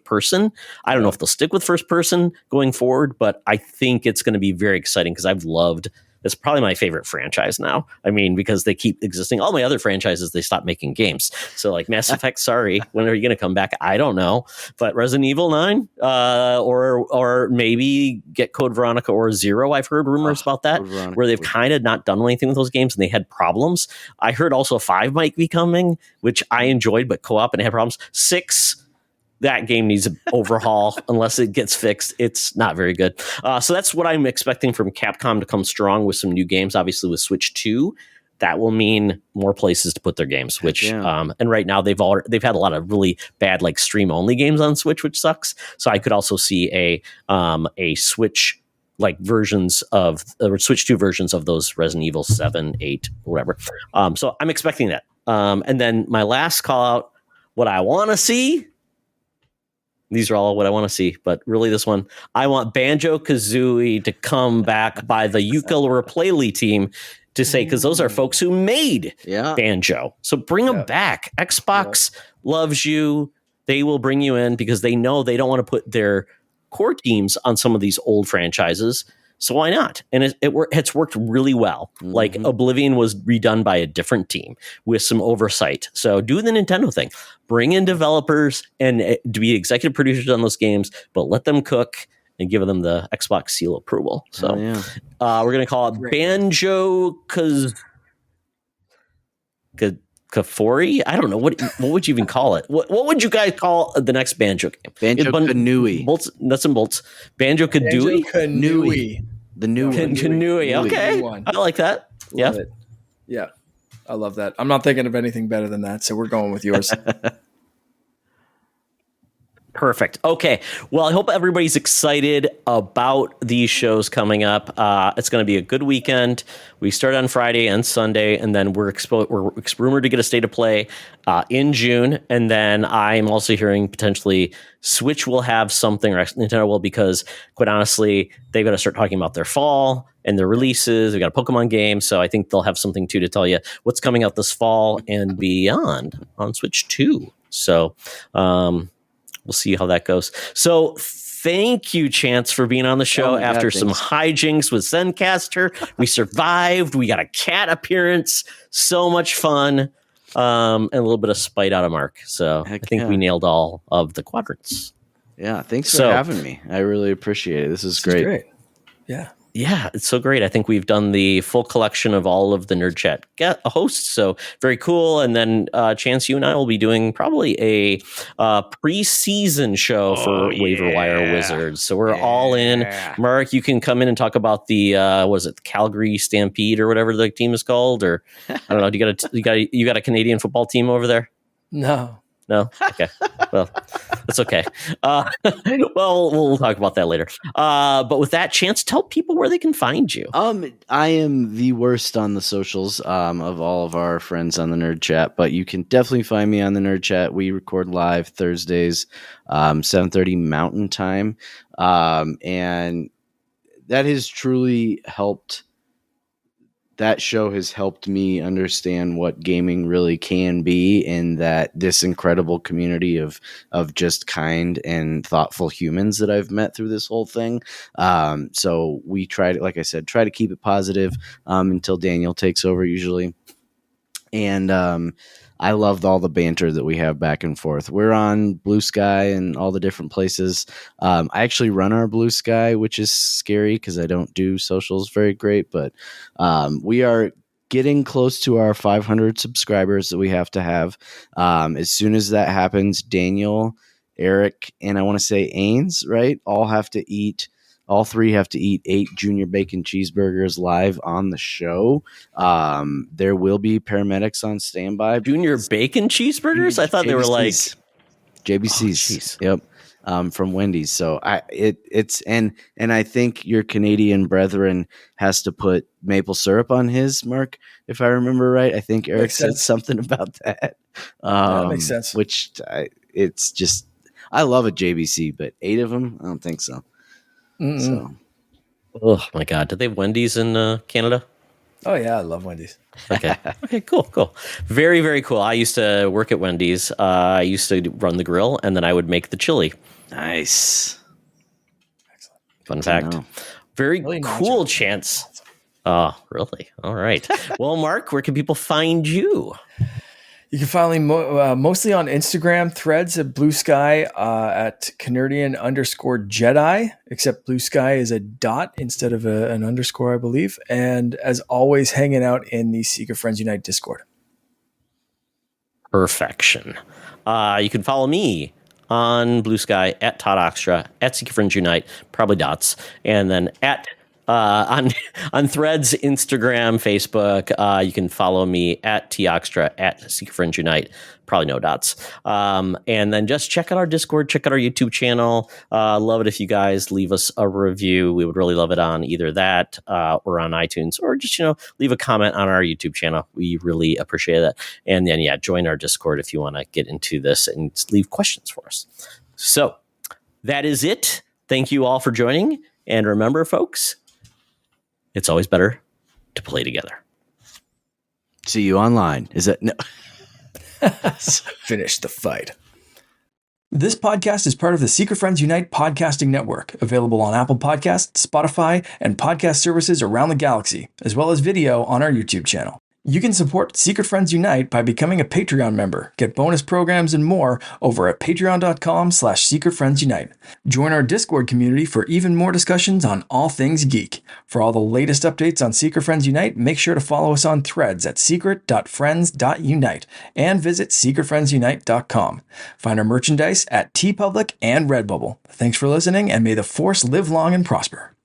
S1: person. I don't know if they'll stick with first person going forward, but I think it's going to be very exciting because I've loved. It's probably my favorite franchise now. I mean, because they keep existing. All my other franchises, they stopped making games. So like Mass Effect, sorry, when are you going to come back? I don't know. But Resident Evil 9 or maybe get Code Veronica or Zero. I've heard rumors about that where they've kind of not done anything with those games and they had problems. I heard also 5 might be coming, which I enjoyed, but co-op and had problems. 6, that game needs an overhaul. Unless it gets fixed, it's not very good. So that's what I'm expecting from Capcom to come strong with some new games, obviously with Switch 2. that will mean more places to put their games. Which and right now they've had a lot of really bad like stream only games on Switch, which sucks. So I could also see a Switch like versions of or Switch 2 versions of those Resident Evil 7, 8, whatever. So I'm expecting that. And then my last call out, what I want to see. These are all what I want to see, but really this one, I want Banjo-Kazooie to come back by the ukulele team to say, because those are folks who made Banjo. So bring them back. Xbox loves you. They will bring you in because they know they don't want to put their core teams on some of these old franchises. So why not? And it's worked really well. Mm-hmm. Like Oblivion was redone by a different team with some oversight. So do the Nintendo thing. Bring in developers and to be executive producers on those games, but let them cook and give them the Xbox seal approval. So we're going to call it Banjo-Kazooie. I don't know. What would you even call it? What would you guys call the next Banjo game?
S3: Banjo-Kazooie.
S1: Nuts and bolts. Banjo-Kazooie?
S2: Banjo-Kazooie.
S3: The new one.
S1: Kazooie. Okay. I like that.
S2: Love it. Yeah. I love that. I'm not thinking of anything better than that, so we're going with yours.
S1: Perfect. Okay. Well, I hope everybody's excited about these shows coming up. It's going to be a good weekend. We start on Friday and Sunday, and then we're rumored to get a state of play in June. And then I'm also hearing potentially Switch will have something, or Nintendo will, because quite honestly, they've got to start talking about their fall and their releases. We've got a Pokemon game, so I think they'll have something to tell you what's coming out this fall and beyond on Switch 2. So, we'll see how that goes. So thank you, Chance, for being on the show after some hijinks with Zencaster. We survived. We got a cat appearance. So much fun. And a little bit of spite out of Mark. So I think we nailed all of the quadrants.
S3: Yeah, thanks for having me. I really appreciate it. This is great.
S2: Yeah.
S1: Yeah, it's so great. I think we've done the full collection of all of the Nerd Chat hosts, so very cool. And then, Chance, you and I will be doing probably a preseason show for Waiver Wire Wizards. So we're all in. Mark, you can come in and talk about the the Calgary Stampede or whatever the team is called, or I don't know. You got a Canadian football team over there?
S2: No.
S1: Okay. Well, that's okay. Well, we'll talk about that later. But with that, Chance, tell people where they can find you.
S3: I am the worst on the socials of all of our friends on the Nerd Chat, but you can definitely find me on the Nerd Chat. We record live Thursdays, 7:30 Mountain Time, and that has truly helped. That show has helped me understand what gaming really can be, and that this incredible community of just kind and thoughtful humans that I've met through this whole thing. So we try to, like I said, try to keep it positive until Daniel takes over usually. And I loved all the banter that we have back and forth. We're on Blue Sky and all the different places. I actually run our Blue Sky, which is scary because I don't do socials very great, but we are getting close to our 500 subscribers that we have to have. As soon as that happens, Daniel, Eric, and I want to say Ains, right? All three have to eat 8 junior bacon cheeseburgers live on the show. There will be paramedics on standby.
S1: Junior bacon cheeseburgers? I thought they were like
S3: JBC's. Yep. From Wendy's. So it's and I think your Canadian brethren has to put maple syrup on his, Mark, if I remember right. I think Eric said something about that.
S2: That makes sense.
S3: Which it's just, I love a JBC, but 8 of them, I don't think so. So.
S1: Oh my God! Did they have Wendy's in Canada?
S2: Oh yeah, I love Wendy's.
S1: Okay. Cool. Very, very cool. I used to work at Wendy's. I used to run the grill, and then I would make the chili.
S3: Nice.
S2: Excellent.
S1: Fun fact. Very really cool, Chance. Oh, really? All right. Well, Mark, where can people find you?
S2: You can find me mostly on Instagram, Threads at Blue Sky at Canardian_Jedi, except Blue Sky is a dot instead of an underscore, I believe. And as always, hanging out in the Secret Friends Unite Discord.
S1: Perfection. You can follow me on Blue Sky at Todd Oxtra, at Secret Friends Unite, probably dots, and then at on on Threads, Instagram, Facebook. You can follow me at Toxtra at Secret Friends Unite. Probably no dots. And then just check out our Discord, check out our YouTube channel. Love it if you guys leave us a review. We would really love it on either that or on iTunes, or just, leave a comment on our YouTube channel. We really appreciate that. And then, join our Discord if you want to get into this and leave questions for us. So that is it. Thank you all for joining. And remember, folks, it's always better to play together.
S3: See you online. Is that no?
S2: Finish the fight. This podcast is part of the Secret Friends Unite podcasting network, available on Apple Podcasts, Spotify, and podcast services around the galaxy, as well as video on our YouTube channel. You can support Secret Friends Unite by becoming a Patreon member, get bonus programs and more over at patreon.com/secretfriendsunite. Join our Discord community for even more discussions on all things geek. For all the latest updates on Secret Friends Unite, make sure to follow us on Threads at secret.friends.unite and visit secretfriendsunite.com. Find our merchandise at TeePublic and Redbubble. Thanks for listening, and may the Force live long and prosper.